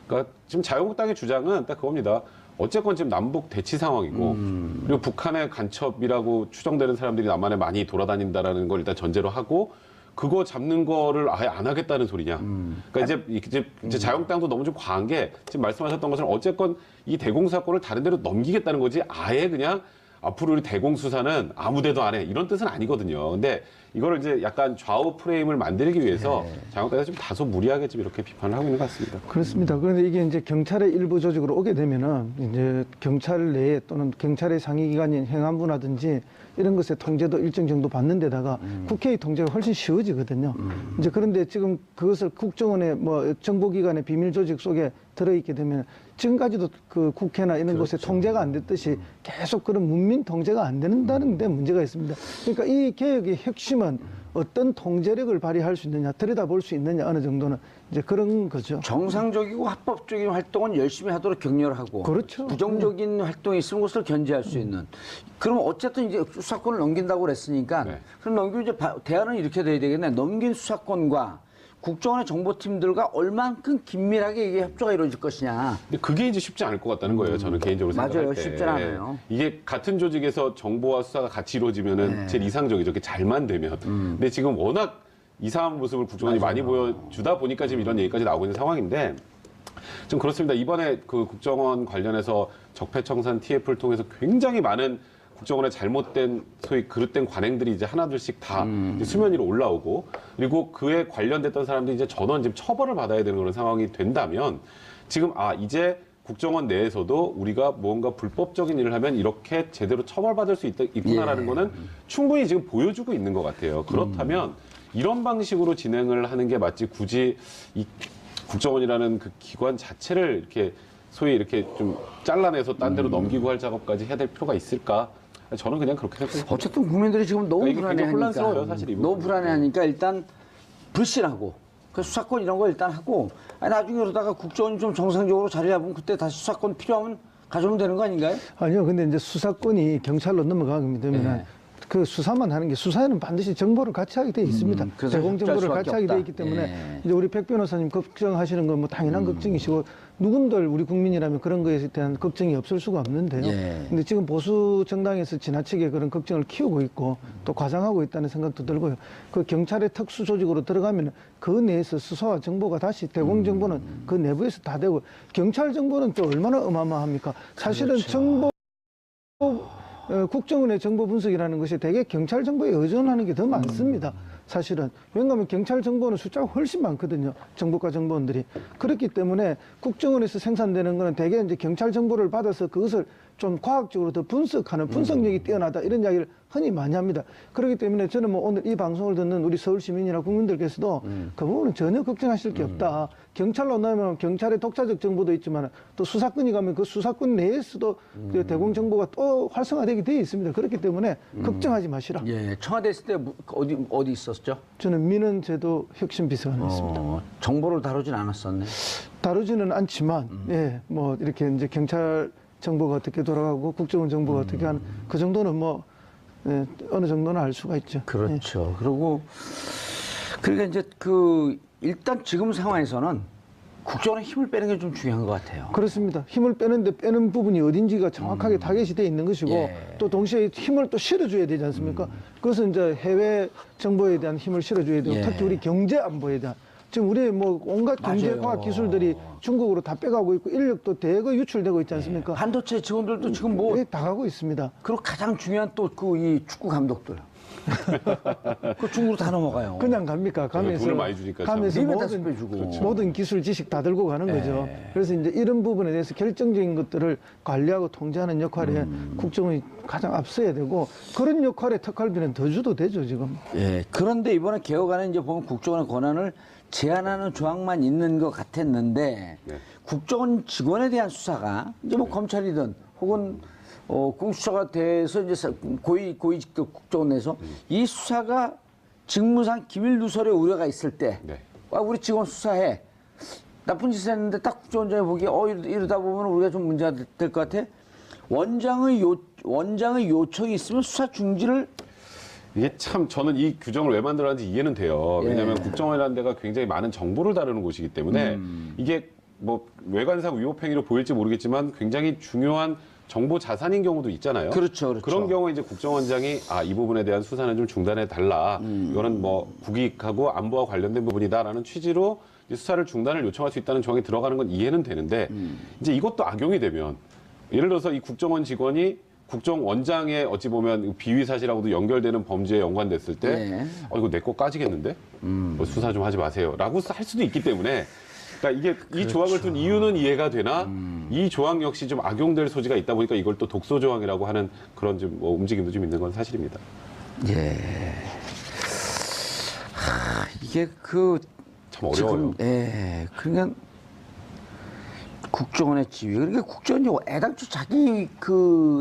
그러니까 지금 자유한국당의 주장은 딱 그겁니다. 어쨌건 지금 남북 대치 상황이고 그리고 북한의 간첩이라고 추정되는 사람들이 남한에 많이 돌아다닌다라는 걸 일단 전제로 하고 그거 잡는 거를 아예 안 하겠다는 소리냐. 그러니까 이제 자유한국당도 너무 좀 과한 게 지금 말씀하셨던 것처럼 어쨌건 이 대공수사권을 다른 데로 넘기겠다는 거지 아예 그냥 앞으로 우리 대공수사는 아무 데도 안 해. 이런 뜻은 아니거든요. 근데 이거를 이제 약간 좌우 프레임을 만들기 위해서 자유한국당이 좀 다소 무리하게 좀 이렇게 비판을 하고 있는 것 같습니다. 그렇습니다. 그런데 이게 이제 경찰의 일부 조직으로 오게 되면은 이제 경찰 내에 또는 경찰의 상위 기관인 행안부라든지 이런 것의 통제도 일정 정도 받는 데다가 국회의 통제가 훨씬 쉬워지거든요. 이제 그런데 지금 그것을 국정원의 뭐 정보기관의 비밀 조직 속에 들어있게 되면 지금까지도 그 국회나 이런 곳에 통제가 안 됐듯이 계속 그런 문민 통제가 안 된다는 데 문제가 있습니다. 그러니까 이 개혁의 핵심은 어떤 통제력을 발휘할 수 있느냐, 들여다볼 수 있느냐 어느 정도는 이제 그런 거죠. 정상적이고 합법적인 활동은 열심히 하도록 격려하고 그렇죠. 부정적인 활동이 있으면 그것을 견제할 수 있는. 그럼 어쨌든 이제 수사권을 넘긴다고 그랬으니까 네. 그럼 넘기면 이제 대안은 이렇게 돼야 되겠네. 넘긴 수사권과 국정원의 정보팀들과 얼만큼 긴밀하게 이게 협조가 이루어질 것이냐. 근데 그게 이제 쉽지 않을 것 같다는 거예요. 저는 개인적으로 생각할 맞아요. 때. 쉽진 않아요. 이게 같은 조직에서 정보와 수사가 같이 이루어지면은 제일 이상적이죠. 이렇게 잘만 되면. 근데 지금 워낙 이상한 모습을 국정원이 많이 보여주다 보니까 지금 이런 얘기까지 나오고 있는 상황인데 좀 그렇습니다. 이번에 그 국정원 관련해서 적폐청산 TF를 통해서 굉장히 많은 국정원의 잘못된 소위 그릇된 관행들이 이제 하나둘씩 다 이제 수면 위로 올라오고 그리고 그에 관련됐던 사람들이 이제 전원 지금 처벌을 받아야 되는 그런 상황이 된다면 지금 이제 국정원 내에서도 우리가 뭔가 불법적인 일을 하면 이렇게 제대로 처벌받을 수 있구나라는 거는 충분히 지금 보여주고 있는 것 같아요. 그렇다면 이런 방식으로 진행을 하는 게 맞지 굳이 이 국정원이라는 그 기관 자체를 이렇게 소위 이렇게 좀 잘라내서 딴 데로 넘기고 할 작업까지 해야 될 필요가 있을까? 저는 그냥 그렇게 생각합니다. 어쨌든 국민들이 지금 너무 그러니까 이게 굉장히 불안해하니까 혼란스러워요, 사실 이 부분은. 너무 불안해하니까 일단 불신하고 그 수사권 이런 거 일단 하고 아니, 나중에 그러다가 국정원이 좀 정상적으로 자리 잡으면 그때 다시 수사권 필요하면 가져오면 되는 거 아닌가요? 아니요. 근데 이제 수사권이 경찰로 넘어가게 되면 네. 그 수사만 하는 게 수사에는 반드시 정보를 같이 하게 돼 있습니다. 그래서 제공 정보를 협조할 같이 수밖에 하게 돼 없다. 있기 때문에 예. 이제 우리 백 변호사님 걱정하시는 건 뭐 당연한 걱정이시고 누군들 우리 국민이라면 그런 거에 대한 걱정이 없을 수가 없는데요. 예. 근데 지금 보수 정당에서 지나치게 그런 걱정을 키우고 있고 또 과장하고 있다는 생각도 들고요. 그 경찰의 특수 조직으로 들어가면 그 내에서 수사와 정보가 다시 대공 정보는 그 내부에서 다 되고 경찰 정보는 또 얼마나 어마어마합니까? 사실은 그렇죠. 정보 국정원의 정보 분석이라는 것이 대개 경찰 정보에 의존하는 게 더 많습니다. 사실은. 왜냐하면 경찰 정보는 숫자가 훨씬 많거든요. 정보과 정보원들이. 그렇기 때문에 국정원에서 생산되는 거는 대개 이제 경찰 정보를 받아서 그것을 좀 과학적으로 더 분석하는 분석력이 뛰어나다 이런 이야기를 흔히 많이 합니다. 그렇기 때문에 저는 뭐 오늘 이 방송을 듣는 우리 서울 시민이나 국민들께서도 그 부분은 전혀 걱정하실 게 없다. 경찰로 나면 경찰의 독자적 정보도 있지만 또 수사권이 가면 그 수사권 내에서도 그 대공 정보가 또 활성화되게 되어 있습니다. 그렇기 때문에 걱정하지 마시라. 예, 청와대 있을 때 어디 있었죠? 저는 민원제도 혁신비서관이었습니다. 정보를 다루진 않았었네. 다루지는 않지만 예, 뭐 이렇게 이제 경찰 정보가 어떻게 돌아가고 국정원 정보가 어떻게 하는 그 정도는 뭐 예, 어느 정도는 알 수가 있죠. 그렇죠. 그리고 그러니까 이제 그 일단 지금 상황에서는 국정원의 힘을 빼는 게 좀 중요한 것 같아요. 그렇습니다. 힘을 빼는데 빼는 부분이 어딘지가 정확하게 타겟이 돼 있는 것이고 예. 또 동시에 힘을 또 실어줘야 되지 않습니까? 그것은 이제 해외 정보에 대한 힘을 실어줘야 되고 예. 특히 우리 경제 안보에 대한 지금 우리 뭐 온갖 경제 맞아요. 과학 기술들이 중국으로 다 빼가고 있고 인력도 대거 유출되고 있지 않습니까? 반도체 직원들도 지금 뭐 예, 다 가고 있습니다. 그리고 가장 중요한 또 그 이 축구 감독들. 그 중국으로 다 넘어가요. 그냥 갑니까? 가면서 돈을 많이 주니까 참. 가면서 리베 모든, 다섯 배 주고. 그렇죠. 모든 기술 지식 다 들고 가는 거죠. 그래서 이제 이런 부분에 대해서 결정적인 것들을 관리하고 통제하는 역할에 국정원이 가장 앞서야 되고 그런 역할에 특활비는 더 줘도 되죠 지금. 예. 그런데 이번에 개혁안에 이제 보면 국정원의 권한을 제한하는 조항만 있는 것 같았는데 네. 국정원 직원에 대한 수사가 이제 뭐 검찰이든 혹은 공수처가 돼서 이제 고위 직급 국정원 내에서 이 수사가 직무상 기밀 누설의 우려가 있을 때, 네. 우리 직원 수사해 나쁜 짓을 했는데 딱 국정원장이 보기에 이러다 보면 우리가 좀 문제가 될 것 같아. 원장의 요청이 있으면 수사 중지를 이게 참 저는 이 규정을 왜 만들었는지 이해는 돼요. 예. 왜냐하면 국정원이라는 데가 굉장히 많은 정보를 다루는 곳이기 때문에 이게 뭐 외관상 위법행위로 보일지 모르겠지만 굉장히 중요한 정보 자산인 경우도 있잖아요. 그렇죠. 런 경우에 이제 국정원장이 이 부분에 대한 수사는 좀 중단해 달라. 이거는 뭐 국익하고 안보와 관련된 부분이다라는 취지로 이제 수사를 중단을 요청할 수 있다는 조항이 들어가는 건 이해는 되는데 이제 이것도 악용이 되면 예를 들어서 이 국정원 직원이 국정원장의 어찌 보면 비위 사실하고도 연결되는 범죄에 연관됐을 때 네. 이거 내 거 까지겠는데 뭐 수사 좀 하지 마세요라고 할 수도 있기 때문에 그러니까 이게 이 조항을 둔 이유는 이해가 되나 이 조항 역시 좀 악용될 소지가 있다 보니까 이걸 또 독소 조항이라고 하는 그런 좀 뭐 움직임도 좀 있는 건 사실입니다. 예. 이게 그 참 어려워요. 예. 그러니까 국정원의 지위. 그러니까 국정원이 애당초 자기 그